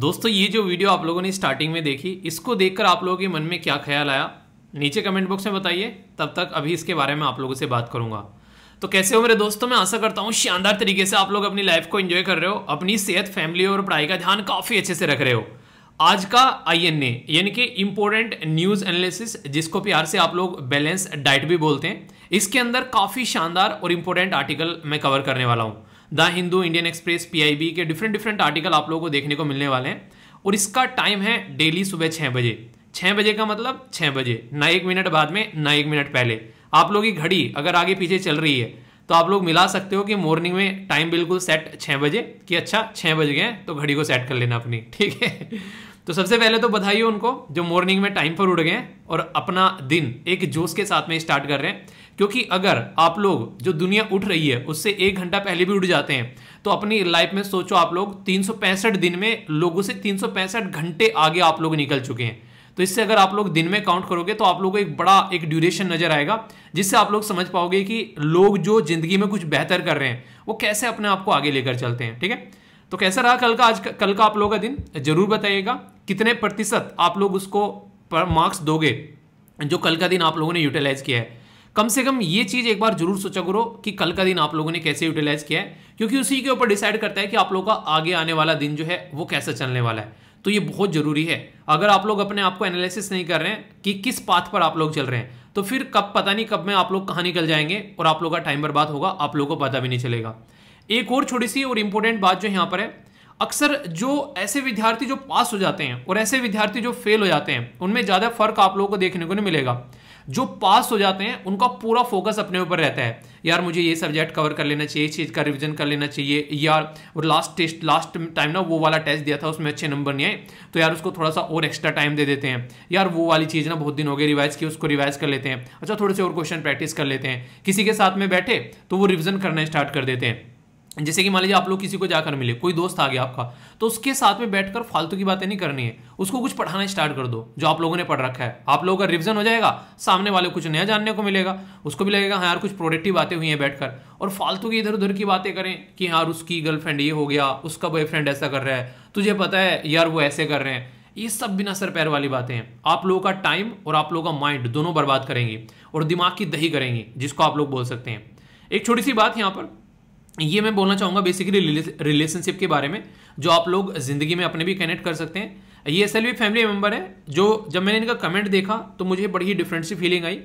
दोस्तों ये जो वीडियो आप लोगों ने स्टार्टिंग में देखी, इसको देखकर आप लोगों के मन में क्या ख्याल आया नीचे कमेंट बॉक्स में बताइए। तब तक अभी इसके बारे में आप लोगों से बात करूंगा। तो कैसे हो मेरे दोस्तों, मैं आशा करता हूँ शानदार तरीके से आप लोग अपनी लाइफ को एंजॉय कर रहे हो, अपनी सेहत, फैमिली और पढ़ाई का ध्यान काफ़ी अच्छे से रख रहे हो। आज का INA यानी कि इंपॉर्टेंट न्यूज़ एनालिसिस, जिसको प्यार से आप लोग बैलेंस डाइट भी बोलते हैं, इसके अंदर काफ़ी शानदार और इंपॉर्टेंट आर्टिकल मैं कवर करने वाला हूँ। The Hindu, Indian express, PIB के डिफरेंट आर्टिकल आप लोगों को देखने को मिलने वाले हैं। और इसका टाइम है डेली सुबह 6 बजे। 6 बजे का मतलब 6 बजे, ना 1 मिनट बाद में ना 1 मिनट पहले। आप लोगों की घड़ी अगर आगे पीछे चल रही है तो आप लोग मिला सकते हो कि मॉर्निंग में टाइम बिल्कुल सेट 6 बजे कि अच्छा 6 बज गए तो घड़ी को सेट कर लेना अपनी, ठीक है। तो सबसे पहले तो बधाई हो उनको जो मॉर्निंग में टाइम पर उठ गए और अपना दिन एक जोश के साथ में स्टार्ट कर रहे हैं। क्योंकि अगर आप लोग जो दुनिया उठ रही है उससे 1 घंटा पहले भी उठ जाते हैं तो अपनी लाइफ में सोचो, आप लोग 365 दिन में लोगों से 365 घंटे आगे आप लोग निकल चुके हैं। तो इससे अगर आप लोग दिन में काउंट करोगे तो आप लोगों को एक बड़ा एक ड्यूरेशन नजर आएगा, जिससे आप लोग समझ पाओगे कि लोग जो जिंदगी में कुछ बेहतर कर रहे हैं वो कैसे अपने आप को आगे लेकर चलते हैं, ठीक है। तो कैसा रहा कल का आप लोगों का दिन, जरूर बताइएगा। कितने प्रतिशत आप लोग उसको मार्क्स दोगे जो कल का दिन आप लोगों ने यूटिलाइज किया है। कम से कम ये चीज एक बार जरूर सोचा करो कि कल का दिन आप लोगों ने कैसे यूटिलाइज किया है, क्योंकि उसी के ऊपर डिसाइड करता है कि आप लोगों का आगे आने वाला दिन जो है वो कैसे चलने वाला है। तो ये बहुत जरूरी है। अगर आप लोग अपने आप को एनालिसिस नहीं कर रहे हैं कि किस पाथ पर आप लोग चल रहे हैं, तो फिर कब पता नहीं कब में आप लोग कहाँ निकल जाएंगे और आप लोग का टाइम बर्बाद होगा, आप लोगों को पता भी नहीं चलेगा। एक और छोटी सी और इंपॉर्टेंट बात जो यहाँ पर है, अक्सर जो ऐसे विद्यार्थी जो पास हो जाते हैं और ऐसे विद्यार्थी जो फेल हो जाते हैं, उनमें ज्यादा फर्क आप लोगों को देखने को नहीं मिलेगा। जो पास हो जाते हैं उनका पूरा फोकस अपने ऊपर रहता है, यार मुझे ये सब्जेक्ट कवर कर लेना चाहिए, चीज का रिवीजन कर लेना चाहिए, यार और लास्ट टाइम ना वो वाला टेस्ट दिया था उसमें अच्छे नंबर नहीं आए तो यार उसको थोड़ा सा और एक्स्ट्रा टाइम दे देते हैं, यार वो वाली चीज ना बहुत दिन हो गए रिवाइज की, उसको रिवाइज कर लेते हैं, अच्छा थोड़े से और क्वेश्चन प्रैक्टिस कर लेते हैं। किसी के साथ में बैठे तो वो रिविजन करना स्टार्ट कर देते हैं। जैसे कि मान लीजिए आप लोग किसी को जाकर मिले, कोई दोस्त आ गया आपका, तो उसके साथ में बैठकर फालतू की बातें नहीं करनी है, उसको कुछ पढ़ाना स्टार्ट कर दो जो आप लोगों ने पढ़ रखा है। आप लोगों का रिवीजन हो जाएगा, सामने वाले को कुछ नया जानने को मिलेगा, उसको भी लगेगा हाँ यार कुछ प्रोडक्टिव बातें हुई हैं बैठकर। और फालतू की इधर उधर की बातें करें कि यार उसकी गर्लफ्रेंड ये हो गया, उसका बॉयफ्रेंड ऐसा कर रहा है, तुझे पता है यार वो ऐसे कर रहे हैं, ये सब बिना सर पैर वाली बातें हैं। आप लोगों का टाइम और आप लोगों का माइंड दोनों बर्बाद करेंगी और दिमाग की दही करेंगी, जिसको आप लोग बोल सकते हैं। एक छोटी सी बात यहाँ पर ये मैं बोलना चाहूंगा बेसिकली रिलेशनशिप के बारे में, जो आप लोग जिंदगी में अपने भी कनेक्ट कर सकते हैं। ये SLV फैमिली मेंबर है, जो जब मैंने इनका कमेंट देखा तो मुझे बड़ी ही डिफरेंट सी फीलिंग आई।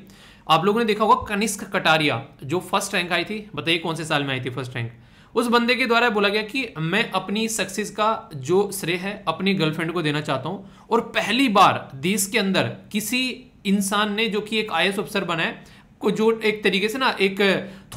आप लोगों ने देखा होगा कनिष्क कटारिया जो फर्स्ट रैंक आई थी, बताइए कौन से साल में आई थी फर्स्ट रैंक। उस बंदे के द्वारा बोला गया कि मैं अपनी सक्सेस का जो श्रेय है अपनी गर्लफ्रेंड को देना चाहता हूं। और पहली बार देश के अंदर किसी इंसान ने जो कि एक IAS अफसर बना है को, जो एक तरीके से ना एक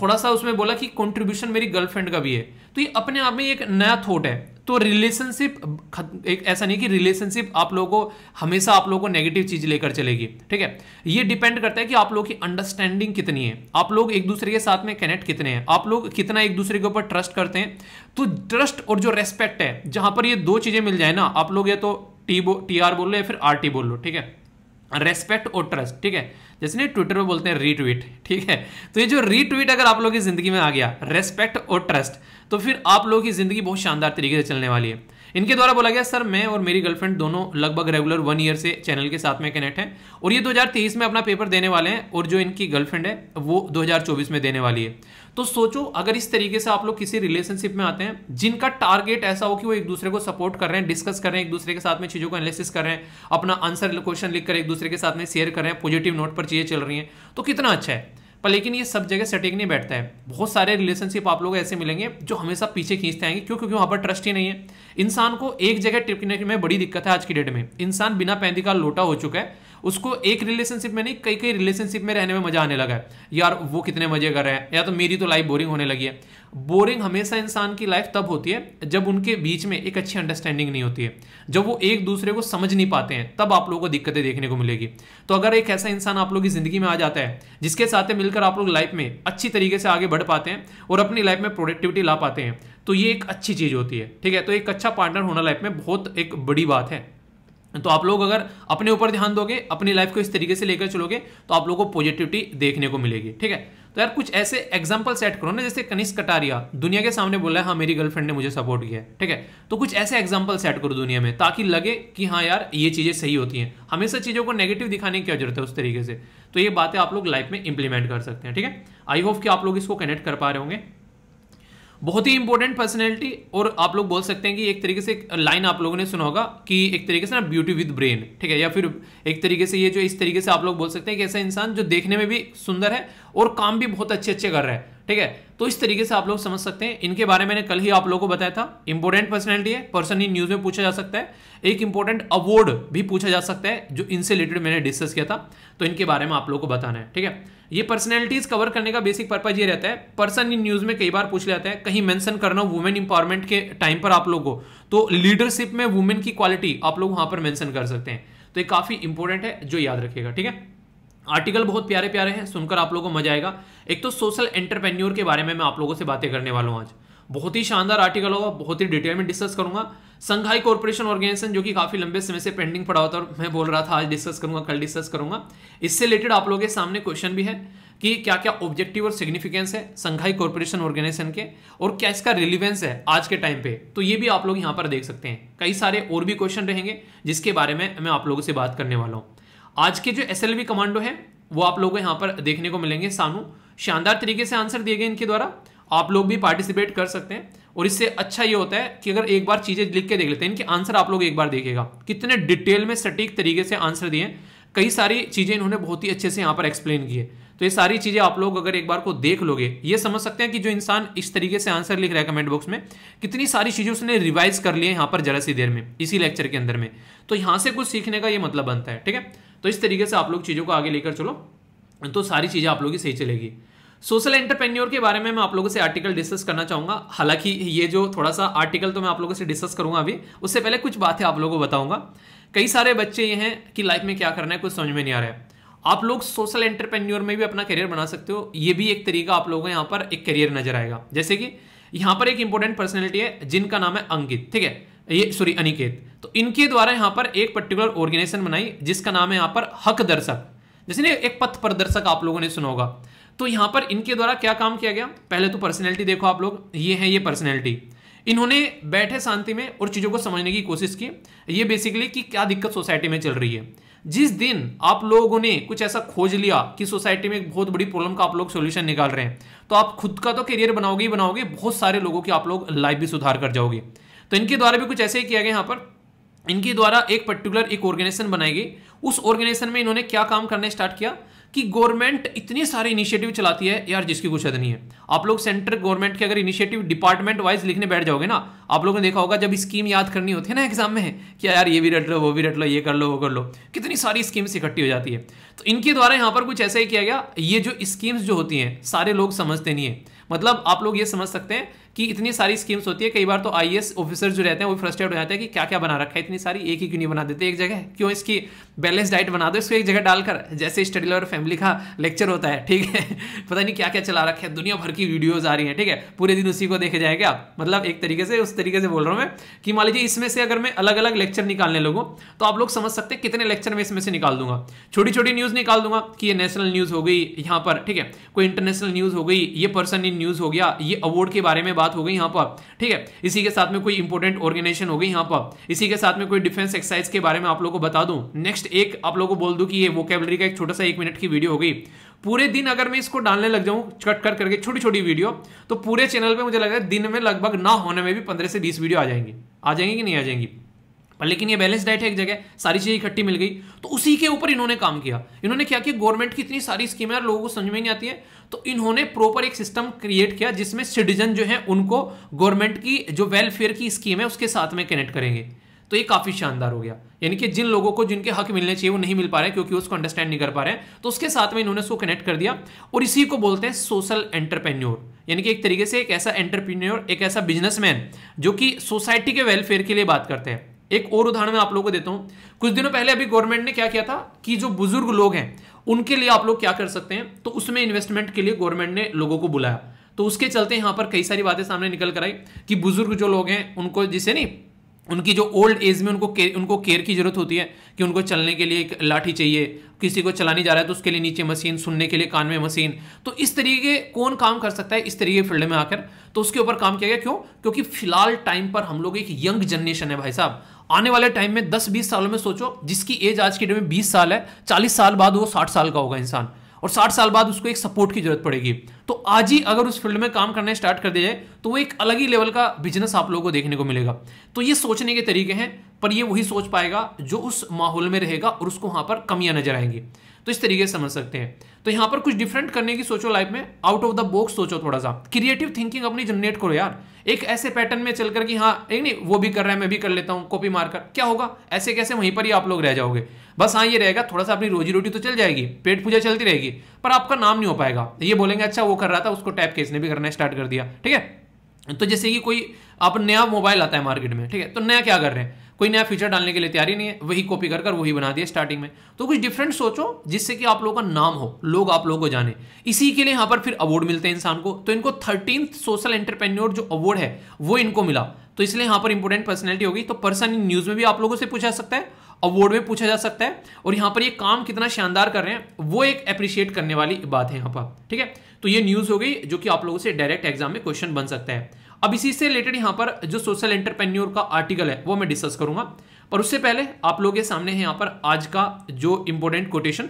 थोड़ा सा उसमें बोला कि कंट्रीब्यूशन मेरी गर्लफ्रेंड का भी है, तो ये अपने आप में एक नया थॉट है। तो रिलेशनशिप एक ऐसा नहीं कि रिलेशनशिप आप लोगों को हमेशा आप लोगों को नेगेटिव चीज लेकर चलेगी, ठीक है। ये डिपेंड करता है कि आप लोगों की अंडरस्टैंडिंग कितनी है, आप लोग एक दूसरे के साथ में कनेक्ट कितने हैं, आप लोग कितना एक दूसरे के ऊपर ट्रस्ट करते हैं। तो ट्रस्ट और जो रेस्पेक्ट है, जहां पर ये दो चीजें मिल जाए ना, आप लोग या तो TR बोल लो या फिर RT बोल लो, ठीक है, रेस्पेक्ट और ट्रस्ट, ठीक है। जैसे नहीं ट्विटर में बोलते हैं रीट्वीट, ठीक है। तो ये जो रीट्वीट अगर आप लोगों की जिंदगी में आ गया, रेस्पेक्ट और ट्रस्ट, तो फिर आप लोगों की जिंदगी बहुत शानदार तरीके से चलने वाली है। इनके द्वारा बोला गया सर मैं और मेरी गर्लफ्रेंड दोनों लगभग रेगुलर 1 ईयर से चैनल के साथ में कनेक्ट हैं और ये 2023 में अपना पेपर देने वाले हैं और जो इनकी गर्लफ्रेंड है वो 2024 में देने वाली है। तो सोचो अगर इस तरीके से आप लोग किसी रिलेशनशिप में आते हैं जिनका टारगेट ऐसा हो कि वो एक दूसरे को सपोर्ट कर रहे हैं, डिस्कस कर रहे हैं, एक दूसरे के साथ में चीजों को एनालिसिस कर रहे हैं, अपना आंसर क्वेश्चन लिखकर एक दूसरे के साथ में शेयर कर रहे हैं, पॉजिटिव नोट पर चीजें चल रही हैं, तो कितना अच्छा है। पर लेकिन ये सब जगह सेटिंग नहीं बैठता है। बहुत सारे रिलेशनशिप आप लोग ऐसे मिलेंगे जो हमेशा पीछे खींचते आएंगे, क्यों? क्योंकि वहां पर ट्रस्ट ही नहीं है। इंसान को एक जगह टिकने में बड़ी दिक्कत है आज की डेट में। इंसान बिना पैंदी का लोटा हो चुका है, उसको एक रिलेशनशिप में नहीं कई रिलेशनशिप में रहने में मजा आने लगा है। यार वो कितने मजे कर रहे हैं, या तो मेरी तो लाइफ बोरिंग होने लगी है। बोरिंग हमेशा इंसान की लाइफ तब होती है जब उनके बीच में एक अच्छी अंडरस्टैंडिंग नहीं होती है, जब वो एक दूसरे को समझ नहीं पाते हैं, तब आप लोगों को दिक्कतें देखने को मिलेगी। तो अगर एक ऐसा इंसान आप लोगों की जिंदगी में आ जाता है जिसके साथ मिलकर आप लोग लाइफ में अच्छी तरीके से आगे बढ़ पाते हैं और अपनी लाइफ में प्रोडक्टिविटी ला पाते हैं, तो ये एक अच्छी चीज होती है, ठीक है। तो एक अच्छा पार्टनर होना लाइफ में बहुत एक बड़ी बात है। तो आप लोग अगर अपने ऊपर ध्यान दोगे, अपनी लाइफ को इस तरीके से लेकर चलोगे, तो आप लोगों को पॉजिटिविटी देखने को मिलेगी, ठीक है। तो यार कुछ ऐसे एग्जांपल सेट करो ना, जैसे कनिष्क कटारिया दुनिया के सामने बोला है हाँ मेरी गर्लफ्रेंड ने मुझे सपोर्ट किया है, ठीक है, तो कुछ ऐसे एग्जांपल सेट करो दुनिया में ताकि लगे कि हाँ यार ये चीजें सही होती हैं। हमेशा चीजों को नेगेटिव दिखाने की क्या जरूरत है उस तरीके से। तो ये बातें आप लोग लाइफ में इंप्लीमेंट कर सकते हैं, ठीक है। आई होप कि आप लोग इसको कनेक्ट कर पा रहे होंगे। बहुत ही इंपॉर्टेंट पर्सनैलिटी, और आप लोग बोल सकते हैं कि एक तरीके से लाइन आप लोगों ने सुना होगा कि एक तरीके से ना ब्यूटी विद ब्रेन, ठीक है, या फिर एक तरीके से ये जो इस तरीके से आप लोग बोल सकते हैं कि ऐसा इंसान जो देखने में भी सुंदर है और काम भी बहुत अच्छे अच्छे कर रहा है, ठीक है। तो इस तरीके से आप लोग समझ सकते हैं। इनके बारे में मैंने कल ही आप लोगों को बताया था। इंपॉर्टेंट पर्सनैलिटी है, पर्सन इन न्यूज में पूछा जा सकता है। एक इंपॉर्टेंट अवार्ड भी पूछा जा सकता है जो इनसे रिलेटेड मैंने डिस्कस किया था, तो इनके बारे में आप लोगों को बताना है, ठीक है। ये पर्सनैलिटीज कवर करने का बेसिक पर्पज ये रहता है, पर्सन इन न्यूज में कई बार पूछ लेता है, कहीं मेंशन करना वुमेन इंपावरमेंट के टाइम पर आप लोगों को, तो लीडरशिप में वुमेन की क्वालिटी आप लोग वहां पर मेंशन कर सकते हैं। तो ये काफी इंपॉर्टेंट है, जो याद रखिएगा, ठीक है। आर्टिकल बहुत प्यारे प्यारे हैं, सुनकर आप लोगों को मजा आएगा। एक तो सोशल एंटरप्रेन्योर के बारे में मैं आप लोगों से बातें करने वाला हूं आज। बहुत ही शानदार आर्टिकल होगा, बहुत ही डिटेल में डिस्कस करूंगा। संघाई कॉर्पोरेशन ऑर्गेनाइजेशन जो कि काफी लंबे समय से पेंडिंग पड़ा होता है, और मैं बोल रहा था आज डिस्कस करूंगा, कल डिस्कस करूंगा। इससे रिलेटेड आप लोगों के सामने क्वेश्चन भी है कि क्या क्या ऑब्जेक्टिव और सिग्निफिकेंस है संघाई कॉर्पोरेशन ऑर्गेनाइजेशन के, और क्या इसका रिलीवेंस है आज के टाइम पे, तो ये भी आप लोग यहां पर देख सकते हैं। कई सारे और भी क्वेश्चन रहेंगे जिसके बारे में मैं आप लोगों से बात करने वाला हूं। आज के जो SLV कमांडो है वो आप लोगों को यहाँ पर देखने को मिलेंगे। सानू शानदार तरीके से आंसर दिए गए इनके द्वारा, आप लोग भी पार्टिसिपेट कर सकते हैं। और इससे अच्छा ये होता है कि अगर एक बार चीजें लिख के देख लेते हैं, इनके आंसर आप लोग एक बार देखिएगा कितने डिटेल में सटीक तरीके से आंसर दिए। कई सारी चीजें इन्होंने बहुत ही अच्छे से यहाँ पर एक्सप्लेन की है। तो ये सारी चीजें आप लोग अगर एक बार को देख लोगे, ये समझ सकते हैं कि जो इंसान इस तरीके से आंसर लिख रहा है कमेंट बॉक्स में, कितनी सारी चीजें उसने रिवाइज कर ली है यहाँ पर जरा सी देर में, इसी लेक्चर के अंदर में। तो यहाँ से कुछ सीखने का ये मतलब बनता है, ठीक है। तो इस तरीके से आप लोग चीजों को आगे लेकर चलो तो सारी चीजें आप लोगों की सही चलेगी। सोशल एंटरप्रेन्योर के बारे में मैं आप लोगों से आर्टिकल डिस्कस करना चाहूंगा। हालांकि ये जो थोड़ा सा आर्टिकल तो मैं आप लोगों से डिस्कस करूंगा अभी, उससे पहले कुछ बातें आप लोगों को बताऊंगा। कई सारे बच्चे ये हैं कि लाइफ में क्या करना है कुछ समझ में नहीं आ रहा है। आप लोग सोशल एंटरप्रेन्योर में भी अपना करियर बना सकते हो, ये भी एक तरीका आप लोगों को यहाँ पर एक करियर नजर आएगा। जैसे कि यहाँ पर एक इंपॉर्टेंट पर्सनैलिटी है जिनका नाम है अंकित, ठीक है, ये सॉरी अनिकेत। तो इनके द्वारा यहाँ पर एक पर्टिकुलर ऑर्गेनाइजेशन बनाई जिसका नाम है यहाँ पर हक दर्शक, जैसे ना एक पथ प्रदर्शक आप लोगों ने सुना होगा। तो यहां पर इनके द्वारा क्या काम किया गया, पहले तो पर्सनैलिटी देखो आप लोग, ये है ये पर्सनैलिटी। इन्होंने बैठे शांति में और चीजों को समझने की कोशिश की, ये बेसिकली कि क्या दिक्कत सोसाइटी में चल रही है। जिस दिन आप लोगों ने कुछ ऐसा खोज लिया कि सोसाइटी में एक बहुत बड़ी प्रॉब्लम का आप लोग सॉल्यूशन निकाल रहे हैं, तो आप खुद का तो करियर बनाओगे ही बनाओगे, बहुत सारे लोगों की आप लोग लाइफ भी सुधार कर जाओगे। तो इनके द्वारा भी कुछ ऐसे ही किया गया। यहाँ पर इनके द्वारा एक पर्टिकुलर एक ऑर्गेनाइजेशन बनाई गई। उस ऑर्गेनाइजेशन में इन्होंने क्या काम करना स्टार्ट किया कि गवर्नमेंट इतनी सारे इनिशिएटिव चलाती है यार जिसकी कुछ हद नहीं है। आप लोग सेंट्रल गवर्नमेंट के अगर इनिशिएटिव डिपार्टमेंट वाइज लिखने बैठ जाओगे ना, आप लोगों ने देखा होगा जब स्कीम याद करनी होती है ना एग्जाम में, कि यार ये भी रट लो वो भी रट लो, ये कर लो वो कर लो, कितनी सारी स्कीम्स इकट्ठी हो जाती है। तो इनके द्वारा यहाँ पर कुछ ऐसा ही किया गया। ये जो स्कीम्स जो होती हैं सारे लोग समझते नहीं है, मतलब आप लोग ये समझ सकते हैं कि इतनी सारी स्कीम्स होती है। कई बार तो आईएएस ऑफिसर जो रहते हैं वो फ्रस्ट्रेट हो जाते हैं कि क्या क्या बना रखा है इतनी सारी, एक ही क्यों नहीं बना देते एक जगह, क्यों इसकी बैलेंस डाइट बना दो इसको एक जगह डालकर, जैसे स्टडी और फैमिली का लेक्चर होता है, ठीक है। पता नहीं क्या क्या चला रखा है, दुनिया भर की वीडियोज आ रही है, ठीक है, पूरे दिन उसी को देखे जाएगा। मतलब एक तरीके से उस तरीके से बोल रहा हूँ मैं कि मान लीजिए इसमें से अगर मैं अलग अलग लेक्चर निकालने लगूँ तो आप लोग समझ सकते हैं कितने लेक्चर में इसमें से निकाल दूंगा। छोटी छोटी न्यूज निकाल दूंगा कि ये नेशनल न्यूज हो गई यहाँ पर, ठीक है, कोई इंटरनेशनल न्यूज हो गई, ये पर्सन इन न्यूज हो गया, ये अवार्ड के बारे में बात हो गई यहाँ पर, ठीक है, इसी के साथ में कोई इंपॉर्टेंट ऑर्गेनाइजेशन हो गई यहाँ पर, इसी के साथ में कोई डिफेंस एक्सरसाइज के बारे में आप लोगों को बता दूं। नेक्स्ट एक आप लोगों को बोल दूं कि ये वोकैबुलरी का एक छोटा सा 1 मिनट की वीडियो हो गई। पूरे दिन अगर मैं इसको डालने लग जाऊं कट कर करके छोटी छोटी वीडियो, तो पूरे चैनल पे मुझे लग रहा है दिन में लगभग ना होने में भी 15 से 20 वीडियो आ जाएंगी कि नहीं आ जाएंगी। लेकिन ये बैलेंस डाइट है, एक जगह सारी चीजें इकट्ठी मिल गई, तो उसी के ऊपर इन्होंने काम किया। इन्होंने क्या किया, गवर्नमेंट की इतनी सारी स्कीमें लोगों को समझ में नहीं आती है, तो इन्होंने प्रॉपर एक सिस्टम क्रिएट किया जिसमें सिटीजन जो है उनको गवर्नमेंट की जो वेलफेयर की स्कीम है उसके साथ में कनेक्ट करेंगे। तो ये काफी शानदार हो गया। यानी कि जिन लोगों को जिनके हक मिलने चाहिए वो नहीं मिल पा रहे हैं क्योंकि उसको अंडरस्टैंड नहीं कर पा रहे हैं, तो उसके साथ में इन्होंने उसको कनेक्ट कर दिया। और इसी को बोलते हैं सोशल एंटरप्रेन्योर, यानी कि एक तरीके से एक ऐसा एंटरप्रेन्योर, एक ऐसा बिजनेसमैन जो कि सोसाइटी के वेलफेयर के लिए बात करते हैं। एक और उदाहरण मैं आप लोगों को देता हूं। कुछ दिनों पहले अभी गवर्नमेंट ने क्या किया था कि जो बुजुर्ग लोग हैं उनके लिए आप लोग क्या कर सकते हैं, तो उसमें इन्वेस्टमेंट के लिए गवर्नमेंट ने लोगों को बुलाया। तो उसके चलते यहां पर कई सारी बातें सामने निकल कर आई कि बुजुर्ग जो लोग हैं उनको जिसे नहीं उनकी जो ओल्ड एज में उनको केयर की जरूरत होती है कि उनको चलने के लिए एक लाठी चाहिए, किसी को चलाने जा रहा है तो उसके लिए नीचे मशीन, सुनने के लिए कान में मशीन। तो इस तरीके कौन काम कर सकता है इस तरीके फील्ड में आकर, तो उसके ऊपर काम किया गया। क्यों? क्योंकि फिलहाल टाइम पर हम लोग एक यंग जनरेशन है भाई साहब। आने वाले टाइम में 10-20 सालों में सोचो, जिसकी एज आज की डेट में 20 साल है, 40 साल बाद वो 60 साल का होगा इंसान, और 60 साल बाद उसको एक सपोर्ट की जरूरत पड़ेगी। तो आज ही अगर उस फील्ड में काम करना स्टार्ट कर दिया जाए तो वो एक अलग ही लेवल का बिजनेस आप लोगों को देखने को मिलेगा। तो ये सोचने के तरीके हैं, पर ये वही सोच पाएगा जो उस माहौल में रहेगा और उसको वहां पर कमियां नजर आएंगी। तो इस तरीके से समझ सकते हैं। तो यहां पर कुछ डिफरेंट करने की सोचो लाइफ में, आउट ऑफ द बॉक्स सोचो, थोड़ा सा क्रिएटिव थिंकिंग अपनी जनरेट करो यार। एक ऐसे पैटर्न में चलकर कि हाँ एक नहीं वो भी कर रहा है मैं भी कर लेता हूं, कॉपी मारकर क्या होगा? ऐसे कैसे वहीं पर ही आप लोग रह जाओगे। बस हाँ ये रहेगा थोड़ा सा अपनी रोजी रोटी तो चल जाएगी, पेट पूजा चलती रहेगी, पर आपका नाम नहीं हो पाएगा। ये बोलेंगे अच्छा वो कर रहा था, उसको टैप के इसने भी करना स्टार्ट कर दिया। ठीक है, तो जैसे कि कोई आप नया मोबाइल आता है मार्केट में, ठीक है, तो नया क्या कर रहे हैं, कोई नया फीचर डालने के लिए तैयारी नहीं है, वही कॉपी कर वही बना दिया स्टार्टिंग में। तो कुछ डिफरेंट सोचो जिससे कि आप लोगों का नाम हो, लोग आप लोगों को जाने। इसी के लिए यहां पर फिर अवार्ड मिलते हैं इंसान को। तो इनको 13th सोशल एंटरप्रेन्योर जो अवार्ड है वो इनको मिला। तो इसलिए यहां पर इंपोर्टेंट पर्सनैलिटी होगी। तो पर्सन इन न्यूज में भी आप लोगों से पूछा जा सकता है, अवार्ड में पूछा जा सकता है, और यहां पर ये काम कितना शानदार कर रहे हैं वो एक अप्रिशिएट करने वाली बात है यहां पर। ठीक है, तो ये न्यूज हो गई जो कि आप लोगों से डायरेक्ट एग्जाम में क्वेश्चन बन सकता है। अब इसी से रिलेटेड यहां पर जो सोशल एंटरप्रेन्योर का आर्टिकल है वो मैं डिस्कस करूंगा, पर उससे पहले आप लोगों के सामने है यहां पर आज का जो इंपॉर्टेंट कोटेशन,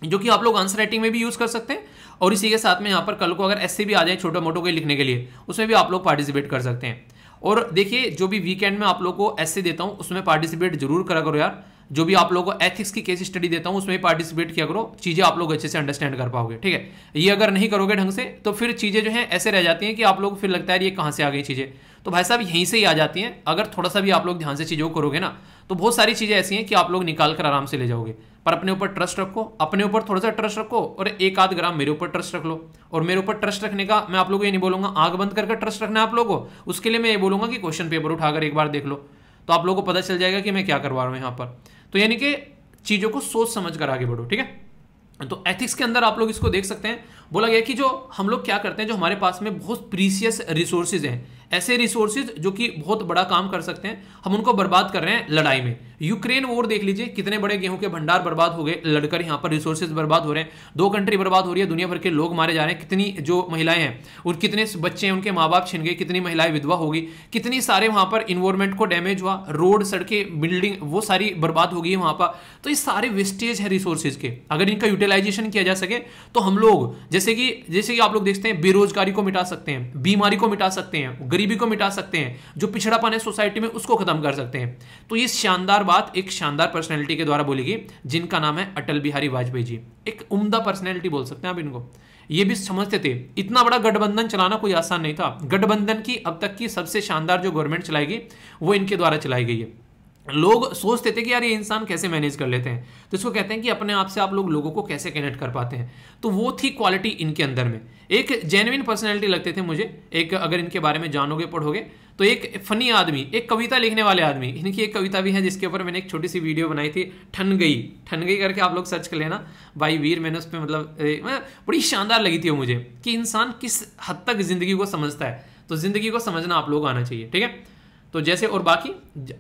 जो कि आप लोग आंसर राइटिंग में भी यूज कर सकते हैं, और इसी के साथ में यहां पर कल को अगर ऐसे भी आ जाए छोटे मोटो के लिखने के लिए, उसमें भी आप लोग पार्टिसिपेट कर सकते हैं। और देखिए जो भी वीकेंड में आप लोग को ऐसे देता हूं उसमें पार्टिसिपेट जरूर करा करो यार। जो भी आप लोगों को एथिक्स की केस स्टडी देता हूं उसमें पार्टिसिपेट किया करो, चीजें आप लोग अच्छे से अंडरस्टैंड कर पाओगे। ठीक है, ये अगर नहीं करोगे ढंग से तो फिर चीजें जो है ऐसे रह जाती हैं कि आप लोग फिर लगता है ये कहां से आ गई चीजें। तो भाई साहब यहीं से ही आ जाती हैं। अगर थोड़ा सा भी आप लोग ध्यान से चीजों को करोगे ना तो बहुत सारी चीजें ऐसी हैं कि आप लोग निकाल कर आराम से ले जाओगे। पर अपने ऊपर ट्रस्ट रखो, अपने ऊपर थोड़ा सा ट्रस्ट रखो, और एक आध ग्राम मेरे ऊपर ट्रस्ट रख लो। और मेरे ऊपर ट्रस्ट रखने का मैं आप लोगों को ये नहीं बोलूंगा आंख बंद करके ट्रस्ट रखना है आप लोगों को, उसके लिए मैं ये बोलूंगा कि क्वेश्चन पेपर उठाकर एक बार देख लो, तो आप लोगों को पता चल जाएगा कि मैं क्या करवा रहा हूं यहाँ पर। तो यानी कि चीजों को सोच समझ कर आगे बढ़ो। ठीक है, तो एथिक्स के अंदर आप लोग इसको देख सकते हैं। बोला गया कि जो हम लोग क्या करते हैं, जो हमारे पास में बहुत प्रीसियस रिसोर्सेज हैं, ऐसे रिसोर्सेज जो कि बहुत बड़ा काम कर सकते हैं, हम उनको बर्बाद कर रहे हैं लड़ाई में। यूक्रेन वॉर देख लीजिए, कितने बड़े गेहूं के भंडार बर्बाद हो गए लड़कर, यहाँ पर रिसोर्सेज बर्बाद हो रहे हैं, 2 कंट्री बर्बाद हो रही है, दुनिया भर के लोग मारे जा रहे हैं, कितनी जो महिलाएं हैं और कितने बच्चे हैं उनके माँ बाप छिन गए, कितनी महिलाएं विधवा होगी, कितनी सारे वहां पर इन्वायरमेंट को डैमेज हुआ, रोड सड़कें बिल्डिंग वो सारी बर्बाद हो गई है वहां पर। तो ये सारे वेस्टेज है रिसोर्सेज के, अगर इनका यूटिलाइजेशन किया जा सके तो हम लोग जैसे कि आप लोग देखते हैं बेरोजगारी को मिटा सकते हैं, बीमारी को मिटा सकते हैं, गरीबी को मिटा सकते हैं, जो पिछड़ापन है सोसाइटी में उसको खत्म कर सकते हैं। तो ये शानदार बात एक शानदार पर्सनैलिटी के द्वारा बोली गई, जिनका नाम है अटल बिहारी वाजपेयी जी। एक उम्दा पर्सनैलिटी बोल सकते हैं आप इनको। ये भी समझते थे इतना बड़ा गठबंधन चलाना कोई आसान नहीं था। गठबंधन की अब तक की सबसे शानदार जो गवर्नमेंट चलाएगी वो इनके द्वारा चलाई गई है। लोग सोचते थे कि यार ये इंसान कैसे मैनेज कर लेते हैं, तो इसको कहते हैं कि अपने आप से आप लोग लोगों को कैसे कनेक्ट कर पाते हैं। तो वो थी क्वालिटी इनके अंदर में, एक जेन्युइन पर्सनैलिटी लगते थे मुझे। एक अगर इनके बारे में जानोगे पढ़ोगे तो एक फनी आदमी, एक कविता लिखने वाले आदमी, इनकी एक कविता भी है जिसके ऊपर मैंने एक छोटी सी वीडियो बनाई थी, ठन गई करके आप लोग सर्च कर लेना भाई वीर। मैंने उस पर मतलब बड़ी शानदार लगी थी वो मुझे, कि इंसान किस हद तक जिंदगी को समझता है। तो जिंदगी को समझना आप लोग आना चाहिए। ठीक है, तो जैसे और बाकी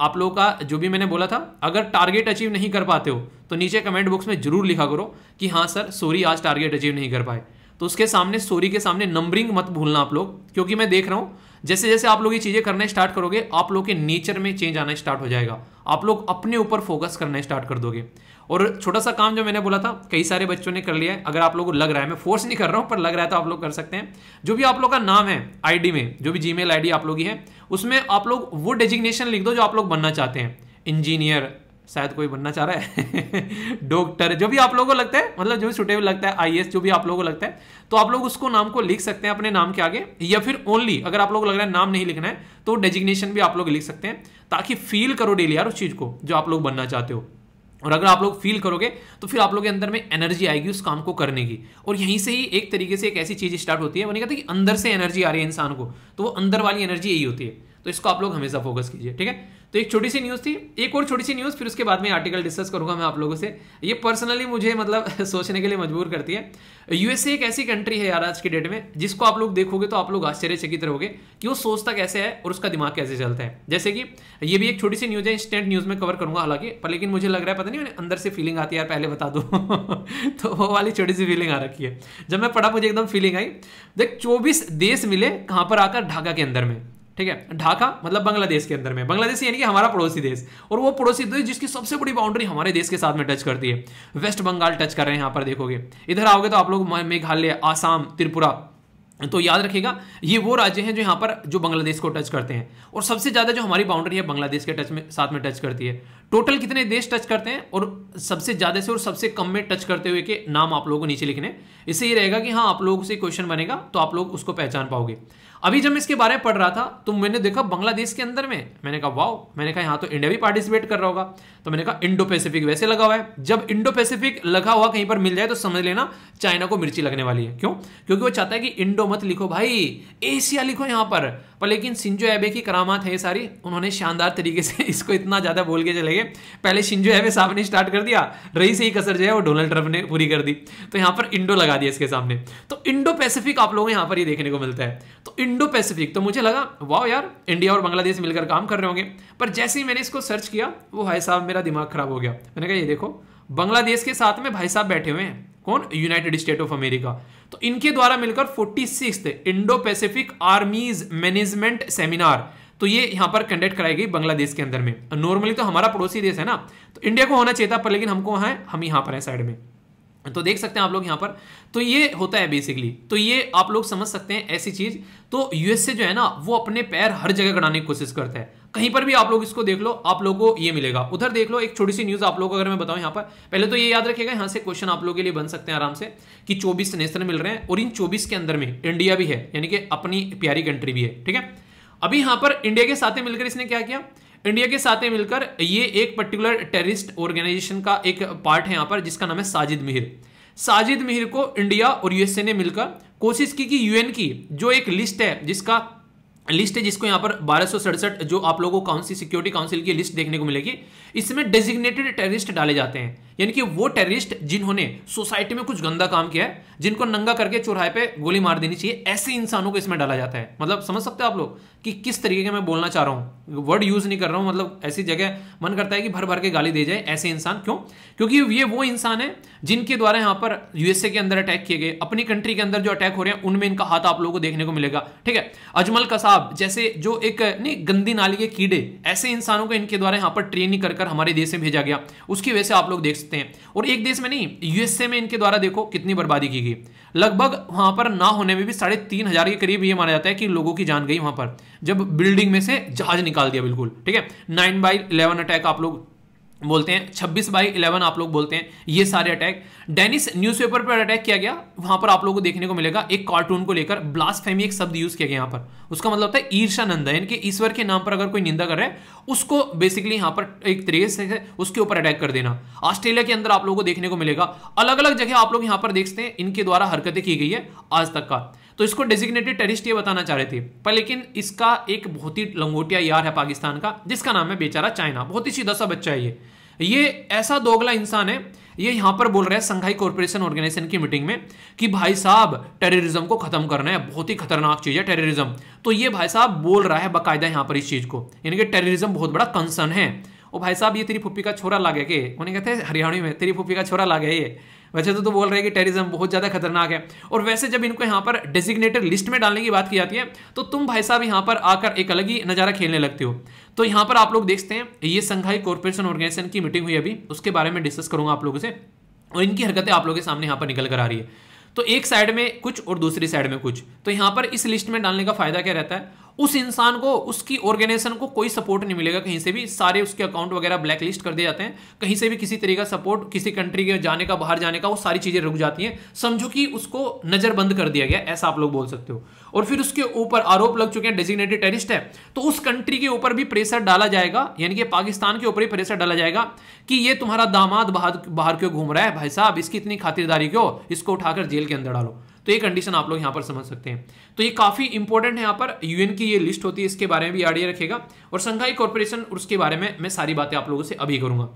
आप लोगों का जो भी मैंने बोला था, अगर टारगेट अचीव नहीं कर पाते हो तो नीचे कमेंट बॉक्स में जरूर लिखा करो कि हाँ सर सॉरी आज टारगेट अचीव नहीं कर पाए। तो उसके सामने सॉरी के सामने नंबरिंग मत भूलना आप लोग, क्योंकि मैं देख रहा हूं जैसे जैसे आप लोग ये चीजें करना स्टार्ट करोगे आप लोग के नेचर में चेंज आना स्टार्ट हो जाएगा, आप लोग अपने ऊपर फोकस करना स्टार्ट कर दोगे। और छोटा सा काम जो मैंने बोला था कई सारे बच्चों ने कर लिया है, अगर आप लोगों को लग रहा है, मैं फोर्स नहीं कर रहा हूं पर लग रहा है तो आप लोग कर सकते हैं। जो भी आप लोग का नाम है आईडी में, जो भी जीमेल आईडी आप लोग की है, उसमें आप लोग वो डेजिग्नेशन लिख दो जो आप लोग बनना चाहते हैं। इंजीनियर, शायद कोई बनना चाह रहा है डॉक्टर, जो भी आप लोगों को लगता है, मतलब जो भी सुटेबल लगता है, आईएएस, जो भी आप लोगों को लगता है, तो आप लोग उसको नाम को लिख सकते हैं अपने नाम के आगे, या फिर ओनली अगर आप लोग को लग रहा है नाम नहीं लिखना है तो डेजिग्नेशन भी आप लोग लिख सकते हैं, ताकि फील करो डेली यार उस चीज को जो आप लोग बनना चाहते हो। और अगर आप लोग फील करोगे तो फिर आप लोग के अंदर में एनर्जी आएगी उस काम को करने की, और यहीं से ही एक तरीके से एक ऐसी चीज स्टार्ट होती है, मैंने कहा था कि अंदर से एनर्जी आ रही है इंसान को, तो वो अंदर वाली एनर्जी यही होती है। तो इसको आप लोग हमेशा फोकस कीजिए। ठीक है, तो एक छोटी सी न्यूज़ थी, एक और छोटी सी न्यूज़, फिर उसके बाद में आर्टिकल डिस्कस करूंगा मैं आप लोगों से। ये पर्सनली मुझे मतलब सोचने के लिए मजबूर करती है। यूएसए एक ऐसी कंट्री है यार आज की डेट में, जिसको आप लोग देखोगे तो आप लोग आश्चर्यचकित रहोगे कि वो सोचता कैसे है और उसका दिमाग कैसे चलता है। जैसे कि ये भी एक छोटी सी न्यूज़ है, इंस्टेंट न्यूज़ में कवर करूंगा हालांकि, पर लेकिन मुझे लग रहा है पता नहीं अंदर से फीलिंग आती है यार, पहले बता दो तो वो वाली छोटी सी फीलिंग आ रखी है। जब मैं पढ़ा मुझे एकदम फीलिंग आई। देख 24 देश मिले कहां पर आकर, ढाका के अंदर में, ठीक है। ढाका मतलब बांग्लादेश के अंदर में, बांग्लादेश यानी कि हमारा पड़ोसी देश, और वो पड़ोसी देश जिसकी सबसे बड़ी बाउंड्री हमारे देश के साथ में टच करती है। वेस्ट बंगाल टच कर रहे हैं, यहां पर देखोगे इधर आओगे तो आप लोग मेघालय, आसाम, त्रिपुरा, तो याद रखिएगा ये वो राज्य हैं जो यहाँ पर जो बांग्लादेश को टच करते हैं, और सबसे ज्यादा जो हमारी बाउंड्री है बांग्लादेश के टच में साथ में टच करती है। टोटल कितने देश टच करते हैं और सबसे ज्यादा से और सबसे कम में टच करते हुए के नाम आप लोगों को नीचे लिखने, इससे ये रहेगा कि हाँ आप लोगों से क्वेश्चन बनेगा तो आप लोग उसको पहचान पाओगे। अभी जब मैं इसके बारे में पढ़ रहा था तो मैंने देखा बांग्लादेश के अंदर में, मैंने कहा वाओ, मैंने कहा यहाँ तो इंडिया भी पार्टिसिपेट कर रहा होगा, तो मैंने कहा इंडो पैसिफिक वैसे लगा हुआ है। जब इंडो पैसिफिक लगा हुआ कहीं पर मिल जाए तो समझ लेना चाइना को मिर्ची लगने वाली है। क्यों? क्योंकि वो चाहता है कि इंडो मत लिखो भाई, एशिया लिखो यहाँ पर लेकिन शिंजो एबे की करामात है ये सारी, उन्होंने शानदार तरीके से इसको इतना ज्यादा बोल के चले गए। पहले शिंजो एबे साहब ने स्टार्ट कर दिया, रही से ही कसर जो है वो डोनाल्ड ट्रंप ने पूरी कर दी, तो यहाँ पर इंडो लगा दिया इसके सामने। तो इंडो पैसिफिक आप लोगों को यहाँ पर ये देखने को मिलता है। तो इंडो पैसिफिक, तो मुझे लगा वाह यार इंडिया और बांग्लादेश मिलकर काम कर रहे होंगे, पर जैसे ही मैंने इसको सर्च किया वो भाई साहब मेरा दिमाग खराब हो गया। मैंने कहा ये देखो बांग्लादेश के साथ में भाई साहब बैठे हुए हैं, कौन? United state of America. तो इनके द्वारा मिलकर 46th Indo Pacific आर्मीज management seminar, तो ये यहां पर कंडक्ट कराई गई बांग्लादेश के अंदर में। नॉर्मली तो हमारा पड़ोसी देश है ना, तो इंडिया को होना चाहिए था, पर लेकिन हमको वहां है, हम यहां पर हैं साइड में। तो देख सकते हैं आप लोग यहां पर, तो ये होता है बेसिकली, तो ये आप लोग समझ सकते हैं ऐसी चीज। तो यूएसए जो है ना वो अपने पैर हर जगह गड़ाने की कोशिश करता है, कहीं पर भी आप लोग इसको देख लो आप लोगों को ये मिलेगा। उधर देख लो एक छोटी सी न्यूज आप लोगों को अगर मैं बताऊं, यहां पर पहले तो ये याद रखिएगा, यहां से क्वेश्चन आप लोगों के लिए बन सकते हैं आराम से कि 24 नेशन मिल रहे हैं और इन 24 के अंदर में इंडिया भी है, यानी कि अपनी प्यारी कंट्री भी है, ठीक है। अभी यहां पर इंडिया के साथ मिलकर इसने क्या किया, इंडिया के साथ मिलकर ये एक पर्टिकुलर टेररिस्ट ऑर्गेनाइजेशन का एक पार्ट है यहां पर जिसका नाम है साजिद मिहिर। साजिद मिहिर को इंडिया और यूएसए ने मिलकर कोशिश की कि यूएन की जो एक लिस्ट है जिसको यहां पर 1267 जो आप लोगों को काउंसिल सिक्योरिटी काउंसिल की लिस्ट देखने को मिलेगी, इसमें डेजिग्नेटेड टेररिस्ट डाले जाते हैं, यानी कि वो टेररिस्ट जिन्होंने सोसाइटी में कुछ गंदा काम किया है, जिनको नंगा करके चौराहे पे गोली मार देनी चाहिए, ऐसे इंसानों को इसमें डाला जाता है। मतलब समझ सकते हैं आप लोग कि किस तरीके के मैं बोलना चाह रहा हूं, वर्ड यूज नहीं कर रहा हूं, मतलब ऐसी जगह मन करता है कि भर भर के गाली दे जाए ऐसे इंसान। क्यों? क्योंकि ये वो इंसान है जिनके द्वारा यहां पर यूएसए के अंदर अटैक किए गए, अपनी कंट्री के अंदर जो अटैक हो रहे हैं उनमें इनका हाथ आप लोगों को देखने को मिलेगा, ठीक है। अजमल कसाब जैसे जो एक नहीं गंदी नाली के कीड़े, ऐसे इंसानों को इनके द्वारा यहां पर ट्रेनिंग कर हमारे देश में भेजा गया, उसकी वजह से आप लोग देख सकते हैं। और एक देश में नहीं, यूएसए में इनके द्वारा देखो कितनी बर्बादी की गई, लगभग वहां पर ना होने में भी 3500 के करीब ये माना जाता है कि लोगों की जान गई वहां पर, जब बिल्डिंग में से जहाज निकाल दिया बिल्कुल, ठीक है। 9/11 अटैक आप लोग बोलते हैं, 26/11 आप लोग बोलते हैं, ये सारे अटैक। डेनिस न्यूज़पेपर पर अटैक किया गया, वहां पर आप लोगों को देखने को मिलेगा एक कार्टून को लेकर ब्लास्फेमी एक शब्द यूज किया गया यहाँ पर, उसका मतलब होता है ईर्षानंदा, यानी कि ईश्वर के नाम पर अगर कोई निंदा कर रहा है उसको बेसिकली यहाँ पर एक तरीके से उसके ऊपर अटैक कर देना। ऑस्ट्रेलिया के अंदर आप लोगों को देखने को मिलेगा, अलग अलग जगह आप लोग यहाँ पर देखते हैं इनके द्वारा हरकतें की गई है आज तक का। तो इसको डेजिग्नेटेड टेररिस्ट ये बताना चाह रहे थे, पर लेकिन इसका एक बहुत ही लंगोटिया यार है पाकिस्तान का, जिसका नाम है बेचारा चाइना। बहुत ही सीधा सा बच्चा है ये ऐसा दोगला इंसान है, ये यहां पर बोल रहा है संघाई कॉर्पोरेशन ऑर्गेनाइजेशन की मीटिंग में कि भाई साहब टेररिज्म को खत्म करना है, बहुत ही खतरनाक चीज है टेररिज्म। तो ये भाई साहब बोल रहा है बाकायदा यहां पर इस चीज को, यानी कि टेररिज्म बहुत बड़ा कंसर्न है। ओ भाई साहब ये तेरी फुप्पी का छोरा ला गया के, उन्हें कहते हैं हरियाणवी में तेरी फुप्पी का छोरा ला गया ये। वैसे तो बोल रहे हैं कि टेररिज्म बहुत ज्यादा खतरनाक है, और वैसे जब इनको यहाँ पर डेजिग्नेटेड लिस्ट में डालने की बात की जाती है तो तुम भाई साहब यहाँ पर आकर एक अलग ही नजारा खेलने लगते हो। तो यहाँ पर आप लोग देखते हैं ये संघाई कॉर्पोरेशन ऑर्गेनाइजेशन की मीटिंग हुई अभी, उसके बारे में डिस्कस करूंगा आप लोगों से, और इनकी हरकतें आप लोगों के सामने यहाँ पर निकल कर आ रही है। तो एक साइड में कुछ और दूसरी साइड में कुछ, तो यहाँ पर इस लिस्ट में डालने का फायदा क्या रहता है, उस इंसान को उसकी ऑर्गेनाइजेशन को कोई सपोर्ट नहीं मिलेगा कहीं से भी, सारे उसके अकाउंट वगैरह ब्लैक लिस्ट कर दिए जाते हैं, कहीं से भी किसी तरीके का सपोर्ट, किसी कंट्री के जाने का बाहर जाने का, वो सारी चीजें रुक जाती हैं, समझो कि उसको नजरबंद कर दिया गया, ऐसा आप लोग बोल सकते हो। और फिर उसके ऊपर आरोप लग चुके हैं डेजिग्नेटेड टेररिस्ट है, तो उस कंट्री के ऊपर भी प्रेशर डाला जाएगा, यानी कि पाकिस्तान के ऊपर ही प्रेशर डाला जाएगा कि ये तुम्हारा दामाद बाहर क्यों घूम रहा है भाई साहब, इसकी इतनी खातिरदारी क्यों, इसको उठाकर जेल के अंदर डालो। तो ये कंडीशन आप लोग यहाँ पर समझ सकते हैं। तो ये काफी इंपॉर्टेंट है, यहाँ पर यूएन की ये लिस्ट होती है, इसके बारे में भी आइडिया रखेगा। और शंघाई कॉर्पोरेशन, उसके बारे में मैं सारी बातें आप लोगों से अभी करूंगा।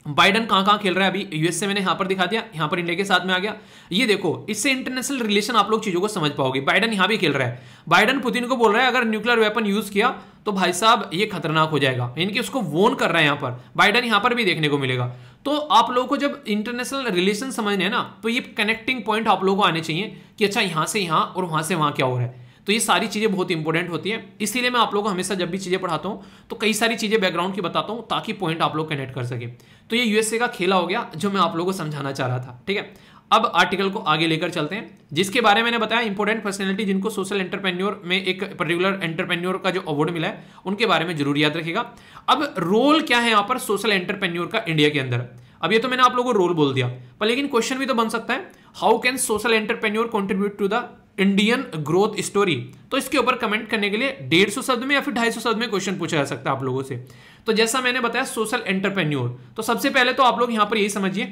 बाइडन कहाँ खेल रहा है अभी, यूएसए मैंने यहाँ पर दिखा दिया, यहाँ पर इंडिया के साथ में आ गया। ये देखो, इससे इंटरनेशनल रिलेशन आप लोग चीजों को समझ पाओगे। बाइडन यहाँ भी खेल रहा है, बाइडन पुतिन को बोल रहा है अगर न्यूक्लियर वेपन यूज किया तो भाई साहब ये खतरनाक हो जाएगा, यानी कि उसको वॉर्न कर रहा है यहाँ पर बाइडन, यहाँ पर भी देखने को मिलेगा। तो आप लोगों को जब इंटरनेशनल रिलेशन समझने हैं ना, तो ये कनेक्टिंग पॉइंट आप लोगों को आने चाहिए कि अच्छा यहाँ से यहाँ और वहां से वहां क्या हो रहा है। तो ये सारी चीजें बहुत इंपॉर्टेंट होती है, इसीलिए मैं आप लोगों को हमेशा जब भी चीजें पढ़ाता हूँ तो कई सारी चीजें बैकग्राउंड की बताता हूँ ताकि पॉइंट आप लोग कनेक्ट कर सके। तो ये यूएसए का खेला हो गया जो मैं आप लोगों को समझाना चाह रहा था, ठीक है। अब आर्टिकल को आगे लेकर चलते हैं, जिसके बारे में मैंने बताया इंपॉर्टेंट पर्सनैलिटी जिनको सोशल एंटरप्रेन्योर में एक पर्टिकुलर एंटरप्रेन्योर का जो अवार्ड मिला है उनके बारे में जरूर याद रखिएगा। अब रोल क्या है यहाँ पर सोशल एंटरप्रेन्योर का इंडिया के अंदर। अब ये तो मैंने आप लोगों को रोल बोल दिया, पर लेकिन क्वेश्चन भी तो बन सकता है, how can social entrepreneur contribute to the Indian growth story. तो इसके ऊपर कमेंट करने के लिए 150 शब्द में या फिर 250 शब्द में क्वेश्चन पूछा जा सकता है आप लोगों से। तो जैसा मैंने बताया सोशल एंटरप्रेन्योर, तो सबसे पहले तो आप लोग यहां पर यही समझिए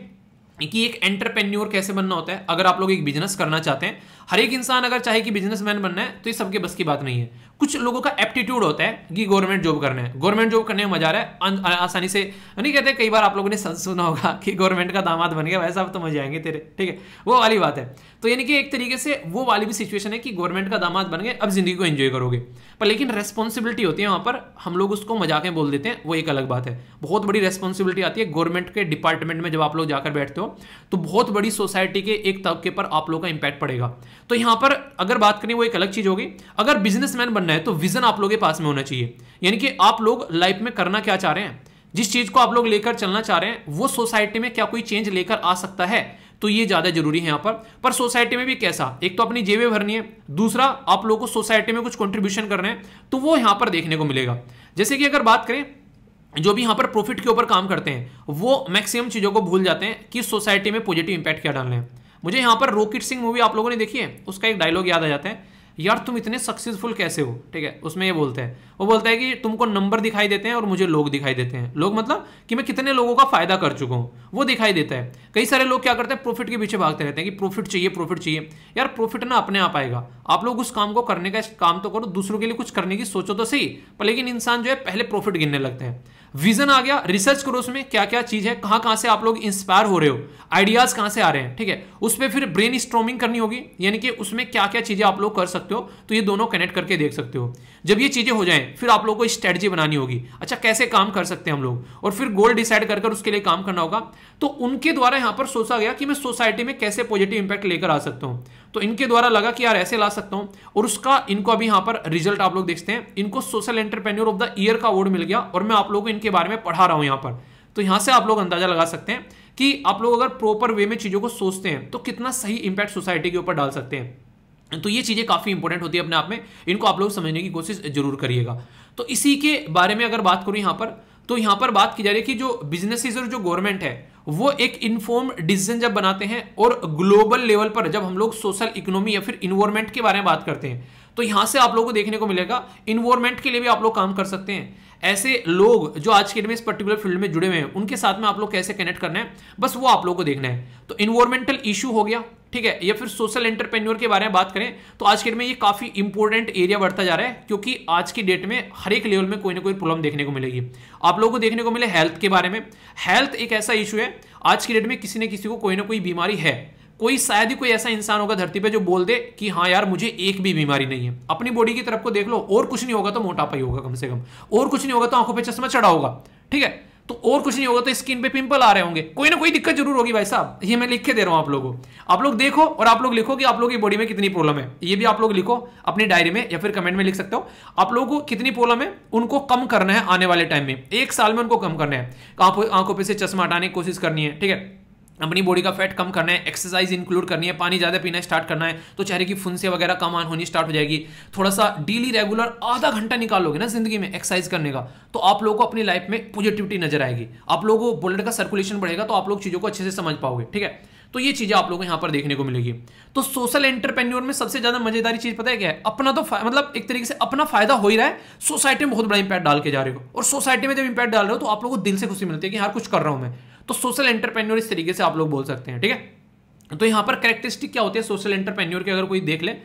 कि एक एंटरप्रेन्योर कैसे बनना होता है। अगर आप लोग एक बिजनेस करना चाहते हैं, हर एक इंसान अगर चाहे कि बिजनेसमैन बनना है तो ये सबके बस की बात नहीं है। कुछ लोगों का एप्टीट्यूड होता है कि गवर्नमेंट जॉब करना है, गवर्नमेंट जॉब करने में मजा आ रहा है, आसानी से नहीं कहते, कई बार आप लोगों ने सुना होगा कि गवर्नमेंट का दामाद बन गया वैसा अब तो मजे आएंगे तेरे, ठीक है, वो वाली बात है। तो यानी कि एक तरीके से वो वाली भी सिचुएशन है कि गवर्नमेंट का दामाद बन गए, अब जिंदगी को एंजॉय करोगे, पर लेकिन रेस्पॉन्सिबिलिटी होती है वहां पर, हम लोग उसको मजाक में बोल देते हैं, वो एक अलग बात है। बहुत बड़ी रेस्पॉन्सिबिलिटी आती है गवर्नमेंट के डिपार्टमेंट में, जब आप लोग जाकर बैठते हो तो बहुत बड़ी सोसाइटी के एक तबके पर आप लोग का इंपैक्ट पड़ेगा। तो यहां पर अगर बात करें वो एक अलग चीज होगी। अगर बिजनेसमैन बनना है तो विजन आप लोगों के पास में होना चाहिए, यानी कि आप लोग लाइफ में करना क्या चाह रहे हैं, जिस चीज को आप लोग लेकर चलना चाह रहे हैं वो सोसाइटी में क्या कोई चेंज लेकर आ सकता है, तो ये ज्यादा जरूरी है यहां पर सोसाइटी में भी कैसा, एक तो अपनी जेबें भरनी है, दूसरा आप लोगों को सोसाइटी में कुछ कंट्रीब्यूशन करना है, तो वो यहां पर देखने को मिलेगा। जैसे कि अगर बात करें जो भी यहां पर प्रॉफिट के ऊपर काम करते हैं वो मैक्सिमम चीजों को भूल जाते हैं कि सोसाइटी में पॉजिटिव इंपैक्ट क्या डालने हैं। मुझे यहां पर रॉकेट सिंह मूवी आप लोगों ने देखी है, उसका एक डायलॉग याद आ जाता है, यार तुम इतने सक्सेसफुल कैसे हो, ठीक है। उसमें ये बोलते हैं, वो बोलता है कि तुमको नंबर दिखाई देते हैं और मुझे लोग दिखाई देते हैं। लोग मतलब कि मैं कितने लोगों का फायदा कर चुका हूं वो दिखाई देता है। कई सारे लोग क्या करते हैं, प्रॉफिट के पीछे भागते रहते हैं कि प्रॉफिट चाहिए प्रॉफिट चाहिए। यार प्रॉफिट ना अपने आप आएगा, आप लोग उस काम को करने का काम तो करो, दूसरों के लिए कुछ करने की सोचो तो सही, पर लेकिन इंसान जो है पहले प्रॉफिट गिनने लगते हैं। विजन आ गया, रिसर्च करो उसमें क्या क्या चीज है, कहां कहां से आप लोग इंस्पायर हो रहे हो, आइडियाज कहां से आ रहे हैं, ठीक है। उस पर फिर ब्रेन स्टॉर्मिंग करनी होगी, यानी कि उसमें क्या क्या चीजें आप लोग कर सकते हो, तो ये दोनों कनेक्ट करके देख सकते हो। जब ये चीजें हो जाएं फिर आप लोग को स्ट्रेटजी बनानी होगी, अच्छा कैसे काम कर सकते हैं हम लोग, और फिर गोल डिसाइड कर उसके लिए काम करना होगा। तो उनके द्वारा यहां पर सोचा गया कि मैं सोसाइटी में कैसे पॉजिटिव इंपैक्ट लेकर आ सकता हूं, तो इनके द्वारा लगा कि यार ऐसे ला सकता हूं, और उसका इनको अभी यहां पर रिजल्ट आप लोग देखते हैं। इनको social entrepreneur of the year का अवार्ड मिल गया, और मैं आप लोगों को इनके बारे में पढ़ा रहा हूं यहां पर। तो यहां से आप लोग अंदाजा लगा सकते हैं कि आप लोग अगर प्रॉपर वे में चीजों को सोचते हैं तो कितना सही इंपैक्ट सोसाइटी के ऊपर डाल सकते हैं। तो ये चीजें काफी इंपॉर्टेंट होती है अपने आप में, इनको आप लोग समझने की कोशिश जरूर करिएगा। तो इसी के बारे में अगर बात करूं यहां पर, तो यहां पर बात की जा रही है कि जो बिजनेसेस और जो गवर्नमेंट है वो एक इन्फॉर्म्ड डिसीजन जब बनाते हैं, और ग्लोबल लेवल पर जब हम लोग सोशल इकोनॉमी या फिर इन्वायरमेंट के बारे में बात करते हैं, तो यहां से आप लोगों को देखने को मिलेगा इन्वायरमेंट के लिए भी आप लोग काम कर सकते हैं। ऐसे लोग जो आज के दिन में इस पर्टिकुलर फील्ड में जुड़े हुए हैं उनके साथ में आप लोग कैसे कनेक्ट करना है, बस वो आप लोग को देखना है। तो इन्वायरमेंटल इशू हो गया, ठीक है, या फिर सोशल एंटरप्रेन्योर के बारे में बात करें तो आज के डेट में ये काफी इंपॉर्टेंट एरिया बढ़ता जा रहा है, क्योंकि आज की डेट में हर एक लेवल में कोई ना कोई प्रॉब्लम देखने को मिलेगी। आप लोगों को देखने को मिले हेल्थ के बारे में, हेल्थ एक ऐसा इशू है आज की डेट में किसी न किसी को कोई ना कोई बीमारी है। कोई शायद ही कोई ऐसा इंसान होगा धरती पे जो बोल दे कि हाँ यार मुझे एक भी बीमारी नहीं है। अपनी बॉडी की तरफ को देख लो, और कुछ नहीं होगा तो मोटापा ही होगा कम से कम, और कुछ नहीं होगा तो आंखों पे चश्मा चढ़ा होगा, ठीक है, तो और कुछ नहीं होगा तो स्किन पे पिंपल आ रहे होंगे, कोई ना कोई दिक्कत जरूर होगी भाई साहब। ये मैं लिख के दे रहा हूं आप लोगों को, आप लोग देखो और आप लोग लिखो कि आप लोगों की बॉडी में कितनी प्रॉब्लम है। ये भी आप लोग लिखो अपनी डायरी में या फिर कमेंट में लिख सकते हो, आप लोगों को कितनी प्रॉब्लम है, उनको कम करना है आने वाले टाइम में, 1 साल में उनको कम करना है। आंखों पे से चश्मा हटाने की कोशिश करनी है, ठीक है, अपनी बॉडी का फैट कम करना है, एक्सरसाइज इंक्लूड करनी है, पानी ज्यादा पीना स्टार्ट करना है, तो चेहरे की फुंसियां वगैरह कम होनी स्टार्ट हो जाएगी। थोड़ा सा डेली रेगुलर आधा घंटा निकालोगे ना जिंदगी में एक्सरसाइज करने का, तो आप लोगों को अपनी लाइफ में पॉजिटिविटी नजर आएगी, आप लोगों को ब्लड का सर्कुलेशन बढ़ेगा, तो आप लोग चीजों को अच्छे से समझ पाओगे, ठीक है। तो ये चीजें आप लोगों को यहाँ पर देखने को मिलेगी। तो सोशल एंटरप्रेन्योर में सबसे ज्यादा मजेदारी चीज पता है क्या है, अपना तो मतलब एक तरीके से अपना फायदा हो ही रहा है, सोसाइटी में बहुत बड़ा इंपैक्ट डाल के जा रहे हो, और सोसाइटी में जब इंपैक्ट डाल रहे हो तो आप लोगों को दिल से खुशी मिलती है कि यार कुछ कर रहा हूं मैं। तो सोशल एंटरप्रेन्योर इस तरीके से आप लोग बोल सकते हैं, ठीक है। तो यहाँ पर कैरेक्टरिस्टिक क्या होती है सोशल एंटरप्रेन्योर के, अगर कोई देख ले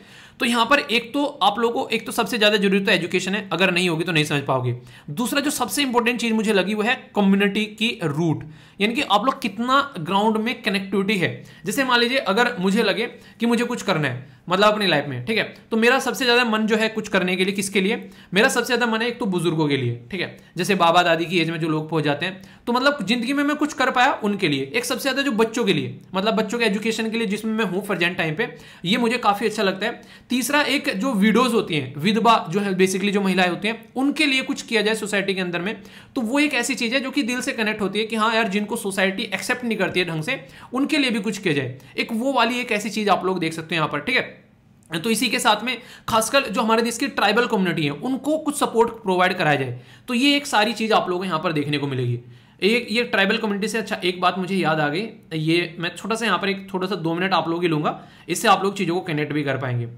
तो यहाँ पर एक तो आप लोगों को एक तो सबसे ज्यादा जरूरी तो एजुकेशन है, अगर नहीं होगी तो नहीं समझ पाओगे। दूसरा जो सबसे इंपॉर्टेंट चीज मुझे लगी वो है कम्युनिटी की रूट, यानी कि आप लोग कितना ग्राउंड में कनेक्टिविटी है। जैसे मान लीजिए अगर मुझे लगे कि मुझे कुछ करना है मतलब अपनी लाइफ में, ठीक है, तो मेरा सबसे ज्यादा मन जो है कुछ करने के लिए, किसके लिए, मेरा सबसे ज्यादा मन है एक तो बुजुर्गों के लिए, ठीक है, जैसे बाबा दादी की एज में जो लोग पहुंच जाते हैं, तो मतलब जिंदगी में मैं कुछ कर पाया उनके लिए। एक सबसे ज्यादा जो बच्चों के लिए, मतलब बच्चों के एजुकेशन के लिए जिसमें मैं हूं प्रेजेंट टाइम पे, ये मुझे काफी अच्छा लगता है। तीसरा एक जो विडोज होती हैं, विधवा जो है बेसिकली जो महिलाएं होती हैं, उनके लिए कुछ किया जाए सोसाइटी के अंदर में, तो वो एक ऐसी चीज है जो कि दिल से कनेक्ट होती है कि हाँ यार जिनको सोसाइटी एक्सेप्ट नहीं करती है ढंग से, उनके लिए भी कुछ किया जाए। एक वो वाली एक ऐसी चीज आप लोग देख सकते हैं यहाँ पर, ठीक है। तो इसी के साथ में खासकर जो हमारे देश की ट्राइबल कम्युनिटी है उनको कुछ सपोर्ट प्रोवाइड कराया जाए। तो ये एक सारी चीज आप लोगों को यहाँ पर देखने को मिलेगी। एक ये ट्राइबल कम्युनिटी से अच्छा एक बात मुझे याद आ गई, ये मैं छोटा सा यहाँ पर एक थोड़ा सा 2 मिनट आप लोग ही लूंगा, इससे आप लोग चीजों को कनेक्ट भी कर पाएंगे।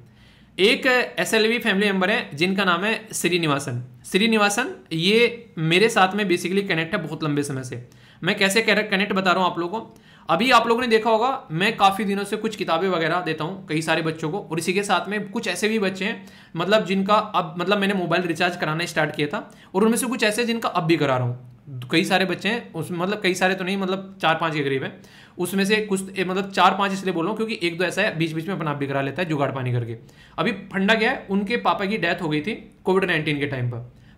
एक SLV फैमिली मेंबर है जिनका नाम है श्रीनिवासन। श्रीनिवासन ये मेरे साथ में बेसिकली कनेक्ट है बहुत लंबे समय से। मैं कैसे कनेक्ट बता रहा हूँ आप लोगों को। अभी आप लोगों ने देखा होगा मैं काफ़ी दिनों से कुछ किताबें वगैरह देता हूँ कई सारे बच्चों को, और इसी के साथ में कुछ ऐसे भी बच्चे हैं मतलब जिनका अब मतलब मैंने मोबाइल रिचार्ज कराना स्टार्ट किया था, और उनमें से कुछ ऐसे जिनका अब भी करा रहा हूँ। कई सारे बच्चे हैं उसमें, मतलब कई सारे तो नहीं, मतलब 4-5 के करीब है। उसमें से कुछ मतलब 4-5 इसलिए बोल रहा हूँ क्योंकि एक दो ऐसा है बीच बीच में अपना आप भी करा लेता है जुगाड़ पानी करके। अभी फंडा क्या है, उनके पापा की डेथ हो गई थी कोविड-19 के टाइम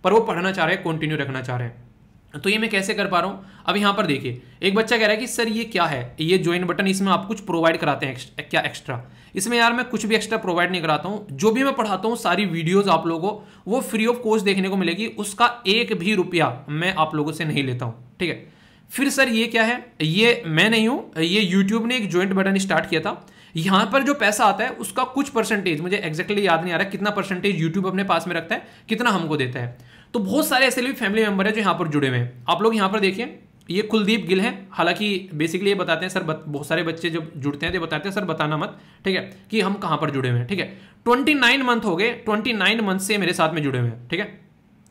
पर वो पढ़ना चाह रहे हैं, कंटिन्यू रखना चाह रहे हैं। तो ये मैं कैसे कर पा रहा हूँ, अब यहाँ पर देखिए एक बच्चा कह रहा है कि सर ये क्या है, ये ज्वाइन बटन, इसमें आप कुछ प्रोवाइड कराते हैं क्या एक्स्ट्रा? इसमें यार मैं कुछ भी एक्स्ट्रा प्रोवाइड नहीं कराता हूँ, जो भी मैं पढ़ाता हूँ सारी वीडियोस आप लोगों को वो फ्री ऑफ कॉस्ट देखने को मिलेगी, उसका 1 भी रुपया मैं आप लोगों से नहीं लेता हूँ, ठीक है। फिर सर ये क्या है, ये मैं नहीं हूँ, ये यूट्यूब ने एक ज्वाइंट बटन स्टार्ट किया था, यहाँ पर जो पैसा आता है उसका कुछ परसेंटेज, मुझे एग्जैक्टली याद नहीं आ रहा कितना परसेंटेज यूट्यूब अपने पास में रखता है, कितना हमको देता है। तो बहुत सारे ऐसे फैमिली मेंबर है जो यहाँ पर जुड़े हुए हैं। आप लोग यहाँ पर देखिए ये कुलदीप गिल है, हालांकि बेसिकली ये बताते हैं सर बहुत सारे बच्चे जब जुड़ते हैं तो बताते हैं सर बताना मत, ठीक है, कि हम कहाँ पर जुड़े हुए हैं, ठीक है। 29 मंथ हो गए, 29 मंथ से मेरे साथ में जुड़े हुए हैं, ठीक है,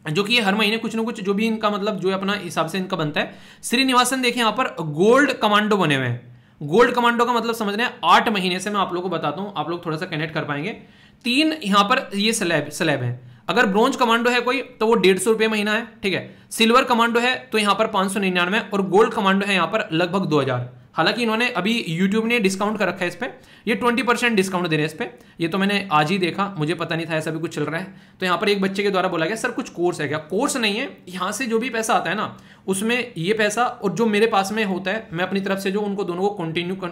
जो कि ये हर महीने कुछ ना कुछ जो भी इनका मतलब जो अपना हिसाब से इनका बनता है। श्रीनिवासन देखिए यहाँ पर गोल्ड कमांडो बने हुए हैं। गोल्ड कमांडो का मतलब समझ रहे हैं, 8 महीने से मैं आप लोगों को बताता हूँ, आप लोग थोड़ा सा कनेक्ट कर पाएंगे। 3 यहाँ पर ये स्लैब है। अगर ब्रॉन्ज कमांडो है कोई तो वो 150 रुपये महीना है, ठीक है। सिल्वर कमांडो है तो यहाँ पर 599, और गोल्ड कमांडो है यहाँ पर लगभग 2000। हालांकि इन्होंने अभी यूट्यूब ने डिस्काउंट कर रखा है इस पर, ये 20% डिस्काउंट दे रहे हैं इस पर। ये तो मैंने आज ही देखा, मुझे पता नहीं था ऐसा भी कुछ चल रहा है। तो यहाँ पर एक बच्चे के द्वारा बोला गया सर कुछ कोर्स है क्या? कोर्स नहीं है, यहाँ से जो भी पैसा आता है ना उसमें ये पैसा और जो मेरे पास में होता है मैं अपनी तरफ से जो उनको दोनों को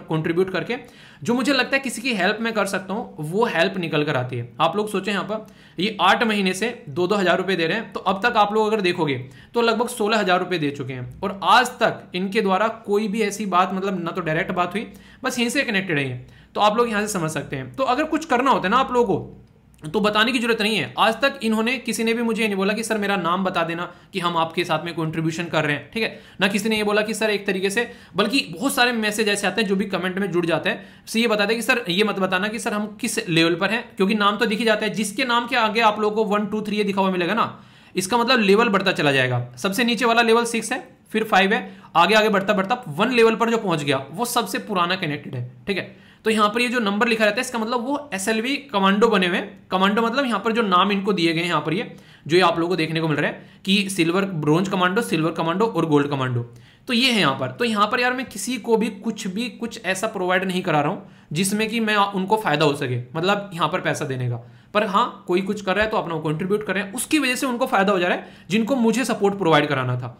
कंट्रीब्यूट करके जो मुझे लगता है किसी की हेल्प मैं कर सकता हूँ वो हेल्प निकल कर आती है। आप लोग सोचें यहाँ पर ये 8 महीने से 2-2 हज़ार रुपये दे रहे हैं, तो अब तक आप लोग अगर देखोगे तो लगभग 16,000 रुपये दे चुके हैं, और आज तक इनके द्वारा कोई भी ऐसी बात मतलब ना तो डायरेक्ट बात हुई, बस यहीं से कनेक्टेड है। तो आप लोग यहाँ से समझ सकते हैं। तो अगर कुछ करना होता है ना आप लोगों को तो बताने की जरूरत नहीं है। आज तक इन्होंने किसी ने भी मुझे नहीं बोला कि सर मेरा नाम बता देना कि हम आपके साथ में कंट्रीब्यूशन कर रहे हैं, ठीक है ना। किसी ने ये बोला कि सर एक तरीके से, बल्कि बहुत सारे मैसेज ऐसे आते हैं जो भी कमेंट में जुड़ जाते हैं, तो ये बताते हैं कि सर ये मत बताना कि सर हम किस लेवल पर हैं, क्योंकि नाम तो दिख ही जाता है। जिसके नाम के आगे आप लोगों को 1 2 3 ये दिखा हुआ मिलेगा ना, इसका मतलब लेवल बढ़ता चला जाएगा। सबसे नीचे वाला लेवल 6 है, फिर 5 है, आगे आगे बढ़ता बढ़ता 1 लेवल पर जो पहुंच गया वो सबसे पुराना कनेक्टेड है, ठीक है। तो यहाँ पर ये जो नंबर लिखा रहता है इसका मतलब वो SLV कमांडो बने हुए हैं। कमांडो मतलब यहाँ पर जो नाम इनको दिए गए हैं यहाँ पर ये जो ये आप लोगों को देखने को मिल रहा है कि silver bronze commando, silver commando और गोल्ड कमांडो, तो ये है यहाँ पर। तो यहाँ पर यार मैं किसी को भी कुछ ऐसा प्रोवाइड नहीं करा रहा हूँ जिसमें कि मैं उनको फायदा हो सके, मतलब यहाँ पर पैसा देने का। पर हाँ कोई कुछ कर रहा है तो अपना कंट्रीब्यूट कर रहे हैं, उसकी वजह से उनको फायदा हो जा रहा है जिनको मुझे सपोर्ट प्रोवाइड कराना था।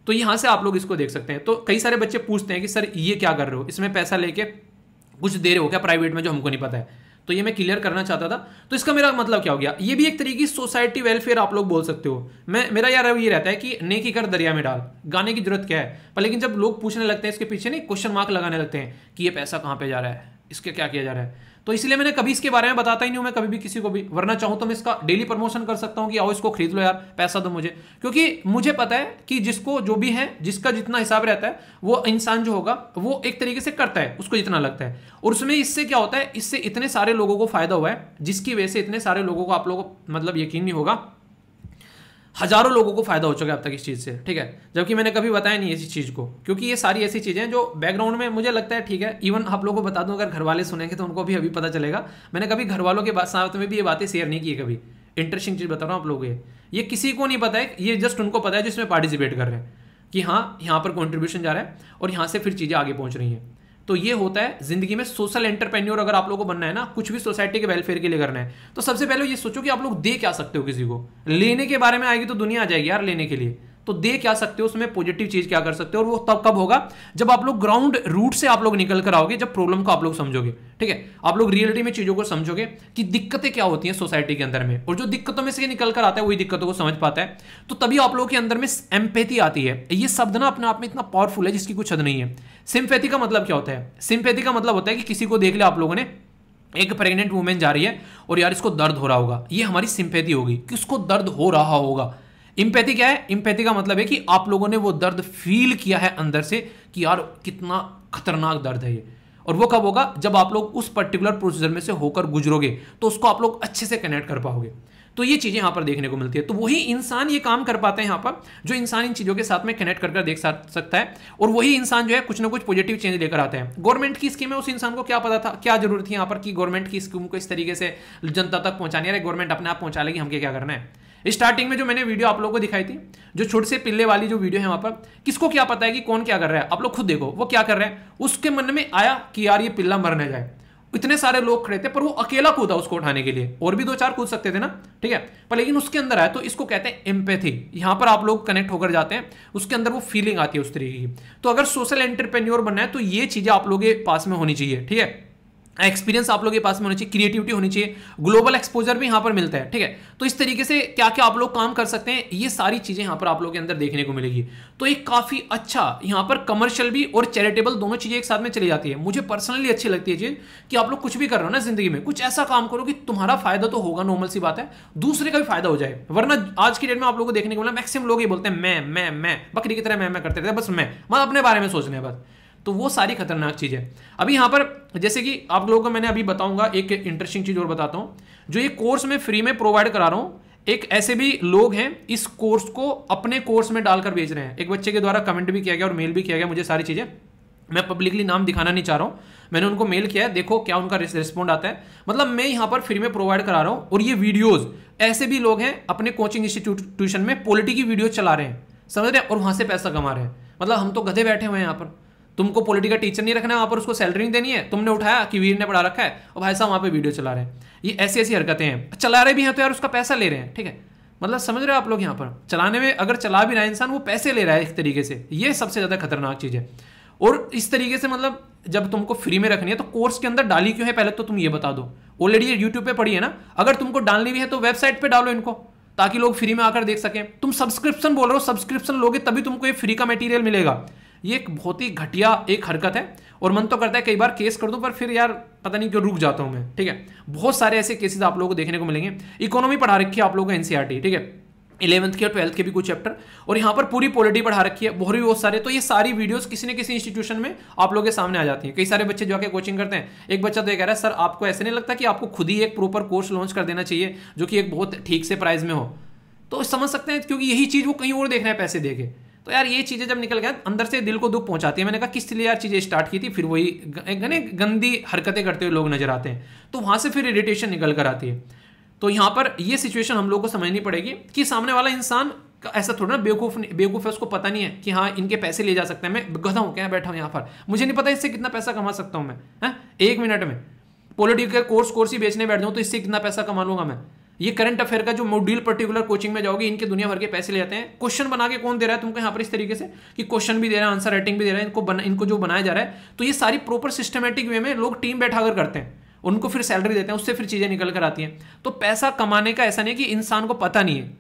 तो यहाँ से आप लोग इसको देख सकते हैं। तो कई सारे बच्चे पूछते हैं कि सर ये क्या कर रहे हो, इसमें पैसा लेके कुछ दे रहे हो क्या प्राइवेट में जो हमको नहीं पता है। तो ये मैं क्लियर करना चाहता था। तो इसका मेरा मतलब क्या हो गया, ये भी एक तरीके की सोसाइटी वेलफेयर आप लोग बोल सकते हो। मेरा यार ये रहता है कि नेकी कर दरिया में डाल, गाने की जरूरत क्या है। पर लेकिन जब लोग पूछने लगते हैं इसके पीछे नहीं क्वेश्चन मार्क लगाने लगते हैं कि ये पैसा कहाँ पे जा रहा है, इसके क्या किया जा रहा है, तो इसलिए मैंने कभी इसके बारे में बताता ही नहीं हूं मैं कभी भी किसी को भी। वरना चाहूं तो मैं इसका डेली प्रमोशन कर सकता हूं कि आओ इसको खरीद लो यार, पैसा दो मुझे, क्योंकि मुझे पता है कि जिसको जो भी है, जिसका जितना हिसाब रहता है वो इंसान जो होगा वो एक तरीके से करता है उसको जितना लगता है। और उसमें इससे क्या होता है, इससे इतने सारे लोगों को फायदा हुआ है जिसकी वजह से इतने सारे लोगों को आप लोगों को मतलब यकीन नहीं होगा, हजारों लोगों को फायदा हो चुका है अब तक इस चीज़ से, ठीक है, जबकि मैंने कभी बताया नहीं इस चीज़ को, क्योंकि ये सारी ऐसी चीज़ें हैं जो बैकग्राउंड में मुझे लगता है, ठीक है, इवन आप लोगों को बता दूं, अगर घर वाले सुनेंगे तो उनको भी अभी पता चलेगा। मैंने कभी घर वालों के साथ में भी ये बातें शेयर नहीं की है कभी। इंटरेस्टिंग चीज़ बता रहा हूँ आप लोगों को, ये किसी को नहीं पता है, ये जस्ट उनको पता है जिसमें पार्टिसिपेट कर रहे हैं कि हाँ यहाँ पर कॉन्ट्रीब्यूशन जा रहा है और यहाँ से फिर चीज़ें आगे पहुँच रही हैं। तो ये होता है जिंदगी में सोशल एंटरप्रेन्योर। अगर आप लोगों को बनना है ना, कुछ भी सोसाइटी के वेलफेयर के लिए करना है, तो सबसे पहले ये सोचो कि आप लोग दे क्या सकते हो किसी को। लेने के बारे में आएगी तो दुनिया आ जाएगी यार लेने के लिए, तो दे क्या सकते हो, उसमें पॉजिटिव चीज क्या कर सकते हो। और वो तब कब होगा जब आप लोग ग्राउंड रूट से आप लोग निकल कर आओगे, जब प्रॉब्लम को आप लोग समझोगे, ठीक है, आप लोग रियलिटी में चीजों को समझोगे कि दिक्कतें क्या होती हैं सोसाइटी के अंदर में, और जो दिक्कतों में से निकल कर आता है वही दिक्कतों को समझ पाता है। तो तभी आप लोगों के अंदर में एम्पैथी आती है। ये शब्द ना अपने आप में इतना पावरफुल है जिसकी कुछ हद नहीं है। सिंपैथी का मतलब क्या होता है? सिंपैथी का मतलब होता है कि किसी को देख लिया आप लोगों ने, एक प्रेग्नेंट वुमेन जा रही है और यार इसको दर्द हो रहा होगा, ये हमारी सिंपैथी होगी कि उसको दर्द हो रहा होगा। इंपैथी क्या है? इंपैथी का मतलब है कि आप लोगों ने वो दर्द फील किया है अंदर से कि यार कितना खतरनाक दर्द है ये। और वो कब होगा? जब आप लोग उस पर्टिकुलर प्रोसीजर में से होकर गुजरोगे तो उसको आप लोग अच्छे से कनेक्ट कर पाओगे। तो ये चीजें यहां पर देखने को मिलती है। तो वही इंसान ये काम कर पाते हैं यहां पर, जो इंसान इन चीजों के साथ में कनेक्ट कर देख सकता है, और वही इंसान जो है कुछ ना कुछ पॉजिटिव चेंज लेकर आता है। गवर्नमेंट की स्कीम है, उस इंसान को क्या पता था, क्या जरूरत थी यहां पर कि गवर्नमेंट की स्कीम को इस तरीके से जनता तक पहुंचानी है। गवर्नमेंट अपने आप पहुंचा लेगी, हमके क्या करना है। स्टार्टिंग में जो मैंने वीडियो आप लोगों को दिखाई थी, जो छोटे से पिल्ले वाली जो वीडियो है, वहां पर किसको क्या पता है कि कौन क्या कर रहा है? आप लोग खुद देखो वो क्या कर रहे हैं। उसके मन में आया कि यार ये पिल्ला मर न जाए, इतने सारे लोग खड़े थे पर वो अकेला कूदा उसको उठाने के लिए, और भी दो चार कूद सकते थे ना, ठीक है, पर लेकिन उसके अंदर आया। तो इसको कहते हैं एम्पैथी। यहां पर आप लोग कनेक्ट होकर जाते हैं, उसके अंदर वो फीलिंग आती है उस तरीके की। तो अगर सोशल एंटरप्रेन्योर बनना है तो ये चीजें आप लोगों के पास में होनी चाहिए, ठीक है। एक्सपीरियंस आप लोगों के पास में होना चाहिए, क्रिएटिविटी होनी चाहिए, ग्लोबल एक्सपोजर भी यहां पर मिलता है, ठीक है। तो इस तरीके से क्या क्या आप लोग काम कर सकते हैं, ये सारी चीजें यहां पर आप लोगों के अंदर देखने को मिलेगी। तो एक काफी अच्छा यहां पर कमर्शियल भी और चैरिटेबल दोनों चीजें एक साथ में चली जाती है। मुझे पर्सनली अच्छी लगती है चीज कि आप लोग कुछ भी कर रहे हो ना जिंदगी में, कुछ ऐसा काम करो कि तुम्हारा फायदा तो होगा, नॉर्मल सी बात है, दूसरे का भी फायदा हो जाए। वरना आज की डेट में आप लोगों को देखने को मिला, मैक्सिमम लोग ये बोलते हैं मैं बकरी की तरह मैं करते रहते, बस मैं अपने बारे में सोचने बस। तो वो सारी खतरनाक चीज है। अभी यहां पर जैसे कि आप लोगों को मैंने अभी बताऊंगा, एक इंटरेस्टिंग चीज और बताता हूं, जो ये कोर्स में फ्री में प्रोवाइड करा रहा हूं, एक ऐसे भी लोग हैं इस कोर्स को अपने कोर्स में डालकर बेच रहे हैं। एक बच्चे के द्वारा कमेंट भी किया गया और मेल भी किया गया मुझे सारी चीजें, मैं पब्लिकली नाम दिखाना नहीं चाह रहा हूं, मैंने उनको मेल किया है, देखो क्या उनका रिस्पॉन्ड आता है। मतलब मैं यहां पर फ्री में प्रोवाइड करा रहा हूं, और ये वीडियोज ऐसे भी लोग हैं अपने कोचिंग इंस्टीट्यूशन में पॉलिटी की वीडियो चला रहे हैं, समझ रहे हैं, और वहां से पैसा कमा रहे हैं। मतलब हम तो गधे बैठे हुए हैं यहाँ पर, तुमको पॉलिटी का टीचर नहीं रखना है वहां पर, उसको सैलरी नहीं देनी है, तुमने उठाया कि वीर ने पढ़ा रखा है और भाई साहब वहां पे वीडियो चला रहे हैं। ये ऐसी ऐसी हरकतें हैं, चला रहे भी हैं तो यार उसका पैसा ले रहे हैं, ठीक है। मतलब समझ रहे हो आप लोग, यहाँ पर चलाने में अगर चला भी रहा है इंसान, वो पैसे ले रहा है एक तरीके से, ये सबसे ज्यादा खतरनाक चीज है। और इस तरीके से मतलब जब तुमको फ्री में रखनी है तो कोर्स के अंदर डाली क्यों है, पहले तो तुम ये बता दो। ऑलरेडी ये यूट्यूब पे पड़ी है ना, अगर तुमको डालनी भी है तो वेबसाइट पे डालो इनको, ताकि लोग फ्री में आकर देख सकें। तुम सब्सक्रिप्शन बोल रहे हो, सब्सक्रिप्शन लोगे तभी तुमको ये फ्री का मटेरियल मिलेगा। ये एक बहुत ही घटिया एक हरकत है, और मन तो करता है कई बार केस कर दूं, पर फिर यार पता नहीं क्यों रुक जाता हूं मैं, ठीक है। बहुत सारे ऐसे केसेस आप लोगों को देखने को मिलेंगे। इकोनॉमी पढ़ा रखी है आप लोगों को एनसीईआरटी, ठीक है, 11th के और 12th के भी कुछ चैप्टर, और यहाँ पर पूरी पॉलिटी पढ़ा रखी है, बहुत सारे। तो ये सारी वीडियोस किसी न किसी इंस्टीट्यूशन में आप लोगों के सामने आ जाती हैं। कई सारे बच्चे जो आके कोचिंग करते हैं, एक बच्चा तो ये कह रहा है सर आपको ऐसे नहीं लगता कि आपको खुद ही एक प्रॉपर कोर्स लॉन्च कर देना चाहिए जो कि एक बहुत ठीक से प्राइस में हो। तो समझ सकते हैं, क्योंकि यही चीज वो कहीं और देख रहे हैं पैसे देके। तो यार ये चीजें जब निकल गया अंदर से दिल को दुख पहुंचाती है। मैंने कहा किस लिए यार चीजें स्टार्ट की थी, फिर वही गंदी हरकतें करते हुए लोग नजर आते हैं, तो वहां से फिर इरिटेशन निकल कर आती है। तो यहाँ पर ये सिचुएशन हम लोग को समझनी पड़ेगी कि सामने वाला इंसान ऐसा थोड़ा ना बेवकूफ है, उसको पता नहीं है कि हाँ इनके पैसे ले जा सकते हैं। मैं गधा हूँ क्या बैठा हूँ यहाँ पर, मुझे नहीं पता इससे कितना पैसा कमा सकता हूँ मैं, 1 मिनट में पॉलिटिकल कोर्स ही बेचने बैठ जाऊँ तो इससे कितना पैसा कमा लूंगा मैं। ये करंट अफेयर का जो मॉड्यूल पर्टिकुलर कोचिंग में जाओगे, इनके दुनिया भर के पैसे ले जाते हैं। क्वेश्चन बना के कौन दे रहा है तुमको यहाँ पर इस तरीके से कि क्वेश्चन भी दे रहा है, आंसर राइटिंग भी दे रहा है, इनको जो बनाया जा रहा है। तो ये सारी प्रॉपर सिस्टमेटिक वे में लोग टीम बैठाकर करते हैं, उनको फिर सैलरी देते हैं, उससे फिर चीजें निकल कर आती हैं। तो पैसा कमाने का ऐसा नहीं है कि इंसान को पता नहीं है,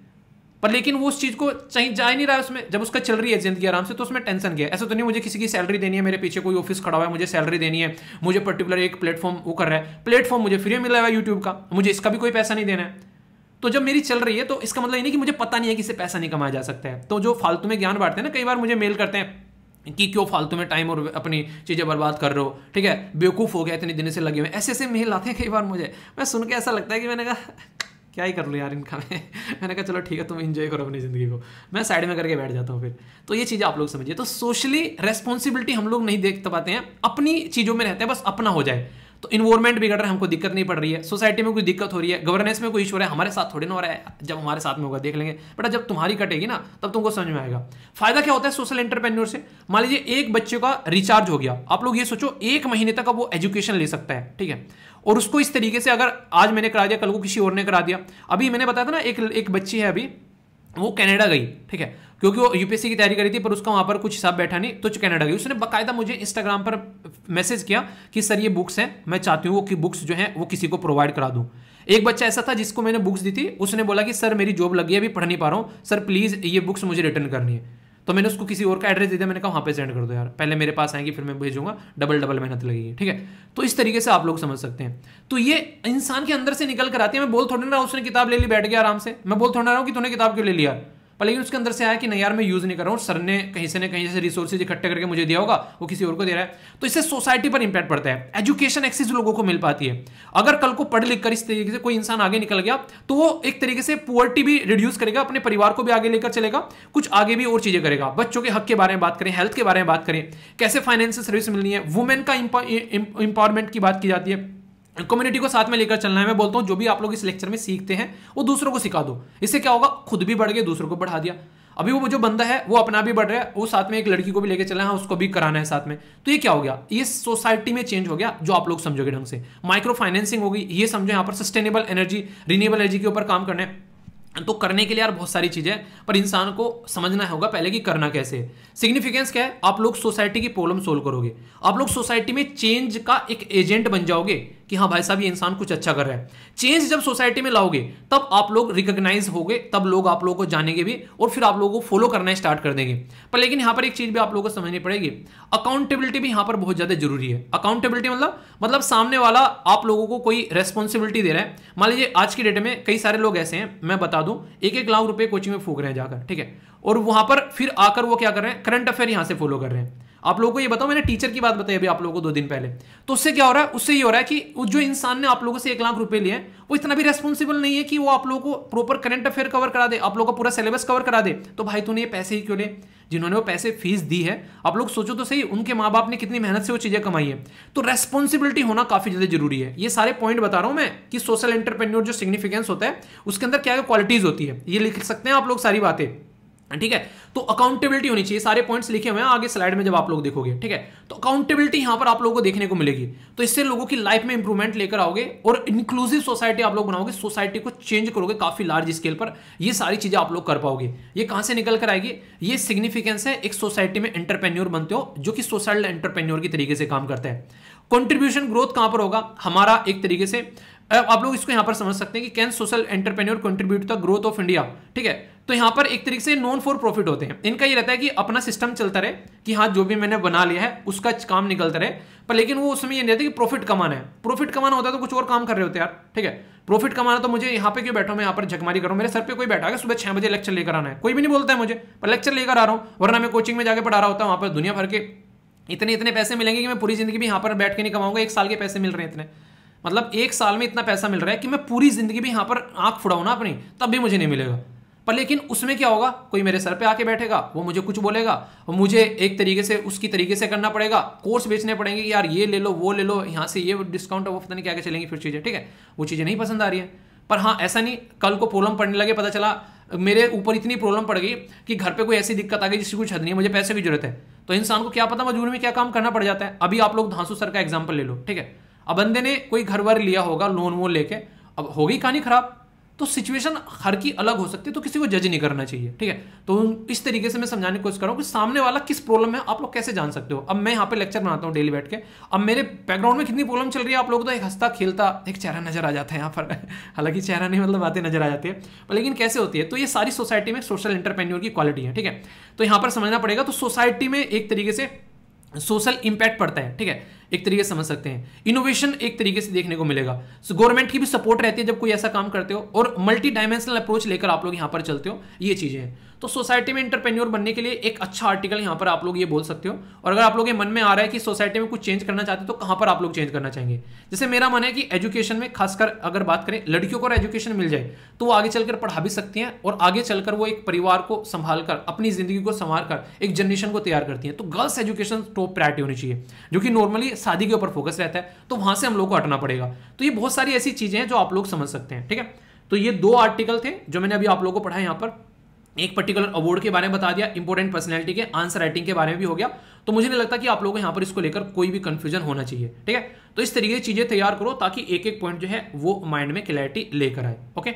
पर लेकिन वो उस चीज को चाहे जा नहीं रहा है उसमें, जब उसका चल रही है जिंदगी आराम से, तो उसमें टेंशन क्या है। ऐसा तो नहीं मुझे किसी की सैलरी देनी है, मेरे पीछे कोई ऑफिस खड़ा हुआ है, मुझे सैलरी देनी है, मुझे पर्टिकुलर एक प्लेटफॉर्म वो कर रहा है, प्लेटफॉर्म मुझे फ्री में मिला हुआ है यूट्यूब का, मुझे इसका भी कोई पैसा नहीं देना है। तो जब मेरी चल रही है तो इसका मतलब ये नहीं कि मुझे पता नहीं है कि इससे पैसा नहीं कमाया जा सकता है। तो जो फालतू में ज्ञान बांटते हैं ना, कई बार मुझे मेल करते हैं कि क्यों फालतू में टाइम और अपनी चीजें बर्बाद कर रहे हो, ठीक है, बेवकूफ हो गया इतने दिन से लगे हुए, ऐसे ऐसे मेल आते हैं कई बार मुझे। मैं सुन के ऐसा लगता है कि मैंने कहा क्या ही कर लो यार इनका मैंने कहा चलो ठीक है तुम एंजॉय करो अपनी ज़िंदगी को, मैं साइड में करके बैठ जाता हूँ फिर। तो ये चीज़ें आप लोग समझिए। तो सोशली रेस्पॉन्सिबिलिटी हम लोग नहीं देख पाते हैं, अपनी चीज़ों में रहते हैं, बस अपना हो जाए। तो इन्वायरमेंट बिगड़ रहा है, हमको दिक्कत नहीं पड़ रही है, सोसाइटी में कोई दिक्कत हो रही है, गवर्नेंस में कोई इशू हो रहा है, हमारे साथ थोड़ी ना हो रहा है, जब हमारे साथ में होगा देख लेंगे, बेटा जब तुम्हारी कटेगी ना तब तुमको समझ में आएगा। फायदा क्या होता है सोशल एंटरप्रेन्योर से? मान लीजिए एक बच्चे का रिचार्ज हो गया, आप लोग ये सोचो 1 महीने तक अब वो एजुकेशन ले सकता है, ठीक है। और उसको इस तरीके से अगर आज मैंने करा दिया, कल को किसी और ने करा दिया। अभी मैंने बताया था ना एक बच्ची है अभी, वो कनाडा गई, ठीक है, क्योंकि वो यूपीएससी की तैयारी करी थी, पर उसका वहां पर कुछ हिसाब बैठा नहीं, तो कनाडा गई। उसने बाकायदा मुझे इंस्टाग्राम पर मैसेज किया कि सर ये बुक्स हैं, मैं चाहती हूँ कि बुक्स जो हैं वो किसी को प्रोवाइड करा दूँ। एक बच्चा ऐसा था जिसको मैंने बुक्स दी थी, उसने बोला कि सर मेरी जॉब लगी है, अभी पढ़ नहीं पा रहा हूँ, सर प्लीज़ ये बुक्स मुझे रिटर्न करनी है। तो मैंने उसको किसी और का एड्रेस दे दिया, मैंने कहा वहाँ पे सेंड कर दो यार, पहले मेरे पास आएंगी फिर मैं भेजूंगा, डबल मेहनत लगेगी, ठीक है। तो इस तरीके से आप लोग समझ सकते हैं। तो ये इंसान के अंदर से निकल कर आती है। मैं बोल थोड़ी ना रहा हूँ उसने किताब ले ली बैठ गया आराम से, मैं बोल थोड़ा रहा हूँ कि तूने किताब क्यों ले लिया, पर लेकिन उसके अंदर से आया कि नहीं यार मैं यूज नहीं कर रहा हूँ, सर ने कहीं से रिसोर्सेज इकट्ठे करके मुझे दिया होगा, वो किसी और को दे रहा है। तो इससे सोसाइटी पर इंपैक्ट पड़ता है, एजुकेशन एक्सेस लोगों को मिल पाती है। अगर कल को पढ़ लिख कर इस तरीके से कोई इंसान आगे निकल गया तो वो एक तरीके से पुअर्टी भी रिड्यूस करेगा, अपने परिवार को भी आगे लेकर चलेगा, कुछ आगे भी और चीजें करेगा। बच्चों के हक के बारे में बात करें, हेल्थ के बारे में बात करें, कैसे फाइनेंशियल सर्विस मिलनी है, वुमेन का इंपावरमेंट की बात की जाती है, कम्युनिटी को साथ में लेकर चलना है। मैं बोलता हूं जो भी आप लोग इस लेक्चर में सीखते हैं वो दूसरों को सिखा दो, इससे क्या होगा, खुद भी बढ़ गए, दूसरों को बढ़ा दिया। अभी वो जो बंदा है वो अपना भी बढ़ रहा है, वो साथ में एक लड़की को भी लेकर चला है, उसको भी कराना है साथ में। तो ये क्या हो गया, ये सोसाइटी में चेंज हो गया, जो आप लोग समझोगे ढंग से। माइक्रो फाइनेंसिंग होगी, ये समझो यहाँ पर सस्टेनेबल एनर्जी, रिन्यूएबल एनर्जी के ऊपर काम करना है। तो करने के लिए यार बहुत सारी चीजें, पर इंसान को समझना होगा पहले कि करना कैसे है। सिग्निफिकेंस क्या है, आप लोग सोसाइटी की प्रॉब्लम सोल्व करोगे, आप लोग सोसाइटी में चेंज का एक एजेंट बन जाओगे कि हाँ भाई साहब ये इंसान कुछ अच्छा कर रहा है। चेंज जब सोसाइटी में लाओगे तब आप लोग रिकॉग्नाइज होगे, तब लोग आप लोगों को जानेंगे भी और फिर आप लोगों को फॉलो करना स्टार्ट कर देंगे। पर लेकिन यहाँ पर एक चीज भी आप लोगों को समझनी पड़ेगी, अकाउंटेबिलिटी भी यहाँ पर बहुत ज्यादा जरूरी है। अकाउंटेबिलिटी मतलब सामने वाला आप लोगों को कोई रेस्पॉन्सिबिलिटी दे रहा है। मान लीजिए आज की डेट में कई सारे लोग ऐसे हैं, मैं बता दूं, 1-1 लाख रुपए कोचिंग में फूक रहे हैं जाकर, ठीक है, और वहां पर फिर आकर वो क्या कर रहे हैं, करंट अफेयर यहां से फॉलो कर रहे हैं। आप लोगों को ये बताओ, मैंने टीचर की बात बताई अभी आप लोगों को 2 दिन पहले, तो उससे क्या हो रहा है, उससे ये हो रहा है कि जो इंसान ने आप लोगों से 1 लाख रुपए लिए वो इतना भी रेस्पॉन्सिबल नहीं है कि वो आप लोगों को प्रॉपर करंट अफेयर कवर करा दे, आप लोगों का पूरा सिलेबस कवर करा दे। तो भाई तूने ये पैसे ही क्यों ले, जिन्होंने वो पैसे फीस दी है, आप लोग सोचो तो सही, उनके माँ बाप ने कितनी मेहनत से वो चीजें कमाई है। तो रेस्पॉन्सिबिलिटी होना काफी ज्यादा जरूरी है। ये सारे पॉइंट बता रहा हूं मैं कि सोशल एंटरप्रेन्योर जो सिग्निफिकेंस होता है उसके अंदर क्या क्या क्वालिटीज होती है, ये लिख सकते हैं आप लोग सारी बातें, ठीक है। तो अकाउंटेबिलिटी होनी चाहिए, सारे पॉइंट्स लिखे हुए हैं आगे स्लाइड में जब आप लोग देखोगे, ठीक है। तो अकाउंटेबिलिटी यहां पर आप लोगों को देखने को मिलेगी, तो इससे लोगों की लाइफ में इंप्रूवमेंट लेकर आओगे और इंक्लूसिव सोसाइटी आप लोग बनाओगे, सोसाइटी को चेंज करोगे काफी लार्ज स्केल पर। ये सारी चीजें आप लोग कर पाओगे। ये कहां से निकल कर आएगी, ये सिग्निफिकेंस है, एक सोसाइटी में एंटरप्रेन्योर बनते हो जो कि सोशल एंटरप्रेन्योर की तरीके से काम करता है। कंट्रीब्यूशन ग्रोथ कहां पर होगा हमारा, एक तरीके से आप लोग इसको यहां पर समझ सकते हैं कि can social entrepreneur contribute to the growth of India, ठीक है। तो यहां पर एक तरीके से नॉन फॉर प्रॉफिट होते हैं, इनका ये रहता है कि अपना सिस्टम चलता रहे कि हाँ जो भी मैंने बना लिया है उसका काम निकलता रहे, पर लेकिन वो उसमें ये नहीं रहता कि प्रॉफिट कमाना है। प्रॉफिट कमाना होता है तो कुछ और काम कर रहे होते हैं यार, ठीक है। प्रॉफिट कमाना तो मुझे यहाँ पे क्यों बैठा हूं, मैं यहाँ पर झकमारी कर रहा हूं, मेरे सर पे कोई बैठा है सुबह 6 बजे लेक्चर लेकर आना है, कोई भी नहीं बोलता है मुझे, पर लेक्चर लेकर आ रहा हूँ, वरना मैं कोचिंग में जाकर पढ़ा रहा होता हूँ, वहां पर दुनिया भर के इतने पैसे मिलेंगे कि मैं पूरी जिंदगी भी यहाँ पर बैठ के नहीं कमाऊंगा। 1 साल के पैसे मिल रहे हैं इतने, मतलब 1 साल में इतना पैसा मिल रहा है कि मैं पूरी जिंदगी भी यहाँ पर आंख फुड़ाऊं ना अपनी, तब भी मुझे नहीं मिलेगा। पर लेकिन उसमें क्या होगा, कोई मेरे सर पे आके बैठेगा, वो मुझे कुछ बोलेगा, और मुझे एक तरीके से उसकी तरीके से करना पड़ेगा, कोर्स बेचने पड़ेंगे कि यार ये ले लो वो ले लो, यहाँ से ये डिस्काउंट है, वो पता नहीं क्या क्या चलेंगी फिर चीजें, ठीक है। वो चीजें नहीं पसंद आ रही है। पर हाँ ऐसा नहीं, कल को प्रॉब्लम पड़ने लगे, पता चला मेरे ऊपर इतनी प्रॉब्लम पड़ गई कि घर पे कोई ऐसी दिक्कत आ गई जिसकी कुछ हद नहीं है, मुझे पैसे की जरूरत है, तो इंसान को क्या पता मजबूरी में क्या काम करना पड़ जाता है। अभी आप लोग धांसू सर का एग्जाम्पल ले लो, ठीक है। अब बंदे ने कोई घर वर लिया होगा लोन वोन लेके, अब हो गई कहानी खराब, तो सिचुएशन हर की अलग हो सकती है, तो किसी को जज नहीं करना चाहिए, ठीक है। तो इस तरीके से मैं समझाने की कोशिश कर रहा हूं कि सामने वाला किस प्रॉब्लम में आप लोग कैसे जान सकते हो। अब मैं यहाँ पे लेक्चर बनाता हूँ डेली बैठ के, अब मेरे बैकग्राउंड में कितनी प्रॉब्लम चल रही है, आप लोग तो एक हंसता खेलता एक चेहरा नजर आ जाता है यहाँ पर हालांकि चेहरा नहीं, मतलब बातें नजर आ जाती है, लेकिन कैसे होती है। तो ये सारी सोसाइटी में सोशल एंटरप्रेन्योर की क्वालिटी है, ठीक है। तो यहाँ पर समझना पड़ेगा, तो सोसाइटी में एक तरीके से सोशल इंपैक्ट पड़ता है, ठीक है। एक तरीके से समझ सकते हैं। इनोवेशन एक तरीके से देखने को मिलेगा। गवर्नमेंट की भी सपोर्ट रहती है जब कोई ऐसा काम करते हो, और मल्टी डायमेंशनल अप्रोच लेकर आप लोग यहाँ पर चलते हो, ये चीजें हैं। तो सोसाइटी में इंटरप्रेन्योर बनने के लिए एक अच्छा आर्टिकल यहाँ पर आप लोग ये बोल सकते हो। और अगर आप लोग के मन में आ रहा है कि सोसाइटी में कुछ चेंज करना चाहते हो तो कहाँ पर आप लोग चेंज करना चाहेंगे? जैसे मेरा मन है कि एजुकेशन में खासकर अगर बात करें, लड़कियों को एजुकेशन मिल जाए तो वो आगे चलकर पढ़ा भी सकती हैं, और आगे चलकर वो एक परिवार को संभाल कर, अपनी जिंदगी को संभाल कर एक जनरेशन को तैयार करती हैं। तो गर्ल्स एजुकेशन टॉप प्रायोरिटी होनी चाहिए, जो कि नॉर्मली शादी के ऊपर फोकस रहता है, तो वहां से हम लोग को हटना पड़ेगा। तो ये बहुत सारी ऐसी चीजें हैं जो आप लोग समझ सकते हैं, ठीक है। तो ये 2 आर्टिकल थे जो मैंने अभी आप लोगों को पढ़ा है यहाँ पर। एक पर्टिकुलर अवार्ड के बारे में बता दिया, इंपॉर्टेंट पर्सनैलिटी के, आंसर राइटिंग के बारे में भी हो गया। तो मुझे नहीं लगता कि आप लोगों को यहाँ पर इसको लेकर कोई भी कंफ्यूजन होना चाहिए, ठीक है। तो इस तरीके की चीजें तैयार करो ताकि एक एक पॉइंट जो है वो माइंड में क्लैरिटी लेकर आए, ओके।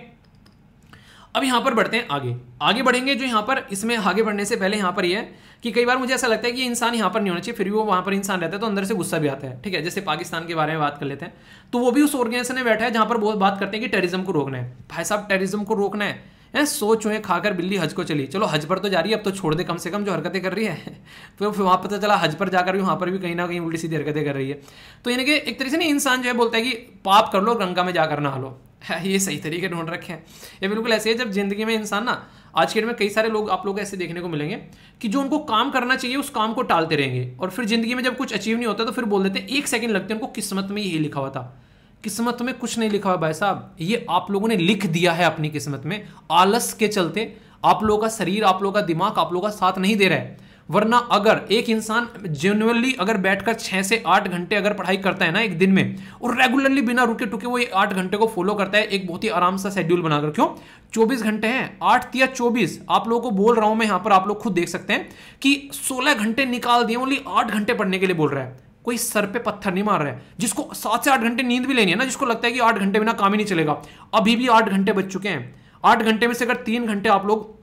अब यहाँ पर बढ़ते हैं आगे। आगे बढ़ेंगे जो यहाँ पर, इसमें आगे बढ़ने से पहले यहाँ पर यह है कि कई बार मुझे ऐसा लगता है कि इंसान यहाँ पर नहीं होना चाहिए, फिर भी वो वहाँ पर इंसान रहता है तो अंदर से गुस्सा भी आता है, ठीक है। जैसे पाकिस्तान के बारे में बात कर लेते हैं, तो वो भी उस ऑर्गेनाइजेशन में बैठा है जहाँ पर बहुत बात करते हैं कि टेररिज्म को रोकना है। भाई साहब, टेररिज्म को रोकना है, सोच चुहे खाकर बिल्ली हज को चली। चलो हज पर तो जा रही है, अब तो छोड़ दे कम से कम जो हरकतें कर रही है। तो फिर वहाँ पता चला हज पर जाकर भी वहाँ पर भी कहीं ना कहीं उल्टी सीधी हरकतें कर रही है। तो यानी कि एक तरीके से ना इंसान जो है बोलता है कि पाप कर लो, गंगा में जाकर नहा लो। ये सही तरीके ढूंढ रखे हैं। ये बिल्कुल ऐसे है जब जिंदगी में इंसान ना, आज के डेट में कई सारे लोग आप लोग ऐसे देखने को मिलेंगे कि जो उनको काम करना चाहिए उस काम को टालते रहेंगे, और फिर जिंदगी में जब कुछ अचीव नहीं होता तो फिर बोल देते हैं, 1 सेकंड लगते हैं उनको, किस्मत में यही लिखा हुआ था। किस्मत में कुछ नहीं लिखा हुआ भाई साहब, ये आप लोगों ने लिख दिया है अपनी किस्मत में। आलस के चलते आप लोगों का शरीर, आप लोगों का दिमाग आप लोगों का साथ नहीं दे रहा है। वरना अगर एक इंसान जेन्युइनली अगर बैठकर 6 से 8 घंटे अगर पढ़ाई करता है ना एक दिन में, और रेगुलरली बिना रुके टुके वो 8 घंटे को फॉलो करता है, एक बहुत ही आराम सा शेड्यूल बनाकर, क्यों 24 घंटे हैं, 8 या 24, आप लोगों को बोल रहा हूं मैं यहां पर, आप लोग खुद देख सकते हैं कि 16 घंटे निकाल दिए, ओनली 8 घंटे पढ़ने के लिए बोल रहा है। कोई सर पे पत्थर नहीं मार रहा है। जिसको 7 से 8 घंटे नींद भी लेनी है ना, जिसको लगता है कि 8 घंटे बिना काम ही नहीं चलेगा, अभी भी 8 घंटे बच चुके हैं। 8 घंटे में से अगर 3 घंटे आप लोग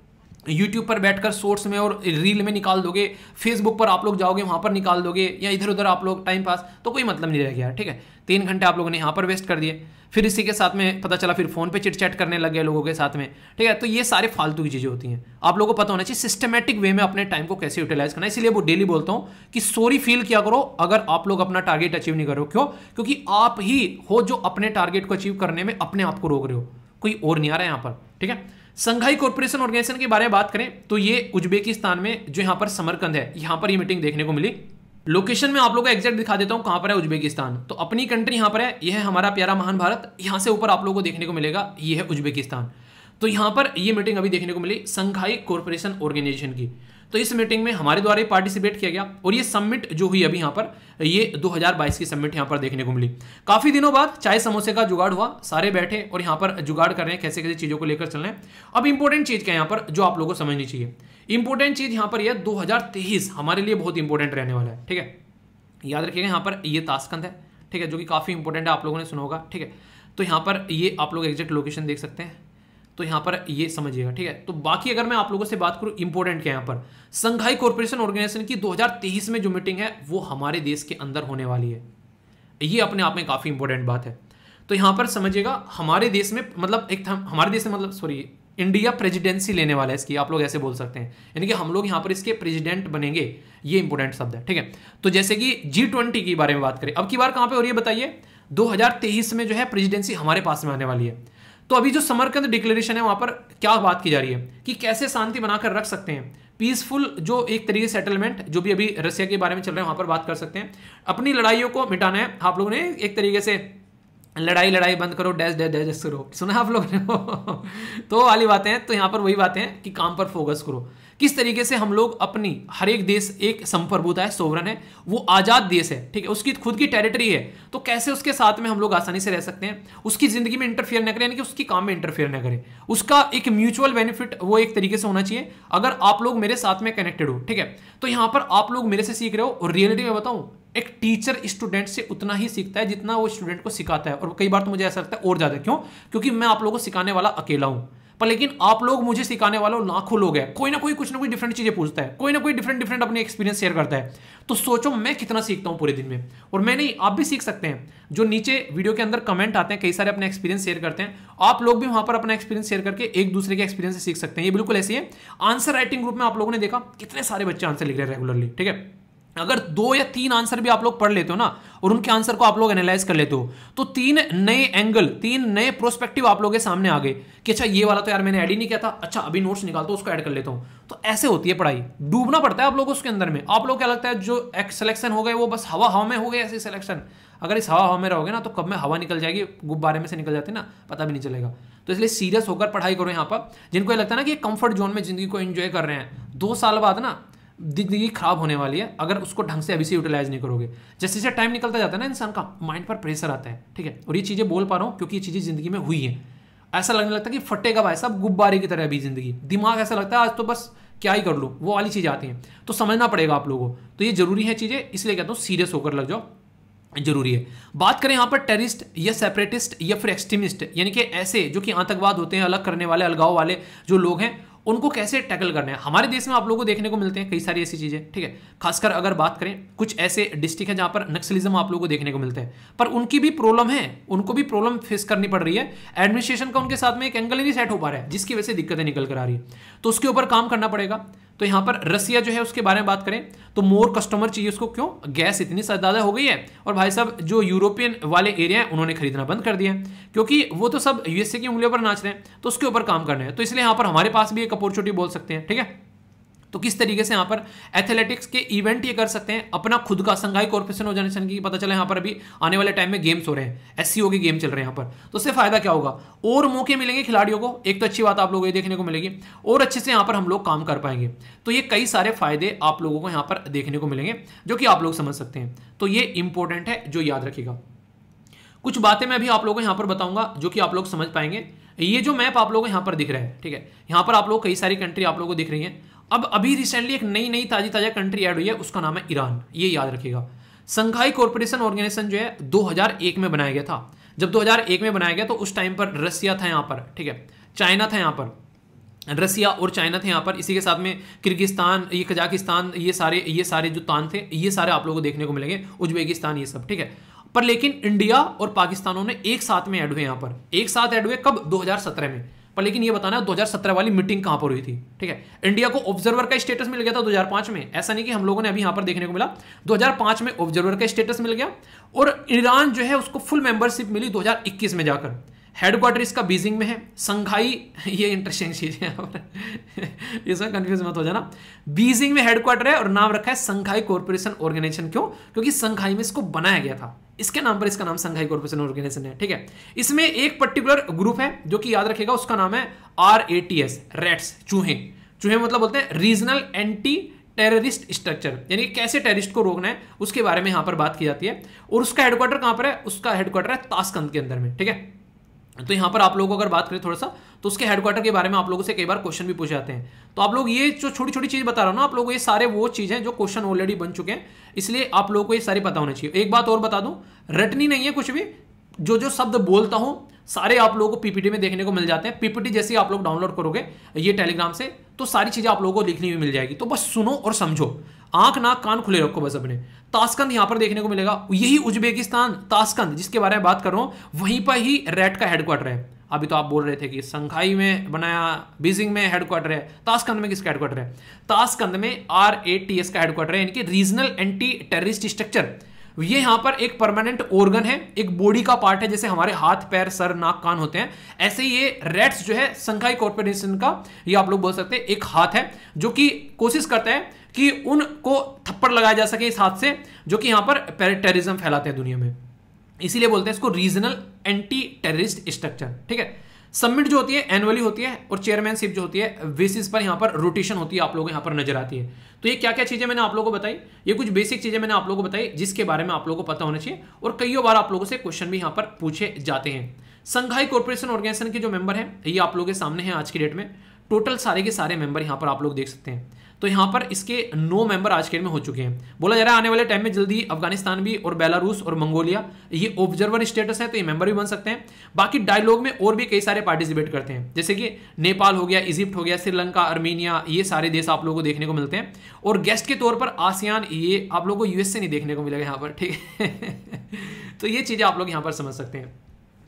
यूट्यूब पर बैठकर शॉर्ट्स में और रील में निकाल दोगे, फेसबुक पर आप लोग जाओगे वहां पर निकाल दोगे, या इधर उधर आप लोग टाइम पास, तो कोई मतलब नहीं रह गया, ठीक है। 3 घंटे आप लोगों ने यहाँ पर वेस्ट कर दिए, फिर इसी के साथ में पता चला फिर फोन पे चिट चैट करने लग गए लोगों के साथ में, ठीक है। तो ये सारे फालतू की चीजें होती हैं। आप लोगों को पता होना चाहिए सिस्टमेटिक वे में अपने टाइम को कैसे यूटिलाइज करना है। इसलिए वो डेली बोलता हूँ कि सॉरी फील किया करो अगर आप लोग अपना टारगेट अचीव नहीं करो। क्यों? क्योंकि आप ही हो जो अपने टारगेट को अचीव करने में अपने आप को रोक रहे हो, कोई और नहीं आ रहा है यहाँ पर, ठीक है। संघाई कॉर्पोरेशन ऑर्गेनाइजेशन के बारे में बात करें तो ये उज्बेकिस्तान में जो यहाँ पर समरकंद है, यहाँ पर ये मीटिंग देखने को मिली। लोकेशन में आप लोगों को एग्जैक्ट दिखा देता हूँ कहाँ पर है उज्बेकिस्तान। तो अपनी कंट्री यहाँ पर है, यह है हमारा प्यारा महान भारत। यहाँ से ऊपर आप लोगों को देखने को मिलेगा ये है उज्बेकिस्तान। तो यहाँ पर ये मीटिंग अभी देखने को मिली संघाई कॉर्पोरेशन ऑर्गेनाइजेशन की। तो इस मीटिंग में हमारे द्वारा ही पार्टिसिपेट किया गया, और ये समिट जो हुई अभी यहाँ पर, ये 2022 की समिट यहाँ पर देखने को मिली। काफी दिनों बाद चाय समोसे का जुगाड़ हुआ, सारे बैठे और यहाँ पर जुगाड़ कर रहे हैं कैसे कैसे चीजों को लेकर चल रहे हैं। अब इंपॉर्टेंट चीज क्या है यहाँ पर जो आप लोगों को समझनी चाहिए, इंपॉर्टेंट चीज यहाँ पर यह 2023 हमारे लिए बहुत इंपॉर्टेंट रहने वाला है, ठीक है। याद रखिएगा यहाँ पर ये ताशकंद है, ठीक है, जो कि काफी इंपॉर्टेंट है, आप लोगों ने सुना होगा, ठीक है। तो यहाँ पर ये आप लोग एग्जैक्ट लोकेशन देख सकते हैं, तो यहाँ पर ये समझिएगा, ठीक है। तो बाकी अगर मैं आप लोगों से बात करूँ इंपॉर्टेंट क्या है यहाँ पर, संघाई कॉर्पोरेशन ऑर्गेनाइजेशन की 2023 में जो मीटिंग है वो हमारे देश के अंदर होने वाली है। ये अपने आप में काफी इंपॉर्टेंट बात है। तो यहाँ पर समझिएगा हमारे देश में, मतलब एक हमारे देश में, मतलब सॉरी, इंडिया प्रेसिडेंसी लेने वाला है इसकी, आप लोग ऐसे बोल सकते हैं, यानी कि हम लोग यहाँ पर इसके प्रेसिडेंट बनेंगे। ये इंपॉर्टेंट शब्द है, ठीक है। तो जैसे कि G20 के बारे में बात करें, अब की बार कहाँ पे हो रही है बताइए, 2023 में जो है प्रेसिडेंसी हमारे पास में आने वाली है। तो अभी जो समरकंद डिक्लेरेशन है वहां पर क्या बात की जा रही है कि कैसे शांति बनाकर रख सकते हैं, पीसफुल जो एक तरीके सेटलमेंट जो भी अभी रशिया के बारे में चल रहा है वहां पर बात कर सकते हैं। अपनी लड़ाइयों को मिटाना है, आप लोगों ने एक तरीके से लड़ाई बंद करो, डैश डैश डैश करो, सुना आप लोगों ने तो वाली बातें हैं। तो यहाँ पर वही बातें हैं कि काम पर फोकस करो, किस तरीके से हम लोग अपनी, हर एक देश एक संप्रभुता है, सोवरन है, वो आजाद देश है, ठीक है, उसकी खुद की टेरिटरी है, तो कैसे उसके साथ में हम लोग आसानी से रह सकते हैं, उसकी जिंदगी में इंटरफेयर न करें, यानी कि उसकी काम में इंटरफेयर न करें, उसका एक म्यूचुअल बेनिफिट वो एक तरीके से होना चाहिए। अगर आप लोग मेरे साथ में कनेक्टेड हो, ठीक है, तो यहाँ पर आप लोग मेरे से सीख रहे हो, और रियलिटी में बताऊं, एक टीचर स्टूडेंट से उतना ही सीखता है जितना वो स्टूडेंट को सिखाता है, और कई बार तो मुझे ऐसा लगता है और ज्यादा। क्यों? क्योंकि मैं आप लोगों को सिखाने वाला अकेला हूं, पर लेकिन आप लोग मुझे सिखाने वालों लाखों लोग हैं, कोई ना कोई कुछ ना कोई डिफरेंट चीजें पूछता है, कोई ना कोई डिफरेंट अपने एक्सपीरियंस शेयर करता है। तो सोचो मैं कितना सीखता हूं पूरे दिन में, और मैं नहीं, आप भी सीख सकते हैं। जो नीचे वीडियो के अंदर कमेंट आते हैं, कई सारे अपने एक्सपीरियंस शेयर करते हैं, आप लोग भी वहां पर अपना एक्सपीरियंस शेयर करके एक दूसरे के एक्सपीरियंस से सीख सकते हैं। ये बिल्कुल ऐसी है। आंसर राइटिंग ग्रुप में आप लोगों ने देखा कितने सारे बच्चे आंसर लिख रहे हैं रेगुलरली, ठीक है। अगर 2 या 3 आंसर भी आप लोग पढ़ लेते हो ना और उनके आंसर को आप लोग एनालाइज कर लेते हो तो 3 नए एंगल, 3 नए प्रोस्पेक्टिव आप लोगों के सामने आ गए कि अच्छा ये वाला तो यार मैंने ऐड ही नहीं किया था, अच्छा अभी नोट्स निकालता हूं उसको ऐड कर लेता हूं। तो ऐसे होती है पढ़ाई, डूबना पड़ता है आप लोगों को उसके अंदर में। आप लोग क्या लगता है जो सिलेक्शन हो गए वो बस हवा हवा में हो गए ऐसे सिलेक्शन? अगर इस हवा हवा में रहोगे ना तो कब में हवा निकल जाएगी, गुब्बारे में से निकल जाती है ना, पता भी नहीं चलेगा। तो इसलिए सीरियस होकर पढ़ाई करो यहाँ पर। जिनको ये लगता है ना कि कंफर्ट जोन में जिंदगी को एंजॉय कर रहे हैं, 2 साल बाद ना जिंदगी खराब होने वाली है अगर उसको ढंग से अभी से यूटिलाइज नहीं करोगे। जैसे जैसे टाइम निकलता जाता है ना इंसान का माइंड पर प्रेशर आता है, ठीक है। और ये चीजें बोल पा रहा हूँ क्योंकि ये चीजें जिंदगी में हुई है। ऐसा लगने लगता है कि फटेगा भाई साहब गुब्बारे की तरह अभी जिंदगी, दिमाग ऐसा लगता है आज तो बस क्या ही कर लूँ, वो वाली चीजें आती हैं। तो समझना पड़ेगा आप लोगों को। तो ये जरूरी है चीजें, इसलिए कहता हूँ सीरियस होकर लग जाओ, जरूरी है। बात करें यहाँ पर टेररिस्ट या सेपरेटिस्ट या फिर एक्सट्रीमिस्ट, यानी कि ऐसे जो कि आतंकवाद होते हैं, अलग करने वाले, अलगाव वाले जो लोग हैं, उनको कैसे टैकल करना है। हमारे देश में आप लोगों को देखने को मिलते हैं कई सारी ऐसी चीजें, ठीक है। खासकर अगर बात करें कुछ ऐसे डिस्ट्रिक्ट है जहां पर नक्सलिज्म आप लोगों को देखने को मिलते हैं, पर उनकी भी प्रॉब्लम है, उनको भी प्रॉब्लम फेस करनी पड़ रही है। एडमिनिस्ट्रेशन का उनके साथ में एक एंगल ही नहीं सेट हो पा रहा है, जिसकी वजह से दिक्कतें निकल कर आ रही है। तो उसके ऊपर काम करना पड़ेगा। तो यहाँ पर रसिया जो है उसके बारे में बात करें तो मोर कस्टमर चाहिए उसको, क्यों? गैस इतनी ज़्यादा हो गई है और भाई साहब जो यूरोपियन वाले एरिया है उन्होंने खरीदना बंद कर दिया है क्योंकि वो तो सब यूएसए की उंगलियों पर नाच रहे हैं। तो उसके ऊपर काम करना है। तो इसलिए यहाँ पर हमारे पास भी एक अपॉर्चुनिटी बोल सकते हैं, ठीक है। तो किस तरीके से यहाँ पर एथलेटिक्स के इवेंट ये कर सकते हैं, अपना खुद का संघाई कॉर्पोरेशन ऑर्गेनाइजेशन की, पता चला यहाँ पर अभी आने वाले टाइम में गेम्स हो रहे हैं, एससीओ के गेम चल रहे हैं यहाँ पर। तो उससे फायदा क्या होगा, और मौके मिलेंगे खिलाड़ियों को, एक तो अच्छी बात आप लोगों को ये देखने को मिलेगी और अच्छे से यहाँ पर हम लोग काम कर पाएंगे। तो ये कई सारे फायदे आप लोगों को यहाँ पर देखने को मिलेंगे जो कि आप लोग समझ सकते हैं। तो ये इंपॉर्टेंट है, जो याद रखिएगा। कुछ बातें मैं भी आप लोगों को यहाँ पर बताऊंगा जो कि आप लोग समझ पाएंगे। ये जो मैप आप लोगों को यहाँ पर दिख रहा है, ठीक है, यहाँ पर आप लोग कई सारी कंट्री आप लोगों को दिख रही है। अब अभी रिसेंटली एक नई ताजा कंट्री ऐड हुई है, उसका नाम है ईरान। ये याद रखिएगा। संघाई कॉर्पोरेशन ऑर्गेनाइजेशन जो है 2001 में बनाया गया था। जब 2001 में बनाया गया तो उस टाइम पर रसिया था यहाँ पर, ठीक है, चाइना था यहाँ पर, रसिया और चाइना थे यहाँ पर। इसी के साथ में किर्गिस्तान, ये कजाकिस्तान, ये सारे जो तान थे, ये सारे आप लोगों को देखने को मिलेंगे, उज्बेकिस्तान, ये सब, ठीक है। पर लेकिन इंडिया और पाकिस्तानों ने एक साथ में ऐड हुए, यहाँ पर एक साथ ऐड हुए कब? 2017 में। पर लेकिन ये बताना 2017 वाली मीटिंग कहां पर हुई थी, ठीक है। इंडिया को ऑब्जर्वर का स्टेटस मिल गया था 2005 में, ऐसा नहीं कि हम लोगों ने अभी यहां पर देखने को मिला। 2005 में ऑब्जर्वर का स्टेटस मिल गया और ईरान जो है उसको फुल मेंबरशिप मिली 2021 में जाकर। हेडक्वार्टर इसका बीजिंग में है। संघाई, ये इंटरेस्टिंग चीज है, इसमें कंफ्यूज मत हो जाना। बीजिंग में हेडक्वार्टर है और नाम रखा है संघाई कॉर्पोरेशन ऑर्गेनाइजेशन। क्यों? क्योंकि संघाई में इसको बनाया गया था, इसके नाम पर इसका नाम संघाई कॉर्पोरेशन ऑर्गेनाइजेशन है, ठीक है। इसमें एक पर्टिकुलर ग्रुप है जो कि याद रखिएगा, उसका नाम है RATS, रैट्स, चूहे। चूहे मतलब बोलते हैं रीजनल एंटी टेररिस्ट स्ट्रक्चर, यानी कैसे टेररिस्ट को रोकना है उसके बारे में यहां पर बात की जाती है। और उसका हेडक्वार्टर कहां पर है? उसका हेडक्वार्टर है ताशकंद के अंदर में, ठीक है। तो यहां पर आप लोगों को अगर बात करें थोड़ा सा तो उसके हेडक्वार्टर के बारे में आप लोगों से कई बार क्वेश्चन भी पूछे जाते हैं। तो आप लोग ये जो छोटी छोटी चीज बता रहा हूं ना आप लोगों को, ये सारे वो चीजें जो क्वेश्चन ऑलरेडी बन चुके हैं, इसलिए आप लोगों को ये सारी पता होना चाहिए। एक बात और बता दूं, रटनी नहीं है कुछ भी, जो जो शब्द बोलता हूं सारे आप लोगों को पीपीटी में देखने को मिल जाते हैं। पीपीटी जैसे आप लोग डाउनलोड करोगे ये टेलीग्राम से तो सारी चीजें आप लोगों को लिखनी हुई मिल जाएगी। तो बस सुनो और समझो, आंख नाक कान खुले रखो बस अपने। ताशकंद यहां पर देखने को मिलेगा, यही उज्बेकिस्तान ताशकंद जिसके बारे में बात कर रहा हूं, वहीं पर ही रैट का हेडक्वार्टर है। अभी तो आप बोल रहे थे कि संघाई में बनाया, बीजिंग में हेडक्वार्टर है, ताशकंद में किसका हेडक्वार्टर है? ताशकंद में RATS का हेडक्वार्टर है, यानी कि रीजनल एंटी टेररिस्ट स्ट्रक्चर। ये यहां पर एक परमानेंट ऑर्गन है, एक बॉडी का पार्ट है, जैसे हमारे हाथ पैर सर नाक कान होते हैं, ऐसे ये रैट्स जो है संघाई कॉर्पोरेशन का, ये आप लोग बोल सकते हैं एक हाथ है, जो कि कोशिश करता है कि उनको थप्पड़ लगाया जा सके इस हाथ से, जो कि यहां पर टेररिज्म फैलाते हैं दुनिया में। इसीलिए बोलते हैं इसको रीजनल एंटी टेररिस्ट स्ट्रक्चर, ठीक है। समिट जो होती है एनुअली होती है और चेयरमैनशिप जो होती है बेसिस पर यहाँ पर रोटेशन होती है, आप लोगों को यहाँ पर नजर आती है। तो ये क्या क्या चीजें मैंने आप लोगों को बताई, ये कुछ बेसिक चीजें मैंने आप लोगों को बताई जिसके बारे में आप लोगों को पता होना चाहिए। और कई बार आप लोगों से क्वेश्चन भी यहाँ पर पूछे जाते हैं। संघाई कॉर्पोरेशन ऑर्गेनाइजेशन के जो मेंबर हैं ये आप लोगों के सामने हैं आज की डेट में। टोटल सारे के सारे मेंबर यहाँ पर आप लोग देख सकते हैं। तो यहाँ पर इसके 9 मेंबर आज के डेट में हो चुके हैं। बोला जा रहा है आने वाले टाइम में जल्दी अफगानिस्तान भी और बेलारूस और मंगोलिया ये ऑब्जर्वर स्टेटस है, तो ये मेंबर भी बन सकते हैं। बाकी डायलॉग में और भी कई सारे पार्टिसिपेट करते हैं, जैसे कि नेपाल हो गया, इजिप्ट हो गया, श्रीलंका, अर्मीनिया, ये सारे देश आप लोगों को देखने को मिलते हैं। और गेस्ट के तौर पर आसियान, ये आप लोगों को यूएसए नहीं देखने को मिलेगा यहाँ पर, ठीक है। तो ये चीजें आप लोग यहाँ पर समझ सकते हैं।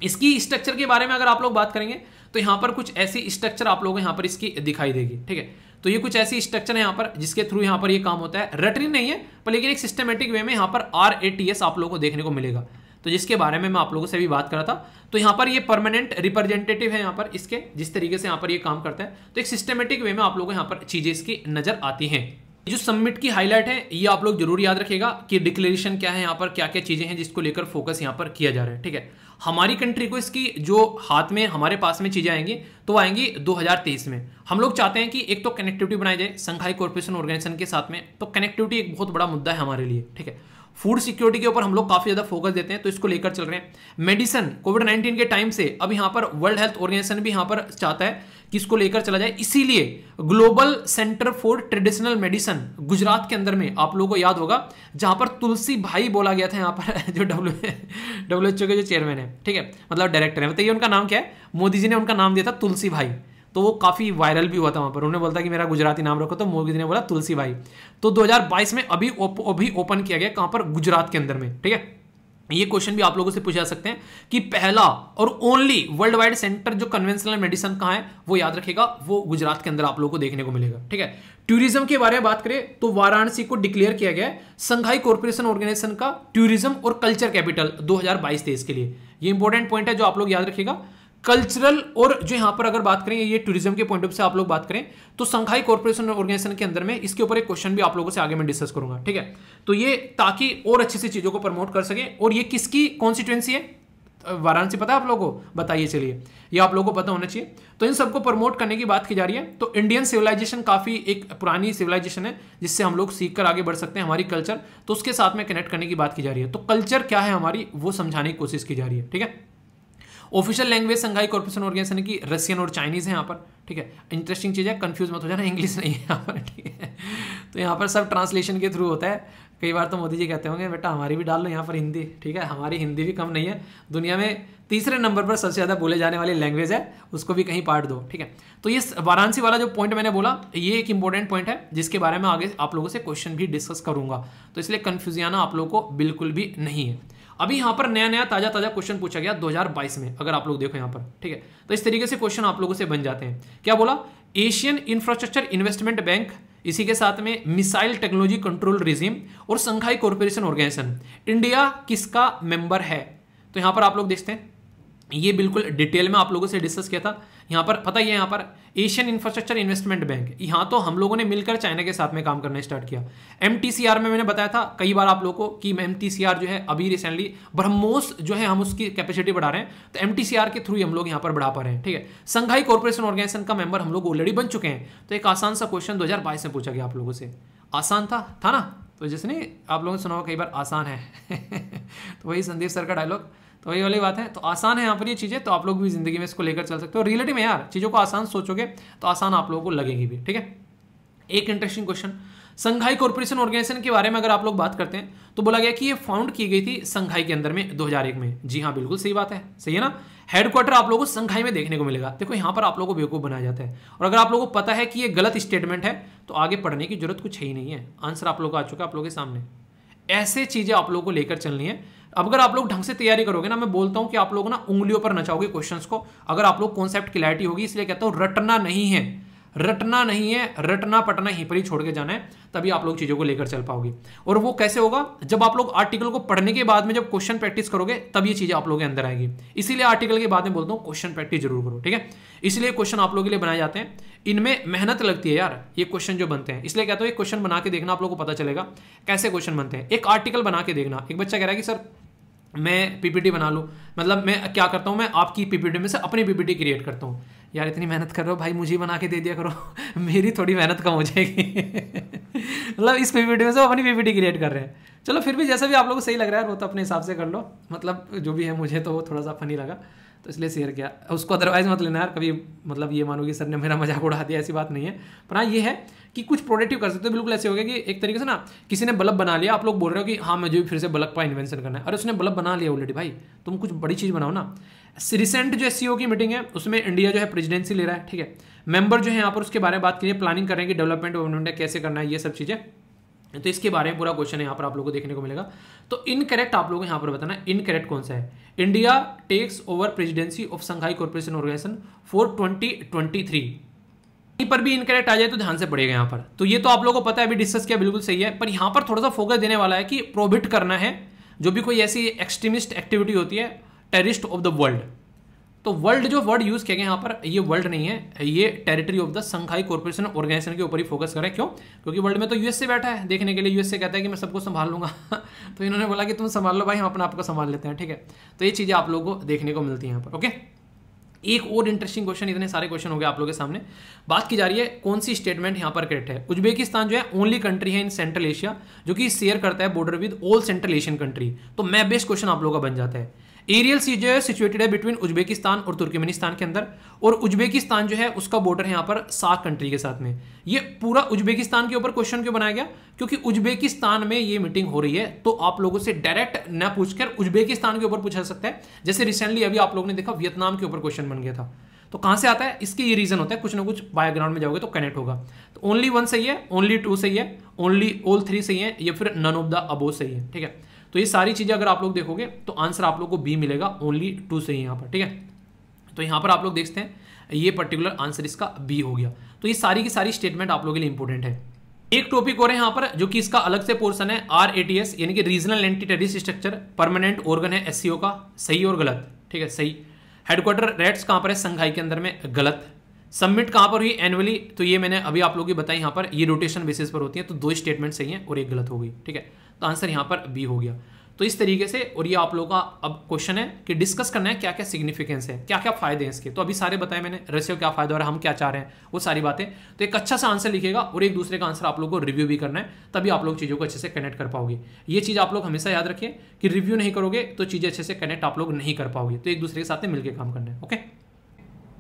इसकी स्ट्रक्चर के बारे में अगर आप लोग बात करेंगे तो यहाँ पर कुछ ऐसी स्ट्रक्चर आप लोगों को यहाँ पर इसकी दिखाई देगी, ठीक है। तो ये कुछ ऐसी स्ट्रक्चर है यहाँ पर जिसके थ्रू यहाँ पर ये काम होता है। रटनी नहीं है पर लेकिन एक सिस्टमेटिक वे में यहाँ पर RATS आप लोगों को देखने को मिलेगा, तो जिसके बारे में मैं आप लोगों से भी बात कर रहा था। तो यहाँ पर ये परमानेंट रिप्रेजेंटेटिव है यहाँ पर इसके, जिस तरीके से यहाँ पर ये काम करता है, तो एक सिस्टमेटिक वे में आप लोगों को यहाँ पर चीजें इसकी नजर आती हैं। जो सबमिट की हाईलाइट है ये आप लोग जरूर याद रखिएगा कि डिक्लेरेशन क्या है, यहाँ पर क्या क्या चीजें हैं जिसको लेकर फोकस यहाँ पर किया जा रहा है। ठीक है, हमारी कंट्री को इसकी जो हाथ में हमारे पास में चीजें आएंगी तो आएंगी 2023 में। हम लोग चाहते हैं कि एक तो कनेक्टिविटी बनाई जाए संघाई कॉर्पोरेशन ऑर्गेनाइजेशन के साथ में, तो कनेक्टिविटी एक बहुत बड़ा मुद्दा है हमारे लिए। ठीक है, फूड सिक्योरिटी के ऊपर हम लोग काफी ज्यादा फोकस देते हैं, तो इसको लेकर चल रहे हैं। मेडिसिन कोविड-19 के टाइम से अब यहाँ पर वर्ल्ड हेल्थ ऑर्गेनाइजेशन भी यहाँ पर चाहता है कि इसको लेकर चला जाए, इसीलिए global centre for traditional medicine Gujarat के अंदर में आप लोगों को याद होगा, जहां पर तुलसी भाई बोला गया था यहाँ पर जो WHO के जो चेयरमैन है, ठीक है, मतलब डायरेक्टर है, बताइए उनका नाम क्या है। मोदी जी ने उनका नाम दिया था तुलसी भाई, तो वो काफी वायरल भी हुआ था वहां पर। उन्होंने बोला कि मेरा गुजराती नाम रखो, तो मोदी जी ने बोला तुलसी भाई। तो 2022 में अभी ओपन किया गया, कहां पर, गुजरात के अंदर में। ठीक है, ये क्वेश्चन भी आप लोगों से पूछा सकते हैं कि पहला और ओनली वर्ल्ड वाइड सेंटर जो कन्वेंशनल मेडिसिन कहां है, वो याद रखेगा, वो गुजरात के अंदर आप लोगों को देखने को मिलेगा। ठीक है, टूरिज्म के बारे में बात करें तो वाराणसी को डिक्लेयर किया गया है संघाई कॉर्पोरेशन ऑर्गेनाइजेशन का टूरिज्म और कल्चर कैपिटल 2022-23 के लिए। ये इंपॉर्टेंट पॉइंट है जो आप लोग याद रखिएगा। कल्चरल और जो यहां पर अगर बात करें ये टूरिज्म के पॉइंट ऑफ से आप लोग बात करें तो संघाई कॉर्पोरेशन ऑर्गेनाइजेशन के अंदर में इसके ऊपर एक क्वेश्चन भी आप लोगों से आगे मैं डिस्कस करूंगा। ठीक है, तो ये ताकि और अच्छे से चीजों को प्रमोट कर सके। और ये किसकी कॉन्स्टिट्यूएंसी है, वाराणसी, पता है आप लोगों को, बताइए, चलिए ये आप लोगों को पता होना चाहिए। तो इन सबको प्रमोट करने की बात की जा रही है। तो इंडियन सिविलाइजेशन काफी एक पुरानी सिविलाइजेशन है जिससे हम लोग सीख कर आगे बढ़ सकते हैं, हमारी कल्चर, तो उसके साथ में कनेक्ट करने की बात की जा रही है। तो कल्चर क्या है हमारी, वो समझाने की कोशिश की जा रही है। ठीक है, official language Shanghai corporation organisation की रशियन और चाइनीज है यहाँ पर। ठीक है, इंटरेस्टिंग चीज है, कंफ्यूज मत हो जाना, इंग्लिश नहीं है यहाँ पर। ठीक है, तो यहाँ पर सब ट्रांसलेशन के थ्रू होता है। कई बार तो मोदी जी कहते होंगे बेटा हमारी भी डाल लो यहाँ पर हिंदी। ठीक है, हमारी हिंदी भी कम नहीं है, दुनिया में तीसरे नंबर पर सबसे ज्यादा बोले जाने वाली लैंग्वेज है, उसको भी कहीं पार्ट दो। ठीक है, तो ये वाराणसी वाला जो पॉइंट मैंने बोला ये एक इंपॉर्टेंट पॉइंट है जिसके बारे में आगे आप लोगों से क्वेश्चन भी डिस्कस करूंगा, तो इसलिए कंफ्यूज आना आप लोगों को बिल्कुल भी नहीं है। अभी यहाँ पर नया ताजा क्वेश्चन पूछा गया 2022 में, अगर आप लोग देखो यहाँ पर। ठीक है, तो इस तरीके से क्वेश्चन आप लोगों से बन जाते हैं। क्या बोला, एशियन इंफ्रास्ट्रक्चर इन्वेस्टमेंट बैंक, इसी के साथ में मिसाइल टेक्नोलॉजी कंट्रोल रिजीम और संघाई कॉर्पोरेशन ऑर्गेनाइजेशन, इंडिया किसका मेंबर है। तो यहाँ पर आप लोग देखते हैं ये बिल्कुल डिटेल में आप लोगों से डिस्कस किया था। यहाँ पर पता ही है, यहाँ पर एशियन इंफ्रास्ट्रक्चर इन्वेस्टमेंट बैंक, यहाँ तो हम लोगों ने मिलकर चाइना के साथ में काम करना स्टार्ट किया। MTCR में मैंने बताया था कई बार आप लोगों को कि MTCR जो है अभी रिसेंटली ब्रह्मोस जो है हम उसकी कैपेसिटी बढ़ा रहे हैं, तो MTCR के थ्रू हम लोग यहाँ पर बढ़ा पा रहे हैं। ठीक है, संघाई कॉर्पोरेशन ऑर्गेनाइजेशन का मेंबर हम लोग ऑलरेडी बन चुके हैं। तो एक आसान सा क्वेश्चन 2022 में पूछा गया आप लोगों से, आसान था ना, तो जैसे नहीं आप लोगों ने सुना होगा कई बार आसान है तो वही संदीप सर का डायलॉग, तो वही वाली बात है। तो आसान है यहाँ पर ये चीज़ें, तो आप लोग भी जिंदगी में इसको लेकर चल सकते हो। रियलिटी में यार चीज़ों को आसान सोचोगे तो आसान आप लोगों को लगेगी भी। ठीक है, एक interesting question, Shanghai corporation organisation के बारे में अगर आप लोग बात करते हैं तो बोला गया कि ये फाउंड की गई थी संघाई के अंदर में 2001 में। जी हाँ, बिल्कुल सही बात है, सही है ना। हेडक्वार्टर आप लोगों को संघाई में देखने को मिलेगा। देखो यहाँ पर आप लोगों को बेवकूफ बनाया जाता है, और अगर आप लोगों को पता है कि ये गलत स्टेटमेंट है तो आगे पढ़ने की जरूरत कुछ है ही नहीं है। आंसर आप लोगों को आ चुका है आप लोगों के सामने। ऐसे चीजें आप लोगों को लेकर चलनी है। अब अगर आप लोग ढंग से तैयारी करोगे ना, मैं बोलता हूं कि आप लोग ना उंगलियों पर नचाओगे क्वेश्चंस को, अगर आप लोग कॉन्सेप्ट क्लैरिटी होगी। इसलिए कहता हूं रटना नहीं है, रटना पटना यहीं पर ही छोड़ के जाना है, तभी आप लोग चीजों को लेकर चल पाओगे। और वो कैसे होगा, जब आप लोग आर्टिकल को पढ़ने के बाद में जब क्वेश्चन प्रैक्टिस करोगे तब ये चीजें आप लोगों के अंदर आएगी। इसीलिए आर्टिकल के बाद में बोलता हूं क्वेश्चन प्रैक्टिस जरूर करो। ठीक है, इसलिए क्वेश्चन आप लोगों के लिए बनाए जाते हैं, इनमें मेहनत लगती है यार ये क्वेश्चन जो बनते हैं। इसलिए कहता हूं एक क्वेश्चन बना के देखना, आप लोगों को पता चलेगा कैसे क्वेश्चन बनते हैं। एक आर्टिकल बना के देखना, एक बच्चा कह रहा है कि सर मैं पीपीटी बना लूँ, मतलब मैं क्या करता हूँ, मैं आपकी पीपीटी में से अपनी पीपीटी क्रिएट करता हूँ। यार इतनी मेहनत कर रहे हो भाई, मुझे बना के दे दिया करो मेरी थोड़ी मेहनत कम हो जाएगी मतलब इस पीपीटी में से अपनी पीपीटी क्रिएट कर रहे हैं। चलो फिर भी जैसा भी आप लोगों को सही लग रहा है वो तो अपने हिसाब से कर लो, मतलब जो भी है, मुझे तो वो थोड़ा सा फनी लगा तो इसलिए शेयर किया। उसको अदरवाइज मत लेना यार कभी, मतलब ये मानो कि सर ने मेरा मजाक उड़ा दिया, ऐसी बात नहीं है। पर हाँ ये है कि कुछ प्रोडक्टिव कर सकते हो। बिल्कुल ऐसे हो गया कि एक तरीके से ना किसी ने बल्ब बना लिया, आप लोग बोल रहे हो कि हाँ मुझे भी फिर से बल्ब का इन्वेंशन करना है। अरे उसने बल्ब बना लिया ऑलरेडी भाई, तुम कुछ बड़ी चीज़ बनाओ ना। रिसेंट जो SCO की मीटिंग है उसमें इंडिया जो है प्रेसिडेंसी ले रहा है। ठीक है, मेंबर जो है यहाँ पर उसके बारे में बात करिए, प्लानिंग करेंगे, डेवलपमेंट कैसे करना है, ये सब चीज़ें, तो इसके बारे में पूरा क्वेश्चन है यहाँ पर आप लोगों को देखने को मिलेगा। तो इनकरेक्ट आप लोगों को यहाँ पर बताना इनकरेक्ट कौन सा है। India takes over presidency of Shanghai corporation organisation for 2023। कहीं पर भी इनकरेक्ट आ जाए तो ध्यान से पड़ेगा यहाँ पर। तो ये तो आप लोगों को पता है, अभी डिस्कस किया, बिल्कुल सही है। पर यहाँ पर थोड़ा सा फोकस देने वाला है कि प्रोहिबिट करना है जो भी कोई ऐसी एक्सट्रीमिस्ट एक्टिविटी होती है, टेररिस्ट ऑफ द वर्ल्ड। तो वर्ल्ड जो वर्ड यूज किया गया यहाँ पर, ये वर्ल्ड नहीं है, ये territory of the Shanghai corporation organisation के ऊपर ही फोकस करें। क्यों? क्योंकि वर्ल्ड में तो यूएसए बैठा है देखने के लिए, यूएसए कहता है कि मैं सबको संभाल लूंगा तो इन्होंने बोला कि तुम संभाल लो भाई, हम अपना आपको संभाल लेते हैं, ठीक है। तो ये चीजें आप लोगों को देखने को मिलती है यहाँ पर। ओके, एक और इंटरेस्टिंग क्वेश्चन, इतने सारे क्वेश्चन हो गए आप लोगों के सामने। बात की जा रही है कौन सी स्टेटमेंट यहाँ पर करेक्ट है। उज्बेकिस्तान जो है ओनली कंट्री है इन सेंट्रल एशिया जो कि शेयर करता है border with all central Asian country. तो मैप बेस्ड क्वेश्चन आप लोगों का बन जाता है। एरियल सी जो है सिचुएटेड है बिटवीन उज्बेकिस्तान और तुर्कमेनिस्तान के अंदर, और उज्बेकिस्तान जो है उसका बॉर्डर है यहाँ पर सार्क कंट्री के साथ में। ये पूरा उज्बेकिस्तान के ऊपर क्वेश्चन क्यों बनाया गया? क्योंकि उज्बेकिस्तान में ये मीटिंग हो रही है, तो आप लोगों से डायरेक्ट न पूछकर उज्बेकिस्तान के ऊपर पूछा सकता है। जैसे रिसेंटली अभी आप लोगों ने देखा वियतनाम के ऊपर क्वेश्चन बन गया था। तो कहां से आता है? इसके ये रीजन होता है, कुछ ना कुछ बैकग्राउंड में जाओगे तो कनेक्ट होगा। तो ओनली 1 सही है, ओनली 2 सही है, ओनली ऑल 3 सही है, या फिर नन ऑफ द अबोव सही है, ठीक है। तो ये सारी चीजें अगर आप लोग देखोगे तो आंसर आप लोग को बी मिलेगा, ओनली 2 सही है यहाँ पर, ठीक है। तो यहाँ पर आप लोग देखते हैं ये पर्टिकुलर आंसर इसका बी हो गया। तो ये सारी की सारी स्टेटमेंट आप लोगों के लिए इंपॉर्टेंट है। एक टॉपिक और है यहाँ पर जो कि इसका अलग से पोर्शन है, RATS यानी कि regional anti terrorist structure, permanent organ है SCO का, सही और गलत, ठीक है। सही। हेडक्वार्टर रेट्स कहां पर है? संघाई के अंदर में, गलत। सबमिट कहां पर हुई? एनुअली, तो ये मैंने अभी आप लोगों को बताई, यहाँ पर ये रोटेशन बेसिस पर होती है। तो 2 स्टेटमेंट सही है और एक गलत हो गई, ठीक है। तो आंसर यहाँ पर बी हो गया। तो इस तरीके से, और ये आप लोगों का अब क्वेश्चन है कि डिस्कस करना है क्या क्या सिग्निफिकेंस है, क्या क्या फायदे हैं इसके। तो अभी सारे बताए मैंने, रेशियो क्या फायदा और हम क्या चाह रहे हैं, वो सारी बातें। तो एक अच्छा सा आंसर लिखेगा और एक दूसरे का आंसर आप लोग को रिव्यू भी करना है, तभी आप लोग चीज़ों को अच्छे से कनेक्ट कर पाओगे। ये चीज़ आप लोग हमेशा याद रखिए कि रिव्यू नहीं करोगे तो चीज़ें अच्छे से कनेक्ट आप लोग नहीं कर पाओगे। तो एक दूसरे के साथ मिलकर काम करना है। ओके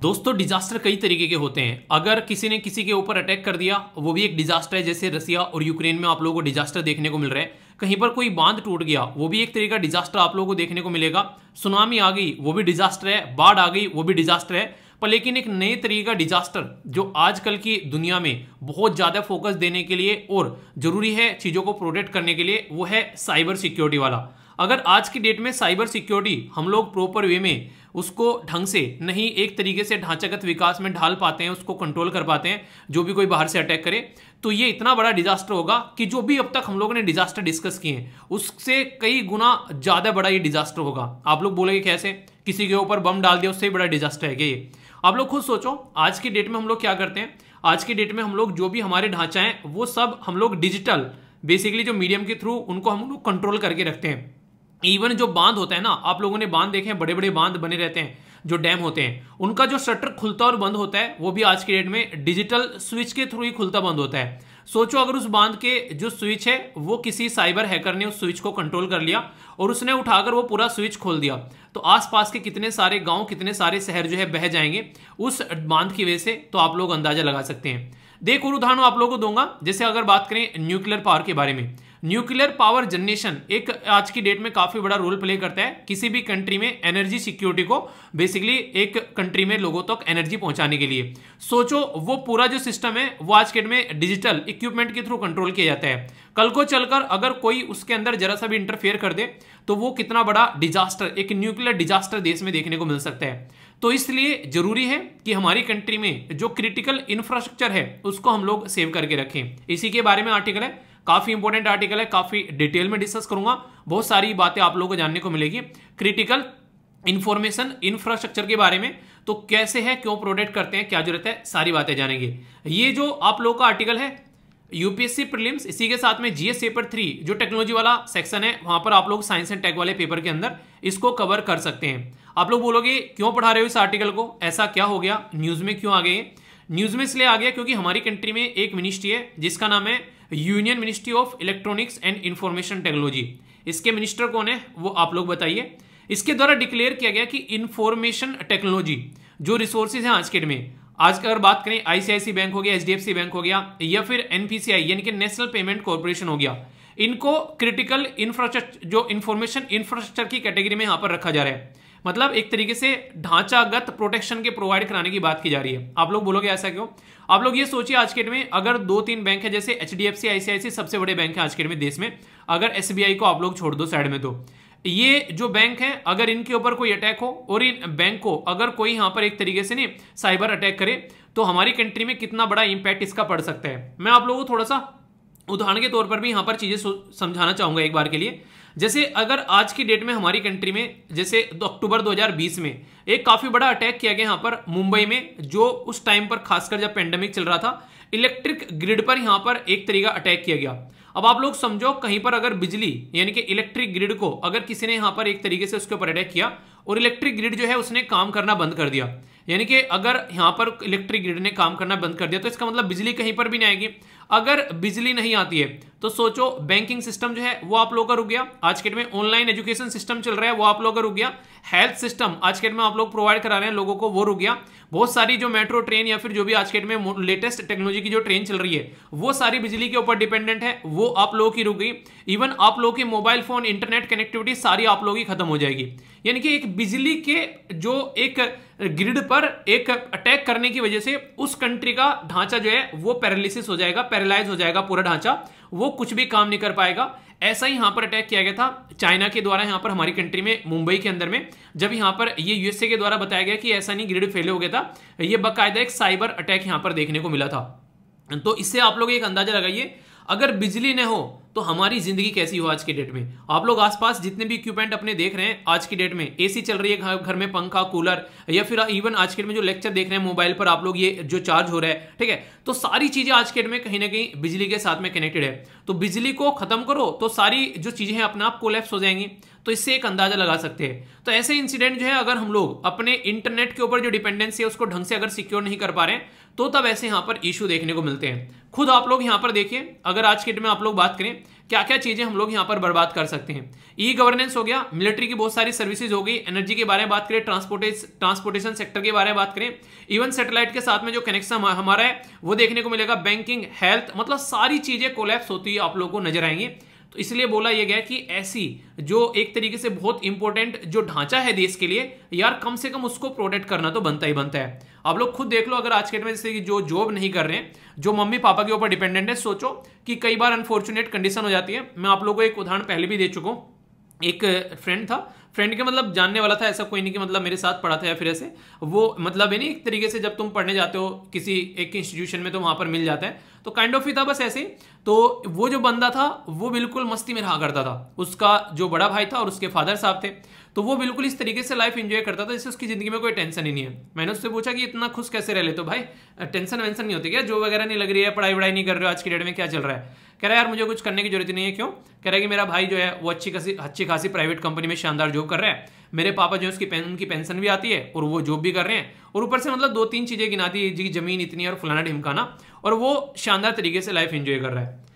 दोस्तों, डिजास्टर कई तरीके के होते हैं। अगर किसी ने किसी के ऊपर अटैक कर दिया, वो भी एक डिजास्टर है। जैसे रसिया और यूक्रेन में आप लोगों को डिजास्टर देखने को मिल रहा है। कहीं पर कोई बांध टूट गया, वो भी एक तरीका डिजास्टर आप लोगों को देखने को मिलेगा। सुनामी आ गई, वो भी डिजास्टर है। बाढ़ आ गई, वो भी डिजास्टर है। पर लेकिन एक नए तरीके का डिजास्टर जो आजकल की दुनिया में बहुत ज्यादा फोकस देने के लिए और जरूरी है चीजों को प्रोटेक्ट करने के लिए, वो है साइबर सिक्योरिटी वाला। अगर आज की डेट में साइबर सिक्योरिटी हम लोग प्रॉपर वे में उसको ढंग से नहीं, एक तरीके से ढांचागत विकास में ढाल पाते हैं, उसको कंट्रोल कर पाते हैं, जो भी कोई बाहर से अटैक करे, तो ये इतना बड़ा डिजास्टर होगा कि जो भी अब तक हम लोगों ने डिजास्टर डिस्कस किए हैं उससे कई गुना ज्यादा बड़ा ये डिजास्टर होगा। आप लोग बोलेंगे कैसे? किसी के ऊपर बम डाल दिया, उससे ही बड़ा डिजास्टर है क्या ये? आप लोग खुद सोचो, आज की डेट में हम लोग क्या करते हैं? आज की डेट में हम लोग जो भी हमारे ढांचा है वो सब हम लोग डिजिटल बेसिकली जो मीडियम के थ्रू उनको हम लोग कंट्रोल करके रखते हैं। इवन जो बांध होता है ना, आप लोगों ने बांध देखे हैं, बड़े बड़े बांध बने रहते हैं, जो डैम होते हैं, उनका जो शटर खुलता और बंद होता है वो भी आज की डेट में डिजिटल स्विच के थ्रू ही खुलता बंद होता है। सोचो अगर उस बांध के जो स्विच है वो किसी साइबर हैकर ने उस स्विच को कंट्रोल कर लिया और उसने उठाकर वो पूरा स्विच खोल दिया, तो आसपास के कितने सारे गांव, कितने सारे शहर जो है बह जाएंगे उस बांध की वजह से। तो आप लोग अंदाजा लगा सकते हैं। देख और उदाहरण आप लोगों को दूंगा। जैसे अगर बात करें न्यूक्लियर पावर के बारे में, न्यूक्लियर पावर जनरेशन एक आज की डेट में काफी बड़ा रोल प्ले करता है किसी भी कंट्री में एनर्जी सिक्योरिटी को, बेसिकली एक कंट्री में लोगों तक एनर्जी पहुंचाने के लिए। सोचो वो पूरा जो सिस्टम है वो आज के डेट में डिजिटल इक्विपमेंट के थ्रू कंट्रोल किया जाता है। कल को चलकर अगर कोई उसके अंदर जरा सा भी इंटरफेयर कर दे तो वो कितना बड़ा डिजास्टर, एक न्यूक्लियर डिजास्टर देश में देखने को मिल सकता है। तो इसलिए जरूरी है कि हमारी कंट्री में जो क्रिटिकल इंफ्रास्ट्रक्चर है उसको हम लोग सेव करके रखें। इसी के बारे में आर्टिकल है, काफी इंपॉर्टेंट आर्टिकल है, काफी डिटेल में डिस्कस करूंगा, बहुत सारी बातें आप लोगों को जानने को मिलेगी क्रिटिकल इंफॉर्मेशन इंफ्रास्ट्रक्चर के बारे में। तो कैसे है, क्यों प्रोटेक्ट करते हैं, क्या जरूरत है, सारी बातें जानेंगे। ये जो आप लोगों का आर्टिकल है यूपीएससी प्रीलिम्स, इसी के साथ में जीएस पेपर 3 जो टेक्नोलॉजी वाला सेक्शन है, वहां पर आप लोग साइंस एंड टेक वाले पेपर के अंदर इसको कवर कर सकते हैं। आप लोग बोलोगे क्यों पढ़ा रहे हो इस आर्टिकल को, ऐसा क्या हो गया, न्यूज में क्यों आ गए? न्यूज में इसलिए आ गया क्योंकि हमारी कंट्री में एक मिनिस्ट्री है जिसका नाम है union ministry of electronics and information technology. इसके मिनिस्टर कौन है वो आप लोग बताइए। इसके द्वारा डिक्लेयर किया गया कि इंफॉर्मेशन टेक्नोलॉजी जो रिसोर्सेज हैं आज के डेट में, आज अगर बात करें आईसीआईसी बैंक हो गया, एचडीएफसी बैंक हो गया, या फिर एनपीसीआई यानी कि नेशनल पेमेंट कॉर्पोरेशन हो गया, इनको क्रिटिकल इंफ्रास्ट्रक्चर जो इंफॉर्मेशन इंफ्रास्ट्रक्चर की कैटेगरी में यहां पर रखा जा रहा है। मतलब एक तरीके से ढांचागत प्रोटेक्शन के प्रोवाइड कराने की बात की जा रही है। आप लोग बोलोगे ऐसा क्यों? आप लोग ये सोचिए आज के डेट में अगर 2-3 बैंक है, जैसे एचडीएफसी, आईसीआईसी सबसे बड़े बैंक है आज के डेट में देश में, अगर एसबीआई को आप लोग छोड़ दो साइड में, तो ये जो बैंक है अगर इनके ऊपर कोई अटैक हो और इन बैंक को अगर कोई यहां पर एक तरीके से नहीं साइबर अटैक करे, तो हमारी कंट्री में कितना बड़ा इंपैक्ट इसका पड़ सकता है। मैं आप लोगों को थोड़ा सा उदाहरण के तौर पर भी यहाँ पर चीजें समझाना चाहूंगा एक बार के लिए। जैसे अगर आज की डेट में हमारी कंट्री में जैसे अक्टूबर 2020 में एक काफी बड़ा अटैक किया गया यहाँ पर मुंबई में, जो उस टाइम पर खासकर जब पेंडेमिक चल रहा था, इलेक्ट्रिक ग्रिड पर यहाँ पर एक तरीका अटैक किया गया। अब आप लोग समझो, कहीं पर अगर बिजली यानी कि इलेक्ट्रिक ग्रिड को अगर किसी ने यहाँ पर एक तरीके से उसके ऊपर अटैक किया और इलेक्ट्रिक ग्रिड जो है उसने काम करना बंद कर दिया, यानी कि अगर यहाँ पर इलेक्ट्रिक ग्रिड ने काम करना बंद कर दिया तो इसका मतलब बिजली कहीं पर भी नहीं आएगी। अगर बिजली नहीं आती है तो सोचो बैंकिंग सिस्टम जो है वो आप लोगों का रुक गया, आज के डेट में ऑनलाइन एजुकेशन सिस्टम चल रहा है वो आप लोगों का रुक गया, हेल्थ सिस्टम आज के डेट में आप लोग प्रोवाइड करा रहे हैं लोगों को वो रुक गया, बहुत सारी जो मेट्रो ट्रेन या फिर जो भी आज के डेट में लेटेस्ट टेक्नोलॉजी की जो ट्रेन चल रही है वो सारी बिजली के ऊपर डिपेंडेंट है, वो आप लोगों की रुक गई। इवन आप लोगों की मोबाइल फोन इंटरनेट कनेक्टिविटी सारी आप लोगों की खत्म हो जाएगी। यानी कि एक बिजली के जो एक ग्रिड पर एक अटैक करने की वजह से उस कंट्री का ढांचा जो है वो पैरालिसिस हो जाएगा, पैरालाइज हो जाएगा पूरा ढांचा, वो कुछ भी काम नहीं कर पाएगा। ऐसा ही यहां पर अटैक किया गया था चाइना के द्वारा यहां पर हमारी कंट्री में मुंबई के अंदर में, जब यहां पर ये यूएसए के द्वारा बताया गया कि ऐसा नहीं ग्रिड फेल हो गया था, ये बाकायदा एक साइबर अटैक यहां पर देखने को मिला था। तो इससे आप लोग एक अंदाजा लगाइए, अगर बिजली न हो तो हमारी जिंदगी कैसी हो आज की डेट में। आप लोग आसपास जितने भी इक्विपमेंट अपने देख रहे हैं आज की डेट में, एसी चल रही है घर में, पंखा कूलर, या फिर इवन आज के डेट में जो लेक्चर देख रहे हैं मोबाइल पर आप लोग, ये जो चार्ज हो रहा है, ठीक है, तो सारी चीजें आज के डेट में कहीं ना कहीं बिजली के साथ में कनेक्टेड है। तो बिजली को खत्म करो तो सारी जो चीजें हैं अपने आप कोलैप्स हो जाएंगी। तो इससे एक अंदाजा लगा सकते हैं। तो ऐसे इंसिडेंट जो है अगर हम लोग अपने इंटरनेट के ऊपर जो डिपेंडेंसी है उसको ढंग से अगर सिक्योर नहीं कर पा रहे हैं तो तब ऐसे यहां पर इशू देखने को मिलते हैं। खुद आप लोग यहां पर देखिए, अगर आज के डेट में आप लोग बात करें क्या क्या चीजें हम लोग यहां पर बर्बाद कर सकते हैं। ई गवर्नेंस हो गया, मिलिट्री की बहुत सारी सर्विसेज हो गई, एनर्जी के बारे में बात करें, ट्रांसपोर्टेशन सेक्टर के बारे में बात करें, इवन सैटेलाइट के साथ में जो कनेक्शन हमारा है वो देखने को मिलेगा, बैंकिंग, हेल्थ, मतलब सारी चीजें कोलैप्स होती है आप लोगों को नजर आएंगी। तो इसलिए बोला यह गया कि ऐसी जो एक तरीके से बहुत इंपॉर्टेंट जो ढांचा है देश के लिए, यार कम से कम उसको प्रोटेक्ट करना तो बनता ही बनता है। आप लोग खुद देख लो, अगर आज के डेट में जैसे कि जो जॉब नहीं कर रहे हैं, जो मम्मी पापा के ऊपर डिपेंडेंट है, सोचो कि कई बार अनफॉर्चुनेट कंडीशन हो जाती है। मैं आप लोगों को एक उदाहरण पहले भी दे चुका हूं, एक फ्रेंड था, फ्रेंड के मतलब जानने वाला था, ऐसा कोई नहीं कि मतलब मेरे साथ पढ़ा था या फिर ऐसे, वो मतलब है नहीं, एक तरीके से जब तुम पढ़ने जाते हो किसी एक इंस्टीट्यूशन में तो वहां पर मिल जाता है, तो काइंड ऑफ ही था बस ऐसे। तो वो जो बंदा था वो बिल्कुल मस्ती में रहा करता था, उसका जो बड़ा भाई था और उसके फादर साहब थे, तो वो बिल्कुल इस तरीके से लाइफ एंजॉय करता था जैसे उसकी जिंदगी में कोई टेंशन ही नहीं है। मैंने उससे पूछा कि इतना खुश कैसे रह लेते हो भाई, टेंशन वेंशन नहीं होती क्या, जो वगैरह नहीं लग रही है, पढ़ाई वढ़ाई नहीं कर रहे हो, आज की डेट में क्या चल रहा है। कह रहा है यार मुझे कुछ करने की जरूरत नहीं है। क्यों? कह रहा है कि मेरा भाई जो है वो अच्छी खासी प्राइवेट कंपनी में शानदार जॉब कर रहा है, मेरे पापा जो है उनकी पेंशन भी आती है और वो जॉब भी कर रहे हैं, और ऊपर से मतलब 2-3 चीजें गिनाती है, जी जमीन इतनी और फलाना ढिमकाना, और वो शानदार तरीके से लाइफ एंजॉय कर रहा है।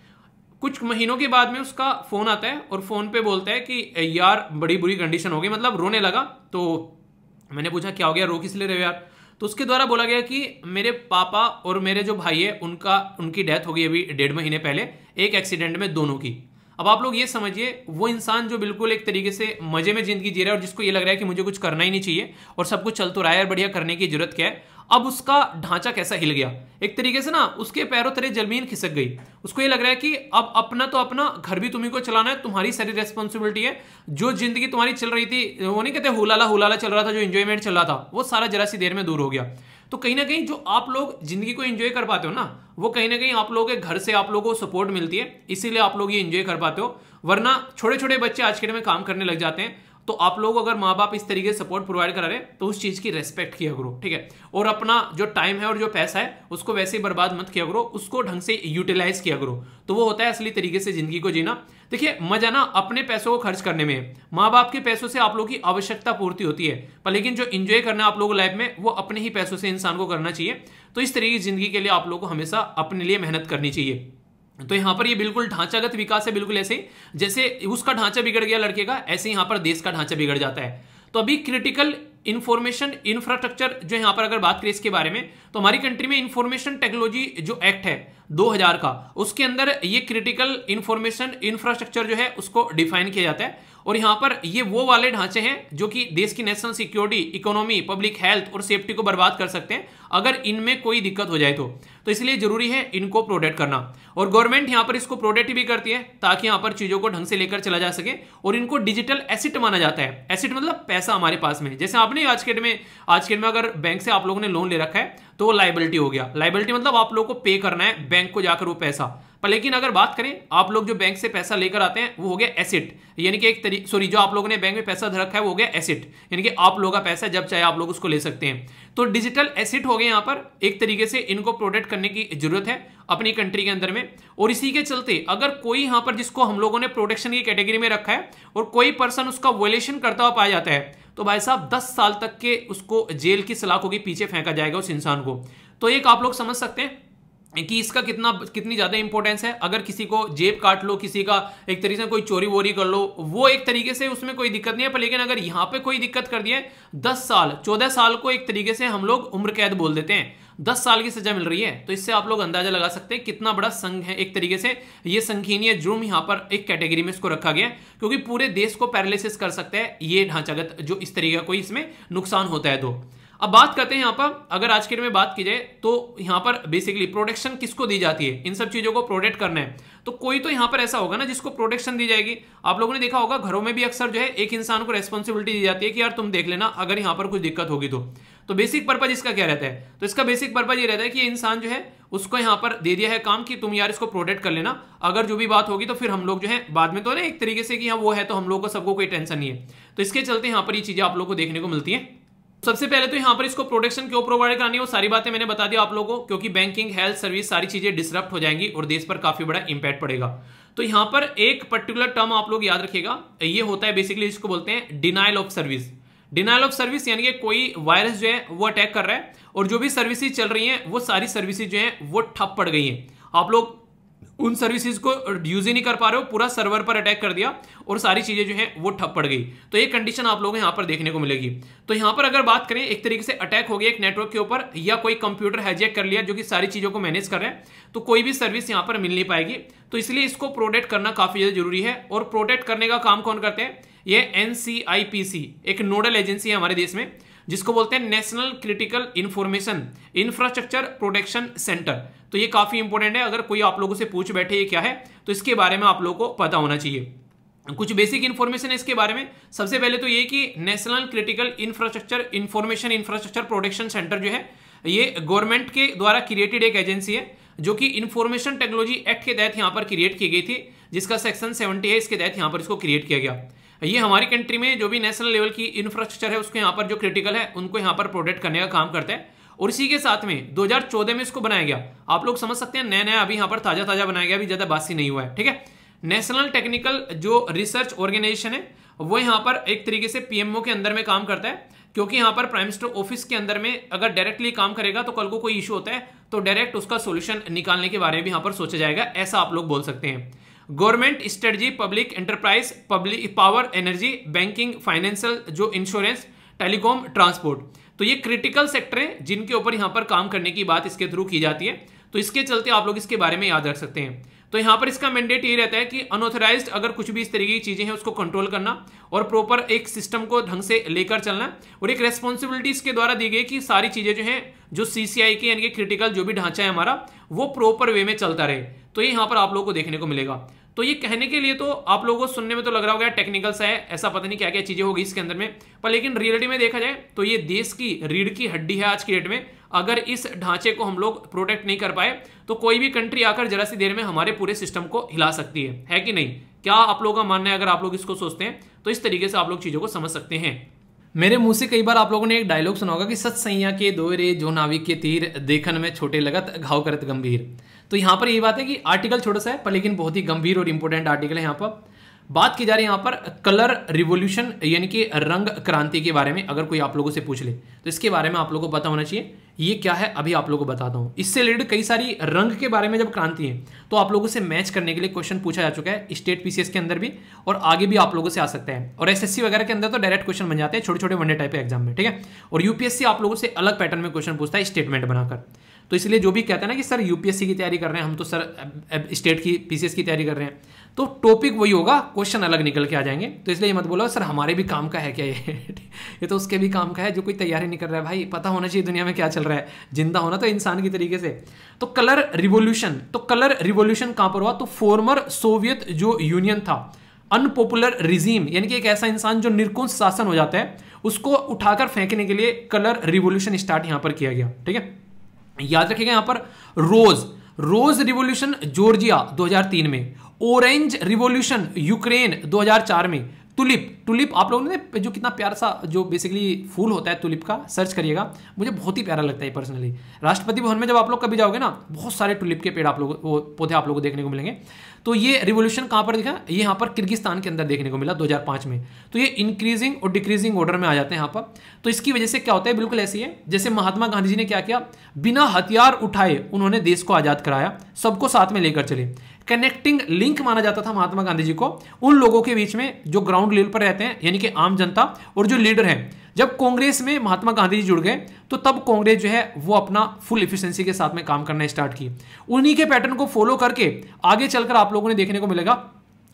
कुछ महीनों के बाद में उसका फोन आता है और फोन पे बोलता है कि यार बड़ी बुरी कंडीशन हो गई, मतलब रोने लगा। तो मैंने पूछा क्या हो गया, रो किस लिए रहे हो यार? तो उसके द्वारा बोला गया कि मेरे पापा और मेरे जो भाई है उनकी डेथ हो गई अभी 1.5 महीने पहले, एक एक्सीडेंट में दोनों की। अब आप लोग ये समझिए, वो इंसान जो बिल्कुल एक तरीके से मजे में जिंदगी जी रहा है और जिसको ये लग रहा है कि मुझे कुछ करना ही नहीं चाहिए और सब कुछ चल तो रहा है, बढ़िया करने की जरूरत क्या है, अब उसका ढांचा कैसा हिल गया, एक तरीके से ना उसके पैरों तले जमीन खिसक गई। उसको ये लग रहा है कि अब अपना तो अपना घर भी तुम्ही को चलाना है, तुम्हारी सारी रेस्पॉन्सिबिलिटी है, जो जिंदगी तुम्हारी चल रही थी, वो नहीं कहते हुलाला चल रहा था, जो एंजॉयमेंट चल रहा था, वो सारा जरा सी देर में दूर हो गया। तो कहीं ना कहीं जो आप लोग जिंदगी को एंजॉय कर पाते हो ना, वो कहीं ना कहीं आप लोगों के घर से आप लोगों को सपोर्ट मिलती है, इसीलिए आप लोग ये एंजॉय कर पाते हो। वरना छोटे छोटे बच्चे आज के डेट में काम करने लग जाते हैं, तो आप लोग अगर माँ बाप इस तरीके से सपोर्ट प्रोवाइड करा रहे तो उस चीज की रेस्पेक्ट किया करो, ठीक है, और अपना जो टाइम है और जो पैसा है उसको वैसे ही बर्बाद मत किया करो, उसको ढंग से यूटिलाइज किया करो, तो वो होता है असली तरीके से जिंदगी को जीना। देखिए मजा ना अपने पैसों को खर्च करने में है, माँ बाप के पैसों से आप लोगों की आवश्यकता पूर्ति होती है, पर लेकिन जो इंजॉय करना है आप लोगों लाइफ में वो अपने ही पैसों से इंसान को करना चाहिए। तो इस तरीके की जिंदगी के लिए आप लोगों को हमेशा अपने लिए मेहनत करनी चाहिए। तो यहां पर ये बिल्कुल ढांचागत विकास है, बिल्कुल ऐसे जैसे उसका ढांचा बिगड़ गया लड़के का, ऐसे यहां पर देश का ढांचा बिगड़ जाता है। तो अभी क्रिटिकल इंफॉर्मेशन इंफ्रास्ट्रक्चर जो यहां पर अगर बात करें इसके बारे में, तो हमारी कंट्री में इंफॉर्मेशन टेक्नोलॉजी जो एक्ट है 2000 का, उसके अंदर ये क्रिटिकल इंफॉर्मेशन इंफ्रास्ट्रक्चर जो है उसको डिफाइन किया जाता है। और यहाँ पर ये वो वाले ढांचे हैं जो कि देश की national security, economy, public health और सेफ्टी को बर्बाद कर सकते हैं अगर इनमें कोई दिक्कत हो जाए तो इसलिए जरूरी है इनको प्रोटेक्ट करना। और गवर्नमेंट यहाँ पर इसको प्रोटेक्ट भी करती है ताकि यहाँ पर चीजों को ढंग से लेकर चला जा सके, और इनको डिजिटल एसेट माना जाता है। एसेट मतलब पैसा हमारे पास में, जैसे आपने आज के डेट में अगर बैंक से आप लोगों ने लोन ले रखा है तो वो लाइबिलिटी हो गया। लाइबिलिटी मतलब आप लोगों को पे करना है बैंक को जाकर वो पैसा। पर लेकिन अगर बात करें आप लोग जो बैंक से पैसा लेकर आते हैं वो हो गया एसेट, यानी कि जो आप लोगों ने बैंक में पैसा धर रखा है वो हो गया एसेट, यानी कि आप लोगों का पैसा जब चाहे आप लोग उसको ले सकते हैं। तो डिजिटल एसेट हो गए यहाँ पर, एक तरीके से इनको प्रोटेक्ट करने की जरूरत है अपनी कंट्री के अंदर में। और इसी के चलते अगर कोई यहाँ पर जिसको हम लोगों ने प्रोटेक्शन की कैटेगरी में रखा है और कोई पर्सन उसका वॉयलेशन करता हुआ पाया जाता है तो भाई साहब 10 साल तक के उसको जेल की सलाखों के पीछे फेंका जाएगा उस इंसान को। तो एक आप लोग समझ सकते हैं कि इसका कितनी ज्यादा इंपॉर्टेंस है। अगर किसी को जेब काट लो, किसी का एक तरीके से कोई चोरी वोरी कर लो, वो एक तरीके से उसमें कोई दिक्कत नहीं है। पर लेकिन अगर यहाँ पे कोई दिक्कत कर दिया है 10 साल 14 साल को एक तरीके से हम लोग उम्र कैद बोल देते हैं, 10 साल की सजा मिल रही है। तो इससे आप लोग अंदाजा लगा सकते हैं कितना बड़ा संघ है एक तरीके से ये संगीन जुर्म यहाँ पर एक कैटेगरी में इसको रखा गया, क्योंकि पूरे देश को पैरालिसिस कर सकता है ये ढांचागत जो इस तरीके का कोई इसमें नुकसान होता है। तो अब बात करते हैं यहाँ पर, अगर आज के डेट में बात की जाए तो यहाँ पर बेसिकली प्रोटेक्शन किसको दी जाती है, इन सब चीजों को प्रोटेक्ट करना है तो कोई तो यहाँ पर ऐसा होगा ना जिसको प्रोटेक्शन दी जाएगी। आप लोगों ने देखा होगा घरों में भी अक्सर जो है एक इंसान को रेस्पॉन्सिबिलिटी दी जाती है कि यार तुम देख लेना अगर यहाँ पर कुछ दिक्कत होगी तो बेसिक पर्पज इसका क्या रहता है, तो इसका बेसिक पर्पज ये रहता है कि ये इंसान जो है उसको यहाँ पर दे दिया है काम कि तुम यार इसको प्रोटेक्ट कर लेना, अगर जो भी बात होगी तो फिर हम लोग जो है बाद में तो ना एक तरीके से कि हाँ वो है तो हम लोग को सबको कोई टेंशन नहीं है। तो इसके चलते यहाँ पर ये चीजें आप लोग को देखने को मिलती है। सबसे पहले तो यहाँ पर इसको प्रोटेक्शन क्यों प्रोवाइड करानी है वो सारी बातें मैंने बता दिया आप लोगों को, क्योंकि बैंकिंग, हेल्थ सर्विस सारी चीजें डिसरप्ट हो जाएंगी और देश पर काफी बड़ा इंपैक्ट पड़ेगा। तो यहाँ पर एक पर्टिकुलर टर्म आप लोग याद रखिएगा, ये होता है बेसिकली इसको बोलते हैं denial of service. Denial of service यानी कि कोई वायरस जो है वो अटैक कर रहा है और जो भी सर्विसेज चल रही हैं वो सारी सर्विसेज जो है वो ठप पड़ गई हैं, आप लोग उन सर्विसेज को यूज ही नहीं कर पा रहे हो, पूरा सर्वर पर अटैक कर दिया और सारी चीजें जो हैं वो ठप पड़ गई। तो ये कंडीशन आप लोगों को यहाँ पर देखने को मिलेगी। तो यहाँ पर अगर बात करें एक तरीके से अटैक हो गया एक नेटवर्क के ऊपर या कोई कंप्यूटर हाईजैक कर लिया जो कि सारी चीजों को मैनेज कर रहे हैं, तो कोई भी सर्विस यहाँ पर मिल नहीं पाएगी। तो इसलिए इसको प्रोटेक्ट करना काफी ज्यादा जरूरी है। और प्रोटेक्ट करने का काम कौन करते हैं, ये NCIPC एक नोडल एजेंसी है हमारे देश में जिसको बोलते हैं national critical information infrastructure protection centre. तो ये काफी इंपॉर्टेंट है, अगर कोई आप लोगों से पूछ बैठे ये क्या है तो इसके बारे में आप लोगों को पता होना चाहिए। कुछ बेसिक इंफॉर्मेशन है इसके बारे में। सबसे पहले तो ये कि national critical infrastructure information infrastructure protection centre जो है ये गवर्नमेंट के द्वारा क्रिएटेड एक एजेंसी है जो कि इंफॉर्मेशन टेक्नोलॉजी एक्ट के तहत यहाँ पर क्रिएट की गई थी, जिसका सेक्शन 70 है, इसके तहत यहाँ पर इसको क्रिएट किया गया। ये हमारी कंट्री में जो भी नेशनल लेवल की इंफ्रास्ट्रक्चर है उसको यहाँ पर जो क्रिटिकल है उनको यहाँ पर प्रोटेक्ट करने का काम करता है। और इसी के साथ में 2014 में इसको बनाया गया। आप लोग समझ सकते हैं नया नया अभी यहाँ पर ताजा ताजा बनाया गया, अभी ज्यादा बासी नहीं हुआ है, ठीक है। नेशनल टेक्निकल जो रिसर्च ऑर्गेनाइजेशन है वो यहाँ पर एक तरीके से PMO के अंदर में काम करता है, क्योंकि यहाँ पर प्राइम मिनिस्टर ऑफिस के अंदर में अगर डायरेक्टली काम करेगा तो कल को कोई इशू होता है तो डायरेक्ट उसका सोल्यूशन निकालने के बारे में भी यहाँ पर सोचा जाएगा, ऐसा आप लोग बोल सकते हैं। Government strategy, public enterprise, public power, energy, banking, financial, जो इंश्योरेंस, टेलीकॉम, ट्रांसपोर्ट, तो ये क्रिटिकल सेक्टर हैं जिनके ऊपर यहाँ पर काम करने की बात इसके थ्रू की जाती है। तो इसके चलते आप लोग इसके बारे में याद रख सकते हैं। तो यहाँ पर इसका मैंडेट ये रहता है कि अनऑथराइज्ड अगर कुछ भी इस तरीके की चीजें हैं उसको कंट्रोल करना और प्रॉपर एक सिस्टम को ढंग से लेकर चलना, और एक रेस्पॉन्सिबिलिटी इसके द्वारा दी गई कि सारी चीजें जो हैं जो CCI की यानी कि क्रिटिकल जो भी ढांचा है हमारा वो प्रॉपर वे में चलता रहे। तो ये यहाँ पर आप लोगों को देखने को मिलेगा। तो ये कहने के लिए तो आप लोगों को सुनने में तो लग रहा होगा टेक्निकल सा है, ऐसा पता नहीं क्या क्या चीजें होगी इसके अंदर में, पर लेकिन रियलिटी में देखा जाए तो ये देश की रीढ़ की हड्डी है आज की डेट में। अगर इस ढांचे को हम लोग प्रोटेक्ट नहीं कर पाए तो कोई भी कंट्री आकर जरा सी देर में हमारे पूरे सिस्टम को हिला सकती है कि नहीं? क्या आप लोगों का मानना है? अगर आप लोग इसको सोचते हैं तो इस तरीके से आप लोग चीजों को समझ सकते हैं। मेरे मुंह से कई बार आप लोगों ने एक डायलॉग सुना होगा कि सत सैया के दोहरे जो नाविक के तीर देखन में छोटे लगत घाव करत गंभीर। तो यहाँ पर ये बात है कि आर्टिकल छोटा सा है पर लेकिन बहुत ही गंभीर और इंपॉर्टेंट आर्टिकल है। यहाँ पर बात की जा रही है यहाँ पर कलर रिवॉल्यूशन यानी कि रंग क्रांति के बारे में। अगर कोई आप लोगों से पूछ ले तो इसके बारे में आप लोगों को पता होना चाहिए ये क्या है, अभी आप लोगों को बताता हूँ। इससे रिलेटेड कई सारी रंग के बारे में जब क्रांति है तो आप लोगों से मैच करने के लिए क्वेश्चन पूछा जा चुका है स्टेट PCS के अंदर भी, और आगे भी आप लोगों से आ सकता है। और SSC वगैरह के अंदर तो डायरेक्ट क्वेश्चन बन जाते हैं छोटे छोटे वनडे टाइप के एग्जाम में, ठीक है। और UPSC आप लोगों से अलग पैटर्न में क्वेश्चन पूछता है स्टेटमेंट बनाकर। तो इसलिए जो भी कहता है ना कि सर UPSC की तैयारी कर रहे हैं हम, तो सर स्टेट की PCS की तैयारी कर रहे हैं, तो टॉपिक वही होगा, क्वेश्चन अलग निकल के आ जाएंगे। तो इसलिए मत बोलो सर हमारे भी काम का है क्या ये तो उसके भी काम का है जो कोई तैयारी नहीं कर रहा है। भाई पता होना चाहिए दुनिया में क्या चल रहा है, जिंदा होना तो इंसान की तरीके से। तो कलर रिवॉल्यूशन, तो कलर रिवॉल्यूशन कहां पर हुआ? तो फॉर्मर सोवियत जो यूनियन था, अनपॉपुलर रिजीम, यानी कि एक ऐसा इंसान जो निर्कुंज शासन हो जाता है, उसको उठाकर फेंकने के लिए कलर रिवॉल्यूशन स्टार्ट यहां पर किया गया। ठीक है, याद रखिएगा यहां पर रोज रिवॉल्यूशन जॉर्जिया 2003 में, ऑरेंज रिवॉल्यूशन यूक्रेन 2004 में, टुलिप आप लोगों ने जो कितना प्यारा सा जो बेसिकली फूल होता है टुलिप का, सर्च करिएगा, मुझे बहुत ही प्यारा लगता है पर्सनली। राष्ट्रपति भवन में जब आप लोग कभी जाओगे ना, बहुत सारे टुलिप के पेड़ आप लोग वो पौधे आप लोगों को देखने को मिलेंगे। तो ये रिवॉल्यूशन कहां पर दिखा? ये यहाँ पर किर्गिस्तान के अंदर देखने को मिला 2005 में। तो ये इंक्रीजिंग और डिक्रीजिंग ऑर्डर में आ जाते हैं यहाँ पर। तो इसकी वजह से क्या होता है, बिल्कुल ऐसी है जैसे महात्मा गांधी जी ने क्या किया, बिना हथियार उठाए उन्होंने देश को आजाद कराया, सबको साथ में लेकर चले। कनेक्टिंग लिंक माना जाता था महात्मा गांधी जी को उन लोगों के बीच में जो ग्राउंड लेवल पर रहते हैं, यानी कि आम जनता और जो लीडर हैं। जब कांग्रेस में महात्मा गांधी जी जुड़ गए तो तब कांग्रेस जो है वो अपना फुल एफिशिएंसी के साथ में काम करना स्टार्ट की। उन्हीं के पैटर्न को फॉलो करके आगे चलकर आप लोगों ने देखने को मिलेगा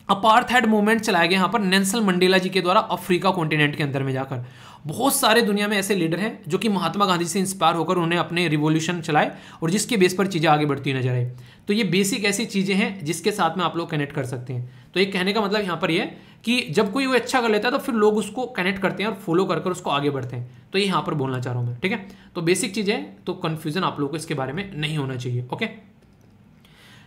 अपार्थाइड मूवमेंट चलाया गया यहाँ पर नेल्सन मंडेला जी के द्वारा अफ्रीका कॉन्टिनेंट के अंदर में जाकर। बहुत सारे दुनिया में ऐसे लीडर हैं जो कि महात्मा गांधी से इंस्पायर होकर उन्होंने अपने रिवॉल्यूशन चलाए और जिसके बेस पर चीज़ें आगे बढ़ती नजर आई। तो ये बेसिक ऐसी चीज़ें हैं जिसके साथ में आप लोग कनेक्ट कर सकते हैं। तो ये कहने का मतलब यहाँ पर ये कि जब कोई वो अच्छा कर लेता है तो फिर लोग उसको कनेक्ट करते हैं और फॉलो कर उसको आगे बढ़ते हैं। तो ये यहाँ पर बोलना चाह रहा हूँ मैं। ठीक है, तो बेसिक चीज़ है, तो कन्फ्यूजन आप लोगों को इसके बारे में नहीं होना चाहिए। ओके,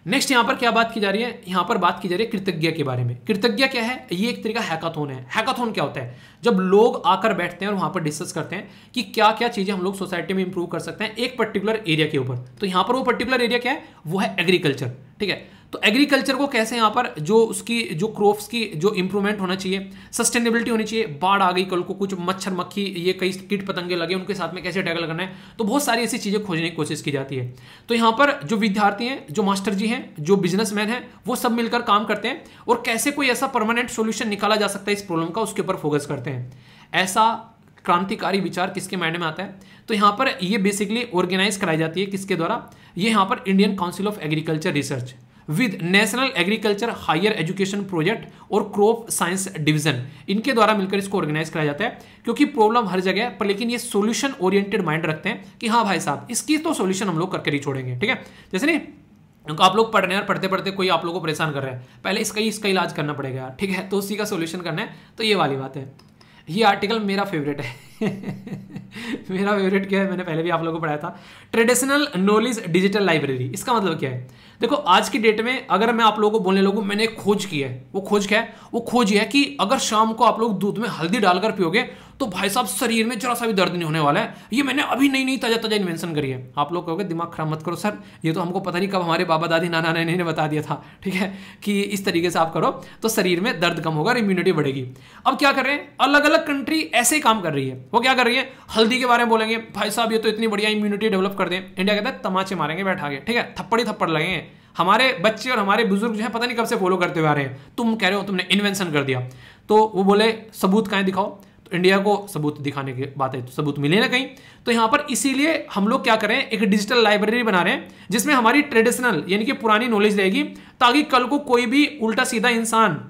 नेक्स्ट यहां पर क्या बात की जा रही है? यहां पर बात की जा रही है कृतज्ञ के बारे में। कृतज्ञ क्या है? ये एक तरीका हैकाथॉन है। हैकाथॉन क्या होता है? जब लोग आकर बैठते हैं और वहां पर डिस्कस करते हैं कि क्या क्या चीजें हम लोग सोसाइटी में इंप्रूव कर सकते हैं एक पर्टिकुलर एरिया के ऊपर। तो यहां पर वो पर्टिकुलर एरिया क्या है? वो है एग्रीकल्चर। ठीक है, तो एग्रीकल्चर को कैसे यहाँ पर जो उसकी जो क्रॉप्स की जो इंप्रूवमेंट होना चाहिए, सस्टेनेबिलिटी होनी चाहिए, बाढ़ आ गई कल को, कुछ मच्छर मक्खी ये कई कीट पतंगे लगे, उनके साथ में कैसे टैकल करना है, तो बहुत सारी ऐसी चीजें खोजने की कोशिश की जाती है। तो यहाँ पर जो विद्यार्थी हैं, जो मास्टर जी हैं, जो बिजनेसमैन हैं, वो सब मिलकर काम करते हैं और कैसे कोई ऐसा परमानेंट सोल्यूशन निकाला जा सकता है इस प्रॉब्लम का, उसके ऊपर फोकस करते हैं। ऐसा क्रांतिकारी विचार किसके माइंड में आता है? तो यहाँ पर ये बेसिकली ऑर्गेनाइज कराई जाती है किसके द्वारा? ये यहाँ पर Indian council of agriculture research with national agriculture higher education project और क्रॉप साइंस डिवीजन, इनके द्वारा मिलकर इसको ऑर्गेनाइज कराया जाता है। क्योंकि प्रॉब्लम हर जगह है पर लेकिन ये सॉल्यूशन ओरिएंटेड माइंड रखते हैं कि हाँ भाई साहब इसकी तो सॉल्यूशन हम लोग करके ही छोड़ेंगे। ठीक है, जैसे नहीं आप लोग पढ़ रहे हैं और पढ़ते पढ़ते कोई आप लोगों को परेशान कर रहा है, पहले इसका इलाज करना पड़ेगा। ठीक है, तो उसी का सॉल्यूशन करना है। तो ये वाली बात है। ये आर्टिकल मेरा फेवरेट है मेरा फेवरेट क्या है, मैंने पहले भी आप लोगों को पढ़ाया था, ट्रेडिशनल नॉलेज डिजिटल लाइब्रेरी। इसका मतलब क्या है? देखो आज की डेट में अगर मैं आप लोगों को बोलने लगूं मैंने एक खोज की है, वो खोज क्या है? वो खोज ये है कि अगर शाम को आप लोग दूध में हल्दी डालकर पियोगे तो भाई साहब शरीर में जरा सा भी दर्द नहीं होने वाला है। ये मैंने अभी नई ताजा इन्वेंशन करी है। आप लोग कहोगे दिमाग खराब मत करो सर, ये तो हमको पता नहीं कब हमारे बाबा दादी नाना नानी ने बता दिया था। ठीक है, कि इस तरीके से आप करो तो शरीर में दर्द कम होगा और इम्यूनिटी बढ़ेगी। अब क्या कर रहे हैं, अलग अलग कंट्री ऐसे ही काम कर रही है। वो क्या कर रही है, हल्दी के बारे में बोलेंगे, भाई साहब ये तो इतनी बढ़िया इम्यूनिटी डेवलप कर दें। इंडिया कहता है तमाचे मारेंगे बैठा के, ठीक है, थप्पड़ ही थप्पड़ लगेंगे। हमारे बच्चे और हमारे बुजुर्ग जो है पता नहीं कब से फॉलो करते हुए आ रहे हैं। तुम कह रहे हो तुमने इन्वेंशन कर दिया, तो वो बोले सबूत कहाँ दिखाओ। तो इंडिया को सबूत दिखाने की बात है तो सबूत मिले ना कहीं। तो यहाँ पर इसीलिए हम लोग क्या करें, एक डिजिटल लाइब्रेरी बना रहे हैं जिसमें हमारी ट्रेडिशनल यानी कि पुरानी नॉलेज रहेगी, ताकि कल को कोई भी उल्टा सीधा इंसान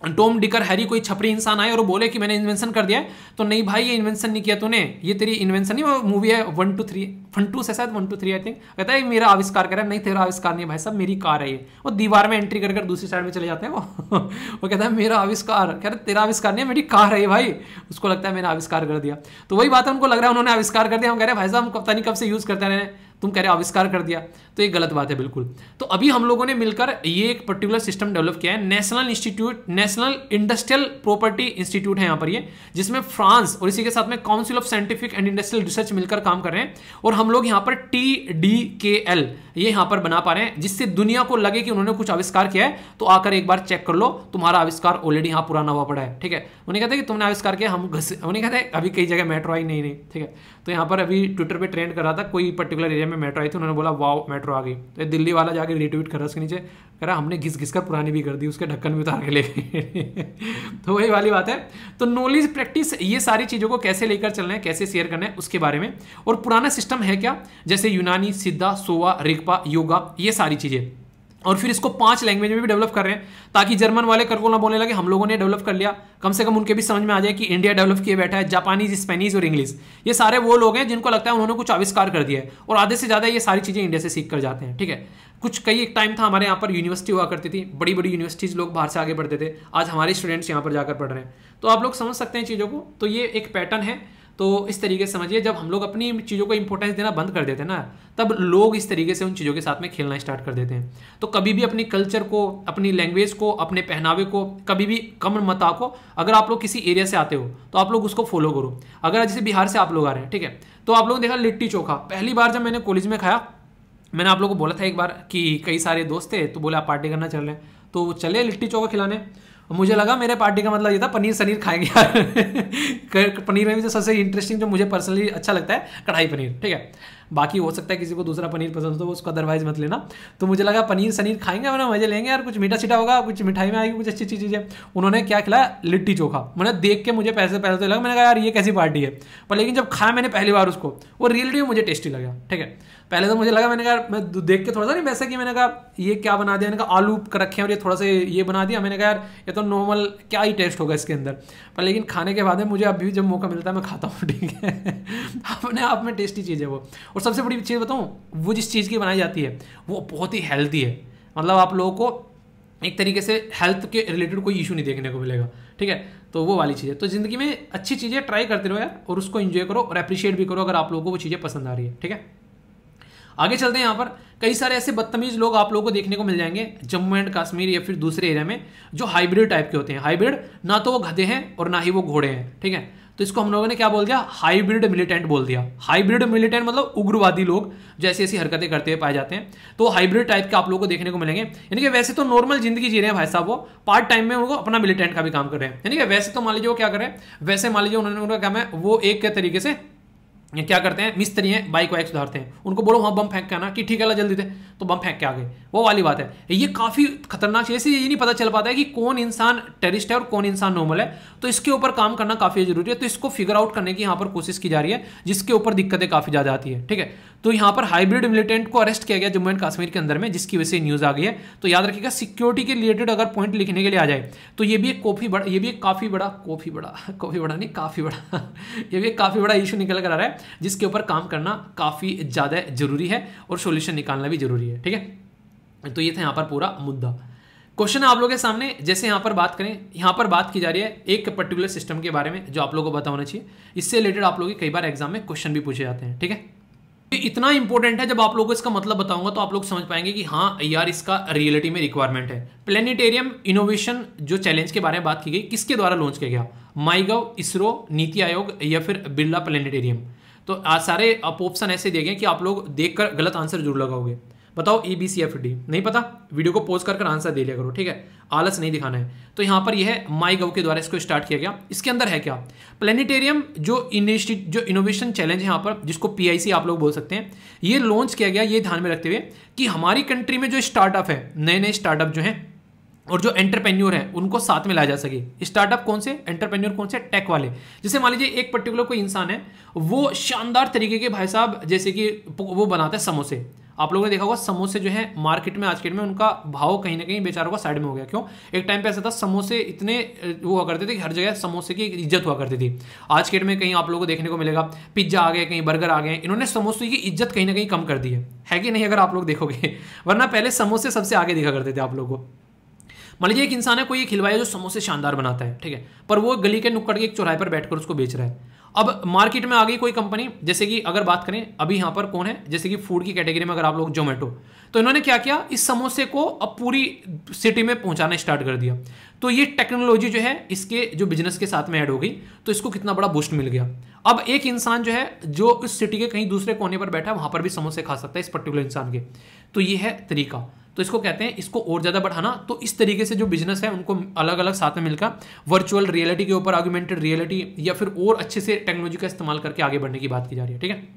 टॉम डिकर हैरी कोई छपरी इंसान आए और वो बोले कि मैंने इन्वेंशन कर दिया है, तो नहीं भाई ये इन्वेंशन नहीं किया तूने, ये तेरी इन्वेंशन नहीं। वो मूवी है 1 2 3 फंटू से शायद 1 2 3 आई थिंक, कहता है मेरा आविष्कार करा, नहीं तेरा आविष्कार नहीं भाई साहब मेरी कार है ये। वो दीवार में एंट्री कर दूसरी साइड में चले जाते हैं वो कहता है मेरा आविष्कार, कह रहे तेरा आविष्कार नहीं है मेरी कार है ये भाई। उसको लगता है मैंने आविष्कार कर दिया, तो वही बात है उनको लग रहा है उन्होंने आविष्कार कर दिया। हम कह रहे हैं भाई साहब हम पता नहीं कब से यूज करते रहे, तुम कह रहे आविष्कार कर दिया, तो ये गलत बात है बिल्कुल। तो अभी हम लोगों ने मिलकर ये एक पर्टिकुलर सिस्टम डेवलप किया है, नेशनल इंडस्ट्रियल प्रॉपर्टी इंस्टीट्यूट है यहाँ पर ये, जिसमें फ्रांस और इसी के साथ में council of scientific and industrial research मिलकर काम कर रहे हैं। और हम लोग यहाँ पर TDKL ये यहाँ पर बना पा रहे हैं, जिससे दुनिया को लगे कि उन्होंने कुछ आविष्कार किया है, तो आकर एक बार चेक कर लो तुम्हारा आविष्कार ऑलरेडी यहाँ पुराना हुआ पड़ा है। ठीक है, उन्हें कहते हैं कि तुमने आविष्कार किया, उन्हें कहते हैं अभी कई जगह मेट्रो आई नहीं। ठीक है, तो यहाँ पर अभी ट्विटर पे ट्रेंड कर रहा था, कोई पर्टिकुलर एरिया में मेट्रो आई थी, उन्होंने बोला वाओ मेट्रो आ गई, तो दिल्ली वाला जाके रिट्वीट कर रहा उसके नीचे, कह रहा हमने घिस कर पुरानी भी कर दी, उसके ढक्कन भी उतार के ले गए तो वही वाली बात है। तो नॉलेज प्रैक्टिस ये सारी चीज़ों को कैसे लेकर चलना है, कैसे शेयर करना है उसके बारे में। और पुराना सिस्टम है क्या, जैसे यूनानी, सिद्धा, सोवा, रिगपा, योगा, ये सारी चीज़ें और फिर इसको 5 लैंग्वेज में भी डेवलप कर रहे हैं, ताकि जर्मन वाले कर को ना बोलने लगे हम लोगों ने डेवलप कर लिया, कम से कम उनके भी समझ में आ जाए कि इंडिया डेवलप किए बैठा है। जापानीज, स्पेनिश और इंग्लिश, ये सारे वो लोग हैं जिनको लगता है उन्होंने कुछ आविष्कार कर दिया है, और आधे से ज़्यादा ये सारी चीज़ें इंडिया से सीख कर जाते हैं। ठीक है, एक टाइम था हमारे यहाँ पर यूनिवर्सिटी हुआ करती थी, बड़ी बड़ी यूनिवर्सिटीज़, लोग बाहर से आगे बढ़ते थे, आज हमारे स्टूडेंट्स यहाँ पर जाकर पढ़ रहे हैं। तो आप लोग समझ सकते हैं चीज़ों को। तो ये एक पैटर्न है। तो इस तरीके से समझिए, जब हम लोग अपनी चीज़ों को इंपॉर्टेंस देना बंद कर देते हैं ना, तब लोग इस तरीके से उन चीज़ों के साथ में खेलना स्टार्ट कर देते हैं। तो कभी भी अपनी कल्चर को, अपनी लैंग्वेज को, अपने पहनावे को कभी भी कम मत आको। अगर आप लोग किसी एरिया से आते हो तो आप लोग उसको फॉलो करो। अगर जैसे बिहार से आप लोग आ रहे हैं, ठीक है, तो आप लोगों ने देखा लिट्टी चोखा, पहली बार जब मैंने कॉलेज में खाया, मैंने आप लोगों को बोला था एक बार कि कई सारे दोस्त थे तो बोले आप पार्टी करना चल रहे हैं, तो चले लिट्टी चोखा खिलाने। मुझे लगा मेरे पार्टी का मतलब ये था पनीर सनीर खाएंगे यार पनीर में भी जो सबसे इंटरेस्टिंग जो मुझे पर्सनली अच्छा लगता है कढ़ाई पनीर। ठीक है, बाकी हो सकता है किसी को दूसरा पनीर पसंद हो तो उसको अदरवाइज मत लेना। तो मुझे लगा पनीर सनीर खाएंगे, मैंने मजे लेंगे यार, कुछ मीठा सीठा होगा, कुछ मिठाई में आएगी, कुछ अच्छी अच्छी चीज़ें। उन्होंने क्या खिलाया, लिट्टी चोखा। मैंने देख के मुझे पैसे तो लगा, मैंने कहा यार ये कैसी पार्टी है, पर लेकिन जब खाया मैंने पहली बार उसको, वो रियलिटी में मुझे टेस्टी लगा। ठीक है, पहले तो मुझे लगा, मैंने कहा, मैं देख के थोड़ा सा नहीं वैसा कि मैंने कहा ये क्या बना दिया, मैंने कहा आलू कर रखे हैं और ये थोड़ा सा ये बना दिया, मैंने कहा यार ये तो नॉर्मल क्या ही टेस्ट होगा इसके अंदर। पर लेकिन खाने के बाद में मुझे अभी भी जब मौका मिलता है मैं खाता हूँ। ठीक है, अपने आप में टेस्टी चीज़ है वो। और सबसे बड़ी चीज़ बताऊँ, वो जिस चीज़ की बनाई जाती है वो बहुत ही हेल्दी है। मतलब आप लोगों को एक तरीके से हेल्थ के रिलेटेड कोई इशू नहीं देखने को मिलेगा। ठीक है, तो वो वाली चीज़ है। तो ज़िंदगी में अच्छी चीज़ें ट्राई करते रहो यार, और उसको एंजॉय करो और अप्रिशिएट भी करो अगर आप लोगों को वो चीज़ें पसंद आ रही है। ठीक है, आगे चलते हैं। यहाँ पर कई सारे ऐसे बदतमीज लोग आप लोगों को देखने को मिल जाएंगे जम्मू एंड कश्मीर या फिर दूसरे एरिया में, जो हाइब्रिड टाइप के होते हैं। हाइब्रिड ना तो वो गधे हैं और ना ही वो घोड़े हैं। ठीक है, तो इसको हम लोगों ने क्या बोल दिया, हाइब्रिड मिलिटेंट बोल दिया। हाइब्रिड मिलिटेंट मतलब उग्रवादी लोग जो ऐसी ऐसी हरकतें करते हुए पाए जाते हैं, तो हाइब्रिड टाइप के आप लोगों को देखने को मिलेंगे। यानी कि वैसे तो नॉर्मल जिंदगी जी रहे हैं भाई साहब, वो पार्ट टाइम में उनको अपना मिलिटेंट का भी काम कर रहे हैं। यानी कि वैसे तो मान लीजिए वो क्या कर रहे हैं, वैसे मान लीजिए उन्होंने, उनका काम है वो एक तरीके से क्या करते हैं, मिस्त्री हैं, बाइक वाइक सुधारते हैं, उनको बोलो वहाँ बम फेंक के आना, कि ठीक है ला जल्दी थे, तो बम फेंक के आ गए, वो वाली बात है। ये काफ़ी खतरनाक चीज़ है, ये नहीं पता चल पाता है कि कौन इंसान टेररिस्ट है और कौन इंसान नॉर्मल है। तो इसके ऊपर काम करना काफ़ी जरूरी है। तो इसको फिगर आउट करने की यहाँ पर कोशिश की जा रही है, जिसके ऊपर दिक्कतें काफ़ी ज़्यादा आती है। ठीक है, तो यहाँ पर हाइब्रिड मिलिटेंट को अरेस्ट किया गया जम्मू एंड कश्मीर के अंदर में, जिसकी वजह से न्यूज़ आ गई है। तो याद रखिएगा, सिक्योरिटी के रिलेटेड अगर पॉइंट लिखने के लिए आ जाए तो ये भी एक काफ़ी बड़ा ये भी एक काफ़ी बड़ा इशू निकल कर आ रहा है, जिसके ऊपर काम करना काफ़ी ज़्यादा जरूरी है और सॉल्यूशन निकालना भी जरूरी है। ठीक है, तो ये था यहाँ पर पूरा मुद्दा। क्वेश्चन आप लोगों के सामने, जैसे यहाँ पर बात करें, यहाँ पर बात की जा रही है एक पर्टिकुलर सिस्टम के बारे में जो आप लोगों को पता होना चाहिए। इससे रिलेटेड आप लोगों के कई बार एग्जाम में क्वेश्चन भी पूछे जाते हैं। ठीक है, ये इतना इंपॉर्टेंट है, जब आप लोगों को इसका मतलब बताऊंगा तो आप लोग समझ पाएंगे कि हाँ यार इसका रियलिटी में रिक्वायरमेंट है। प्लेनेटेरियम इनोवेशन जो चैलेंज के बारे में बात की गई, किसके द्वारा लॉन्च किया गया, माईगव, इसरो, नीति आयोग या फिर बिरला प्लेनेटेरियम। तो सारे ऑप्शन ऐसे दिए गए कि आप लोग देखकर गलत आंसर जरूर लगाओगे। बताओ ABCFD, नहीं पता, वीडियो को पॉज कर आंसर दे लिया करो। ठीक है, आलस नहीं दिखाना है। तो यहाँ पर यह है माईगव के द्वारा इसको स्टार्ट किया गया। इसके अंदर है क्या, प्लेनेटेरियम जो इनोवेशन चैलेंज है यहाँ पर, जिसको PIC आप लोग बोल सकते हैं, ये लॉन्च किया गया ये ध्यान में रखते हुए कि हमारी कंट्री में जो स्टार्टअप है, नए नए स्टार्टअप जो हैं और जो एंटरप्रेन्योर है उनको साथ में लाया जा सके। स्टार्टअप कौन से, एंटरप्रेन्योर कौन से, टेक वाले। जैसे मान लीजिए एक पर्टिकुलर कोई इंसान है, वो शानदार तरीके के भाई साहब जैसे कि वो बनाता है समोसे। आप लोगों ने देखा होगा समोसे जो है मार्केट में, आज के डेट में उनका भाव कहीं ना कहीं बेचारों का साइड में हो गया। क्यों, एक टाइम पे ऐसा था समोसे इतने वो हुआ करते थे कि हर जगह समोसे की इज्जत हुआ करती थी। आज के डेट में कहीं आप लोगों को देखने को मिलेगा पिज्जा आ गए, कहीं बर्गर आ गए, इन्होंने समोसे की इज्जत कहीं ना कहीं कम कर दी है कि नहीं, अगर आप लोग देखोगे। वरना पहले समोसे सबसे आगे दिखा करते थे आप लोगों को। मान लीजिए एक इंसान है, कोई एक खिलवाया जो समोसे शानदार बनाता है, ठीक है, पर वो गली के नुक्कड़ के एक चौराहे पर बैठकर उसको बेच रहा है। अब मार्केट में आ गई कोई कंपनी, जैसे कि अगर बात करें अभी यहाँ पर कौन है, जैसे कि फूड की कैटेगरी में अगर आप लोग जोमेटो, तो इन्होंने क्या किया, इस समोसे को अब पूरी सिटी में पहुंचाना स्टार्ट कर दिया। तो ये टेक्नोलॉजी जो है इसके जो बिजनेस के साथ में ऐड हो गई, तो इसको कितना बड़ा बूस्ट मिल गया। अब एक इंसान जो है जो इस सिटी के कहीं दूसरे कोने पर बैठा है, वहां पर भी समोसे खा सकता है इस पर्टिकुलर इंसान के। तो ये है तरीका। तो इसको कहते हैं, इसको और ज़्यादा बढ़ाना। तो इस तरीके से जो बिजनेस है उनको अलग अलग साथ में मिलकर वर्चुअल रियलिटी के ऊपर, ऑगमेंटेड रियलिटी या फिर और अच्छे से टेक्नोलॉजी का इस्तेमाल करके आगे बढ़ने की बात की जा रही है। ठीक है,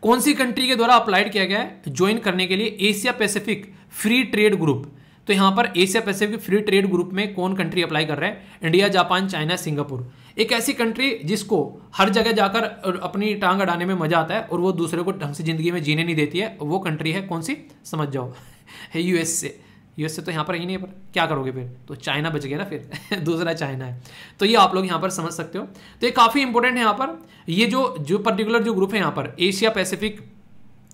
कौन सी कंट्री के द्वारा अप्लाइड किया गया है ज्वाइन करने के लिए Asia Pacific free trade group. तो यहाँ पर Asia Pacific free trade group में कौन कंट्री अप्लाई कर रहा है, इंडिया, जापान, चाइना, सिंगापुर। एक ऐसी कंट्री जिसको हर जगह जाकर अपनी टांग अड़ाने में मजा आता है और वो दूसरे को ढंग से जिंदगी में जीने नहीं देती है, वो कंट्री है कौन सी, समझ जाओ। है यूएस से तो यहाँ पर ही नहीं है, पर क्या करोगे फिर, तो चाइना बच गया ना फिर दूसरा चाइना है। तो ये आप लोग यहाँ पर समझ सकते हो। तो ये काफ़ी इंपॉर्टेंट है यहाँ पर, ये जो पर्टिकुलर जो ग्रुप है यहाँ पर एशिया पैसिफिक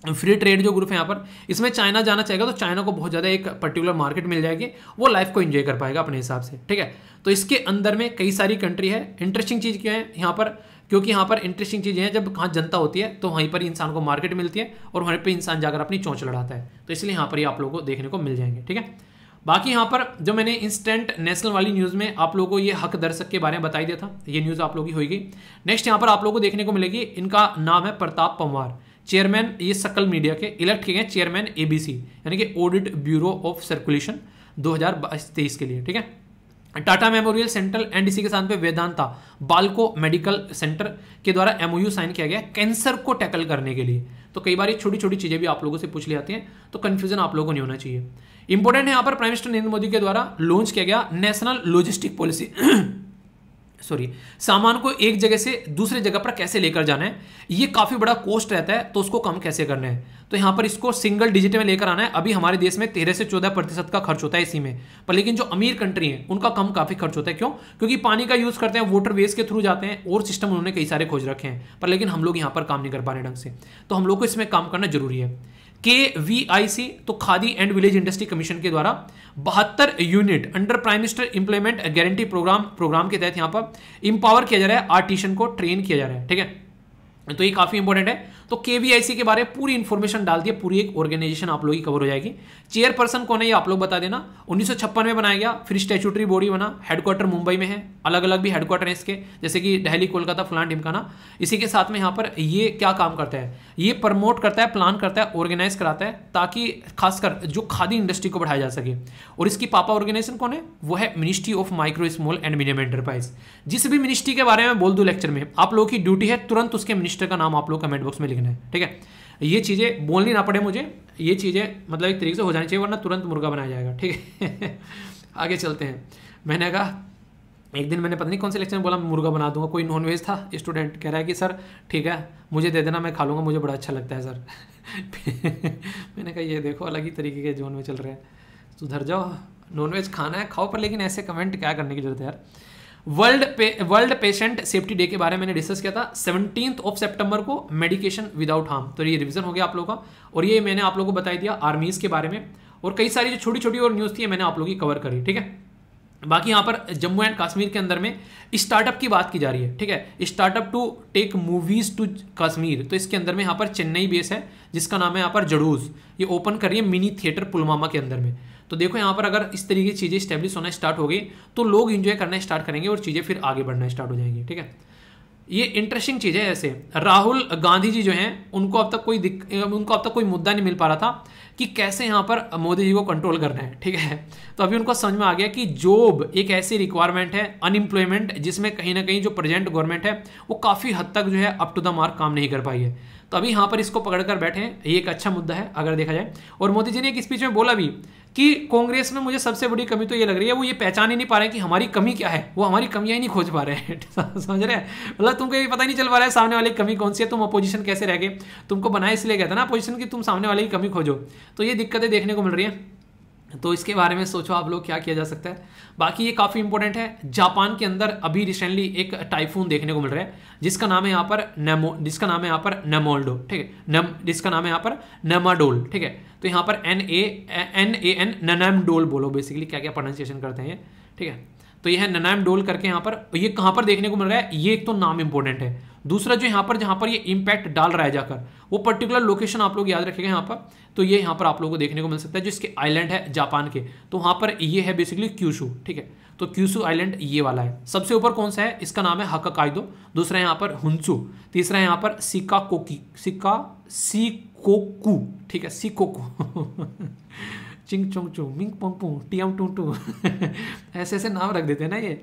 फ्री ट्रेड जो ग्रुप है यहाँ पर, इसमें चाइना जाना चाहेगा तो चाइना को बहुत ज़्यादा एक पर्टिकुलर मार्केट मिल जाएगी, वो लाइफ को एंजॉय कर पाएगा अपने हिसाब से, ठीक है। तो इसके अंदर में कई सारी कंट्री है। इंटरेस्टिंग चीज़ क्या है यहाँ पर, क्योंकि यहाँ पर इंटरेस्टिंग चीज़ें हैं, जब कहाँ जनता होती है तो वहीं पर इंसान को मार्केट मिलती है और वहीं पर इंसान जाकर अपनी चोंच लड़ाता है, तो इसलिए यहाँ पर ये आप लोगों को देखने को मिल जाएंगे, ठीक है। बाकी यहाँ पर जो मैंने इंस्टेंट नेशनल वाली न्यूज़ में आप लोगों को ये हक दर्शक के बारे में बताई दिया था, ये न्यूज़ आप लोगों की होगी। नेक्स्ट यहाँ पर आप लोगों को देखने को मिलेगी, इनका नाम है प्रताप पंवार, चेयरमैन ये सकल मीडिया के इलेक्ट किए गए चेयरमैन एबीसी यानी कि ऑडिट ब्यूरो ऑफ सर्कुलेशन 2023 के लिए, ठीक है। टाटा मेमोरियल सेंट्रल एंड इसी के साथ पे वेदांता बाल्को मेडिकल सेंटर के द्वारा एमओयू साइन किया गया कैंसर को टैकल करने के लिए। तो कई बार ये छोटी छोटी चीजें भी आप लोगों से पूछ ली जाती हैं, तो कंफ्यूजन आप लोगों को नहीं होना चाहिए। इंपॉर्टेंट है यहाँ पर प्राइम मिनिस्टर नरेंद्र मोदी के द्वारा लॉन्च किया गया नेशनल लॉजिस्टिक पॉलिसी सामान को एक जगह से दूसरे जगह पर कैसे लेकर जाना है, ये काफी बड़ा कॉस्ट रहता है, तो उसको कम कैसे करना है, तो यहां पर इसको सिंगल डिजिट में लेकर आना है। अभी हमारे देश में 13 से 14% का खर्च होता है इसी में, पर लेकिन जो अमीर कंट्री है उनका कम काफी खर्च होता है। क्यों? क्योंकि पानी का यूज करते हैं, वाटर वेज के थ्रू जाते हैं, और सिस्टम उन्होंने कई सारे खोज रखे हैं, पर लेकिन हम लोग यहां पर काम नहीं कर पा रहे ढंग से, तो हम लोग को इसमें काम करना जरूरी है। KVIC तो khadi and village industry commission के द्वारा 72 unit under prime minister implement guarantee program के तहत यहां पर इंपावर किया जा रहा है, आर्टिशन को ट्रेन किया जा रहा है, ठीक है। तो ये काफी इंपॉर्टेंट है। तो KVIC के बारे में पूरी इंफॉर्मेशन डाल दिया, पूरी एक ऑर्गेनाइजेशन आप लोगों की कवर हो जाएगी। चेयरपर्सन कौन है ये आप लोग बता देना। 1956 में बनाया गया, फिर स्टैट्यूटरी बॉडी बना, हेडक्वार्टर मुंबई में है, अलग अलग भी हेडक्वार्टर है इसके, जैसे कि दिल्ली, कोलकाता, फलान ढिमकाना। इसी के साथ में यहाँ पर ये क्या काम करता है, ये प्रमोट करता है, प्लान करता है, ऑर्गेनाइज कराता है, ताकि खासकर जो खादी इंडस्ट्री को बढ़ाया जा सके। और इसकी पापा ऑर्गेनाइजेशन कौन है, वो है ministry of micro small and medium enterprise. जिस भी मिनिस्ट्री के बारे में बोल दूं लेक्चर में, आप लोगों की ड्यूटी है तुरंत उसके मिनिस्टर का नाम आप लोग कमेंट बॉक्स में लिखना है, ठीक है। ये चीजें बोलनी ना पड़े मुझे, ये चीजें मतलब एक तरीके से हो जानी चाहिए, वरना तुरंत मुर्गा बनाया जाएगा, ठीक है। आगे चलते हैं। मैंने कहा एक दिन मैंने पता नहीं कौन से लेक्चर में बोला मैं मुर्गा बना दूंगा, कोई नॉनवेज था, स्टूडेंट कह रहा है कि सर ठीक है मुझे दे देना, मैं खा लूंगा, मुझे बड़ा अच्छा लगता है सर। मैंने कहा ये देखो अलग ही तरीके के जोन में चल रहे हैं, सुधर जाओ, नॉनवेज खाना है खाओ, पर लेकिन ऐसे कमेंट क्या करने की जरूरत है यार। वर्ल्ड पेशेंट सेफ्टी डे के बारे में मैंने डिस्कस किया था 17 सितंबर को, मेडिकेशन विदाउट हार्म। तो ये रिवीजन हो गया आप लोगों का, और ये मैंने आप लोगों को बता दिया आर्मीज के बारे में, और कई सारी जो छोटी छोटी और न्यूज़ थी मैंने आप लोगों की कवर करी, ठीक है। बाकी यहाँ पर जम्मू एंड कश्मीर के अंदर में स्टार्टअप की बात की जा रही है, ठीक है। Startup to take movies to Kashmir, तो इसके अंदर में यहाँ पर चेन्नई बेस है, जिसका नाम है यहाँ पर जडूज, ये ओपन कर रही है मिनी थिएटर पुलवामा के अंदर में। तो देखो यहाँ पर अगर इस तरीके की चीज़ें स्टैब्लिश होना स्टार्ट हो गई तो लोग इंजॉय करना स्टार्ट करेंगे और चीज़ें फिर आगे बढ़ना स्टार्ट हो जाएंगी, ठीक है। ये इंटरेस्टिंग चीज़ है। ऐसे राहुल गांधी जी जो हैं उनको अब तक कोई मुद्दा नहीं मिल पा रहा था कि कैसे यहाँ पर मोदी जी को कंट्रोल करना है, ठीक है। तो अभी उनको समझ में आ गया कि जॉब एक ऐसी रिक्वायरमेंट है, अनएम्प्लॉयमेंट, जिसमें कहीं ना कहीं जो प्रेजेंट गवर्नमेंट है वो काफ़ी हद तक जो है अप टू द मार्क काम नहीं कर पाई है। तो अभी यहाँ पर इसको पकड़कर बैठे हैं, ये एक अच्छा मुद्दा है अगर देखा जाए। और मोदी जी ने एक स्पीच में बोला भी कि कांग्रेस में मुझे सबसे बड़ी कमी तो ये लग रही है, वो ये पहचान ही नहीं पा रहे हैं कि हमारी कमी क्या है, वो हमारी कमियां ही नहीं खोज पा रहे हैं। समझ रहे हैं, मतलब तुमको ये पता ही नहीं चल पा रहा है सामने वाले की कमी कौन सी है, तुम अपोजिशन कैसे रह गए। तुमको बनाया इसलिए गया था ना अपोजिशन की, तुम सामने वाले की कमी खोजो। तो ये दिक्कतें देखने को मिल रही है, तो इसके बारे में सोचो आप लोग क्या किया जा सकता है। बाकी ये काफ़ी इंपॉर्टेंट है। जापान के अंदर अभी रिसेंटली एक टाइफून देखने को मिल रहा है, जिसका नाम है यहाँ पर नेमोल्डो, ठीक है, जिसका नाम है यहाँ पर नेमाडोल, ठीक है। तो यहाँ पर NAN ननामडोल बोलो, बेसिकली क्या क्या प्रोनाउंसिएशन करते हैं ये, ठीक है। तो ये है ननामडोल करके, यहाँ पर ये कहाँ पर देखने को मिल रहा है, ये एक तो नाम इंपॉर्टेंट है। दूसरा जो यहाँ पर जहाँ पर ये इम्पैक्ट डाल रहा है जाकर, वो पर्टिकुलर लोकेशन आप लोग याद रखिएगा यहाँ पर। तो ये यहाँ पर आप लोगों को देखने को मिल सकता है, जो इसके आइलैंड है जापान के, तो वहाँ पर ये है बेसिकली क्यूशू, ठीक है। तो क्यूशू आइलैंड ये वाला है। सबसे ऊपर कौन सा है, इसका नाम है हक्काकाइदो, दूसरा है यहाँ पर हुंसू, तीसरा है यहाँ पर सिकोकू, ठीक है, Shikoku. Ching chong chu ming pong pong टियम टू टू, ऐसे ऐसे नाम रख देते हैं ना, ये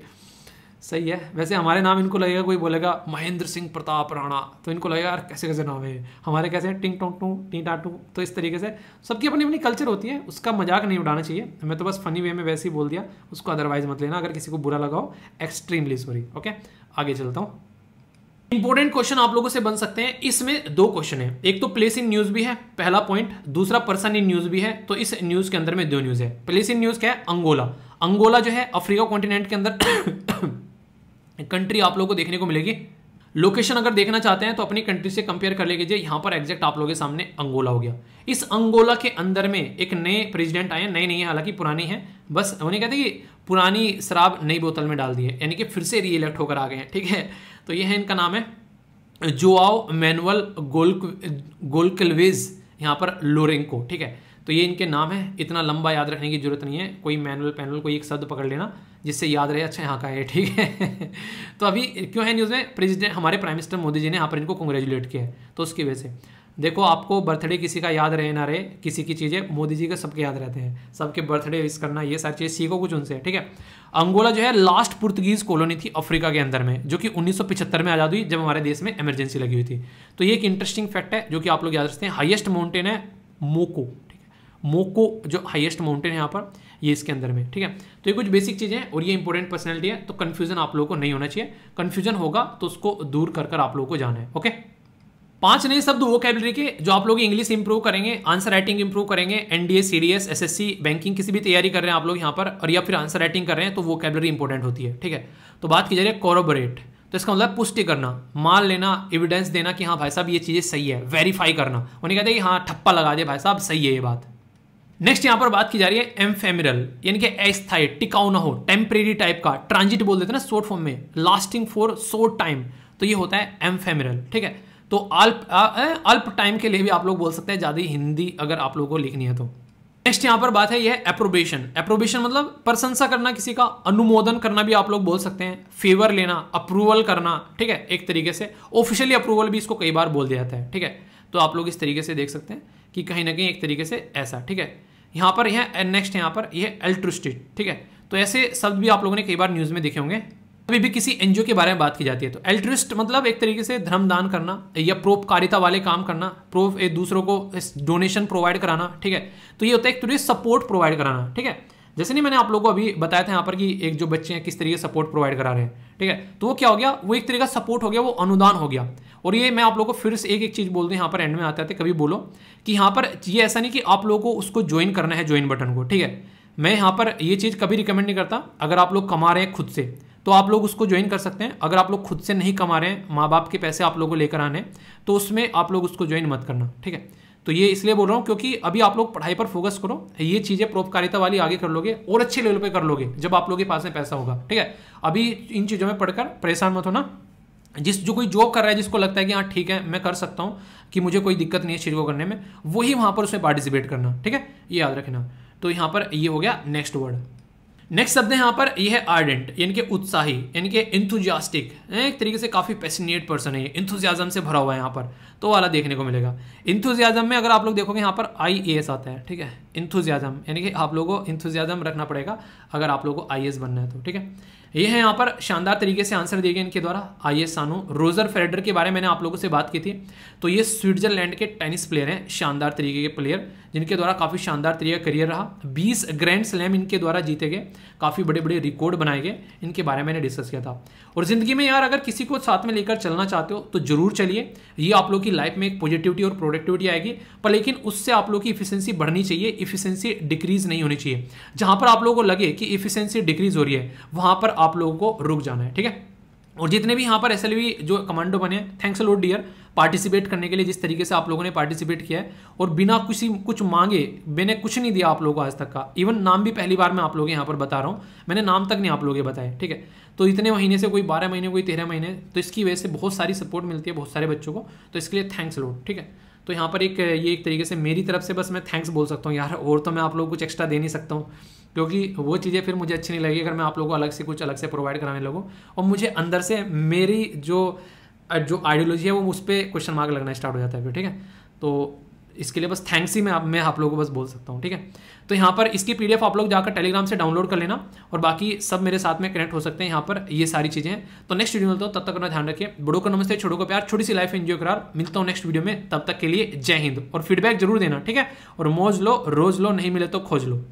सही है। वैसे हमारे नाम इनको लगेगा, कोई बोलेगा महेंद्र सिंह प्रताप राणा, तो इनको लगेगा यार कैसे कैसे नाम है हमारे, कैसे टिंग टोंग टू टी टाटू। तो इस तरीके से सबकी अपनी अपनी कल्चर होती है, उसका मजाक नहीं उड़ाना चाहिए। मैं तो बस फनी वे में वैसे ही बोल दिया उसको, अदरवाइज मत लेना, अगर किसी को बुरा लगा हो एक्सट्रीमली सॉरी। ओके, आगे चलता हूँ। इंपॉर्टेंट क्वेश्चन आप लोगों से बन सकते हैं, इसमें दो क्वेश्चन है, एक तो प्लेस इन न्यूज भी है पहला पॉइंट, दूसरा पर्सन इन न्यूज भी है। तो इस न्यूज के अंदर में दो न्यूज है। प्लेस इन न्यूज क्या है? अंगोला। अंगोला जो है अफ्रीका कॉन्टिनेंट के अंदर कंट्री आप लोगों को देखने को मिलेगी। लोकेशन अगर देखना चाहते हैं तो अपनी कंट्री से कंपेयर कर लीजिए, यहां पर एग्जैक्ट आप लोगों के सामने अंगोला हो गया। इस अंगोला के अंदर में एक नए प्रेसिडेंट आए हैं, नए नहीं है हालांकि पुरानी है, बस उन्हें कहते हैं कि पुरानी शराब नई बोतल में डाल दी है, यानी कि फिर से री इलेक्ट होकर आ गए हैं, ठीक है। तो ये है, इनका नाम है जोआओ मैनुअल गोल्कल्वेज, यहाँ पर लोरेंको, ठीक है। तो ये इनके नाम है, इतना लंबा याद रखने की जरूरत नहीं है, कोई मैनुअल कोई एक शब्द पकड़ लेना जिससे याद रहे, अच्छा यहाँ का है, ठीक है। तो अभी क्यों है न्यूज़ में? प्रेसिडेंट हमारे प्राइम मिनिस्टर मोदी जी ने यहाँ पर इनको कॉन्ग्रेचुलेट किया है, तो उसकी वजह से देखो आपको बर्थडे किसी का याद रहे ना रहे, किसी की चीज़ें मोदी जी का सबके याद रहते हैं, सबके बर्थडे विश करना, ये सारी चीज़ें सीखो कुछ उनसे, ठीक है। अंगोला जो है लास्ट पुर्तगीज कॉलोनी थी अफ्रीका के अंदर में, जो कि 1975 में आज़ाद हुई, जब हमारे देश में इमरजेंसी लगी हुई थी। तो ये एक इंटरेस्टिंग फैक्ट है जो कि आप लोग याद रखते हैं। हाईएस्ट माउंटेन है मोको, ठीक है, मोको जो हाईएस्ट माउंटेन है यहाँ पर, ये इसके अंदर में, ठीक है। तो ये कुछ बेसिक चीज़ें हैं और ये इंपॉर्टेंट पर्सनैलिटी है, तो कन्फ्यूजन आप लोगों को नहीं होना चाहिए, कन्फ्यूजन होगा तो उसको दूर कर आप लोगों को जाना है, ओके। 5 नए शब्द वोकैबुलरी के जो आप लोग इंग्लिश इंप्रूव करेंगे, आंसर राइटिंग इंप्रूव करेंगे, एनडीए, सीडीएस, एसएससी, बैंकिंग किसी भी तैयारी कर रहे हैं आप लोग यहाँ पर, और या फिर आंसर राइटिंग कर रहे हैं, तो वोकैबुलरी इंपॉर्टेंट होती है, ठीक है। तो बात की जा रही है कोरोबोरेट, तो इसका मतलब पुष्टि करना, मान लेना, एविडेंस देना कि हाँ भाई साहब ये चीज़ें सही है, वेरीफाई करना, उन्हें कहते हैं कि हाँ ठप्पा लगा दे भाई साहब सही है ये बात। नेक्स्ट यहाँ पर बात की जा रही है एम्फेमिरल, यानी कि अस्थायी, टिकाऊ ना हो, टेम्परेरी टाइप का, ट्रांजिट बोल देते हैं ना शॉर्ट फॉर्म में, लास्टिंग फॉर शॉर्ट टाइम, तो ये होता है एम्फेमिरल, ठीक है। तो अल्प टाइम के लिए भी आप लोग बोल सकते हैं, ज़्यादा हिंदी अगर आप लोगों को लिखनी है तो। नेक्स्ट यहाँ पर बात है यह एप्रोबेशन। एप्रोबेशन मतलब प्रशंसा करना किसी का, अनुमोदन करना भी आप लोग बोल सकते हैं, फेवर लेना, अप्रूवल करना, ठीक है, एक तरीके से ऑफिशियली अप्रूवल भी इसको कई बार बोल दिया जाता है, ठीक है। तो आप लोग इस तरीके से देख सकते हैं कि कहीं ना कहीं एक तरीके से ऐसा, ठीक है। यहाँ पर यह नेक्स्ट यहाँ पर यह एल्ट्रुस्टिक, ठीक है। तो ऐसे शब्द भी आप लोगों ने कई बार न्यूज़ में देखे होंगे। अभी भी किसी एनजीओ के बारे में बात की जाती है तो एल्ट्रुइस्ट मतलब एक तरीके से धर्म दान करना या परोपकारिता वाले काम करना, एक दूसरों को डोनेशन प्रोवाइड कराना, ठीक है। तो ये होता है एक तरीके से सपोर्ट प्रोवाइड कराना, ठीक है। जैसे नहीं मैंने आप लोगों को अभी बताया था यहाँ पर कि एक जो बच्चे हैं किस तरीके से सपोर्ट प्रोवाइड करा रहे हैं, ठीक है। तो वो क्या हो गया, वो एक तरीके का सपोर्ट हो गया, वो अनुदान हो गया। और ये मैं आप लोगों को फिर से एक चीज़ बोल दूँ, यहाँ पर एंड में आते आते कभी बोलो कि यहाँ पर ये ऐसा नहीं कि आप लोगों को उसको ज्वाइन करना है, ज्वाइन बटन को, ठीक है। मैं यहाँ पर ये चीज़ कभी रिकमेंड नहीं करता। अगर आप लोग कमा रहे हैं खुद से तो आप लोग उसको ज्वाइन कर सकते हैं, अगर आप लोग खुद से नहीं कमा रहे हैं, माँ बाप के पैसे आप लोगों को लेकर आने, तो उसमें आप लोग उसको ज्वाइन मत करना, ठीक है। तो ये इसलिए बोल रहा हूँ क्योंकि अभी आप लोग पढ़ाई पर फोकस करो, ये चीज़ें परोपकारिता वाली आगे कर लोगे और अच्छे लेवल पे कर लोगे जब आप लोगों के पास में पैसा होगा, ठीक है। अभी इन चीज़ों में पढ़कर परेशान मत होना। जो कोई जॉब कर रहा है, जिसको लगता है कि हाँ ठीक है मैं कर सकता हूँ, कि मुझे कोई दिक्कत नहीं है चीज़ को करने में, वही वहाँ पर उसमें पार्टिसिपेट करना, ठीक है, ये याद रखना। तो यहाँ पर ये हो गया नेक्स्ट वर्ड। नेक्स्ट शब्द है यहाँ पर यह है आर्डेंट, यानी कि उत्साही, यानी कि इंथुजियास्टिक, एक तरीके से काफ़ी पैशनेट पर्सन है ये, इंथुजियाज्म से भरा हुआ है यहाँ पर, तो वाला देखने को मिलेगा। इंथुजियाज्म में अगर आप लोग देखोगे यहाँ पर IAS आता है, ठीक है। इंथुजियाज्म यानी कि आप लोगों को इंथुजियाज्म रखना पड़ेगा अगर आप लोगों को IAS बनना है तो, ठीक है। ये है यहाँ पर शानदार तरीके से आंसर दिए गए इनके द्वारा। IAS सानू, रोजर फेडरर के बारे में मैंने आप लोगों से बात की थी, तो ये स्विट्जरलैंड के टेनिस प्लेयर हैं, शानदार तरीके के प्लेयर, जिनके द्वारा काफ़ी शानदार तरीके का करियर रहा। 20 ग्रैंड स्लैम इनके द्वारा जीते गए, काफ़ी बड़े बड़े रिकॉर्ड बनाए गए, इनके बारे में मैंने डिस्कस किया था। और ज़िंदगी में यार अगर किसी को साथ में लेकर चलना चाहते हो तो जरूर चलिए, ये आप लोग की लाइफ में एक पॉजिटिविटी और प्रोडक्टिविटी आएगी, पर लेकिन उससे आप लोग की इफिशिएंसी बढ़नी चाहिए, इफिशिएंसी डिक्रीज नहीं होनी चाहिए। जहाँ पर आप लोगों को लगे कि इफिशिएंसी डिक्रीज हो रही है वहाँ पर आप लोगों को रुक जाना है, ठीक है। और जितने भी यहाँ पर SLV जो कमांडो बने, thanks a lot dear participate करने के लिए, जिस तरीके से आप लोगों ने पार्टिसिपेट किया है और बिना कुछ मांगे, मैंने कुछ नहीं दिया आप लोगों को आज तक का, इवन नाम भी पहली बार मैं आप लोगों को यहाँ पर बता रहा हूँ, मैंने नाम तक नहीं आप लोगों के बताए, ठीक है। तो इतने महीने से, कोई 12 महीने, कोई 13 महीने, तो इसकी वजह से बहुत सारी सपोर्ट मिलती है बहुत सारे बच्चों को, तो इसके लिए थैंक्स लॉट, ठीक है। तो यहाँ पर ये एक तरीके से मेरी तरफ से बस मैं थैंक्स बोल सकता हूँ यार, और तो मैं आप लोगों को कुछ एक्स्ट्रा दे नहीं सकता हूँ, क्योंकि वो चीज़ें फिर मुझे अच्छी नहीं लगेगी अगर मैं आप लोगों को अलग से कुछ अलग से प्रोवाइड कराने लगूँ, और मुझे अंदर से मेरी जो आइडियोलॉजी है वो उस पर क्वेश्चन मार्क लगना स्टार्ट हो जाता है फिर, ठीक है। तो इसके लिए बस थैंक्स ही मैं आप लोगों को बस बोल सकता हूँ, ठीक है। तो यहाँ पर इसकी PDF आप लोग जाकर टेलीग्राम से डाउनलोड कर लेना, और बाकी सब मेरे साथ में कनेक्ट हो सकते हैं यहाँ पर, ये सारी चीज़ें हैं। तो नेक्स्ट वीडियो मिलता हूँ, तब तक अपना ध्यान रखिए, बड़ों का नमस्ते, छोटों का प्यार, छोटी सी लाइफ एंजॉय करार। मिलता हूँ नेक्स्ट वीडियो में, तब तक के लिए जय हिंद, और फीडबैक जरूर देना, ठीक है। और मौज लो, रोज लो, नहीं मिले तो खोज लो।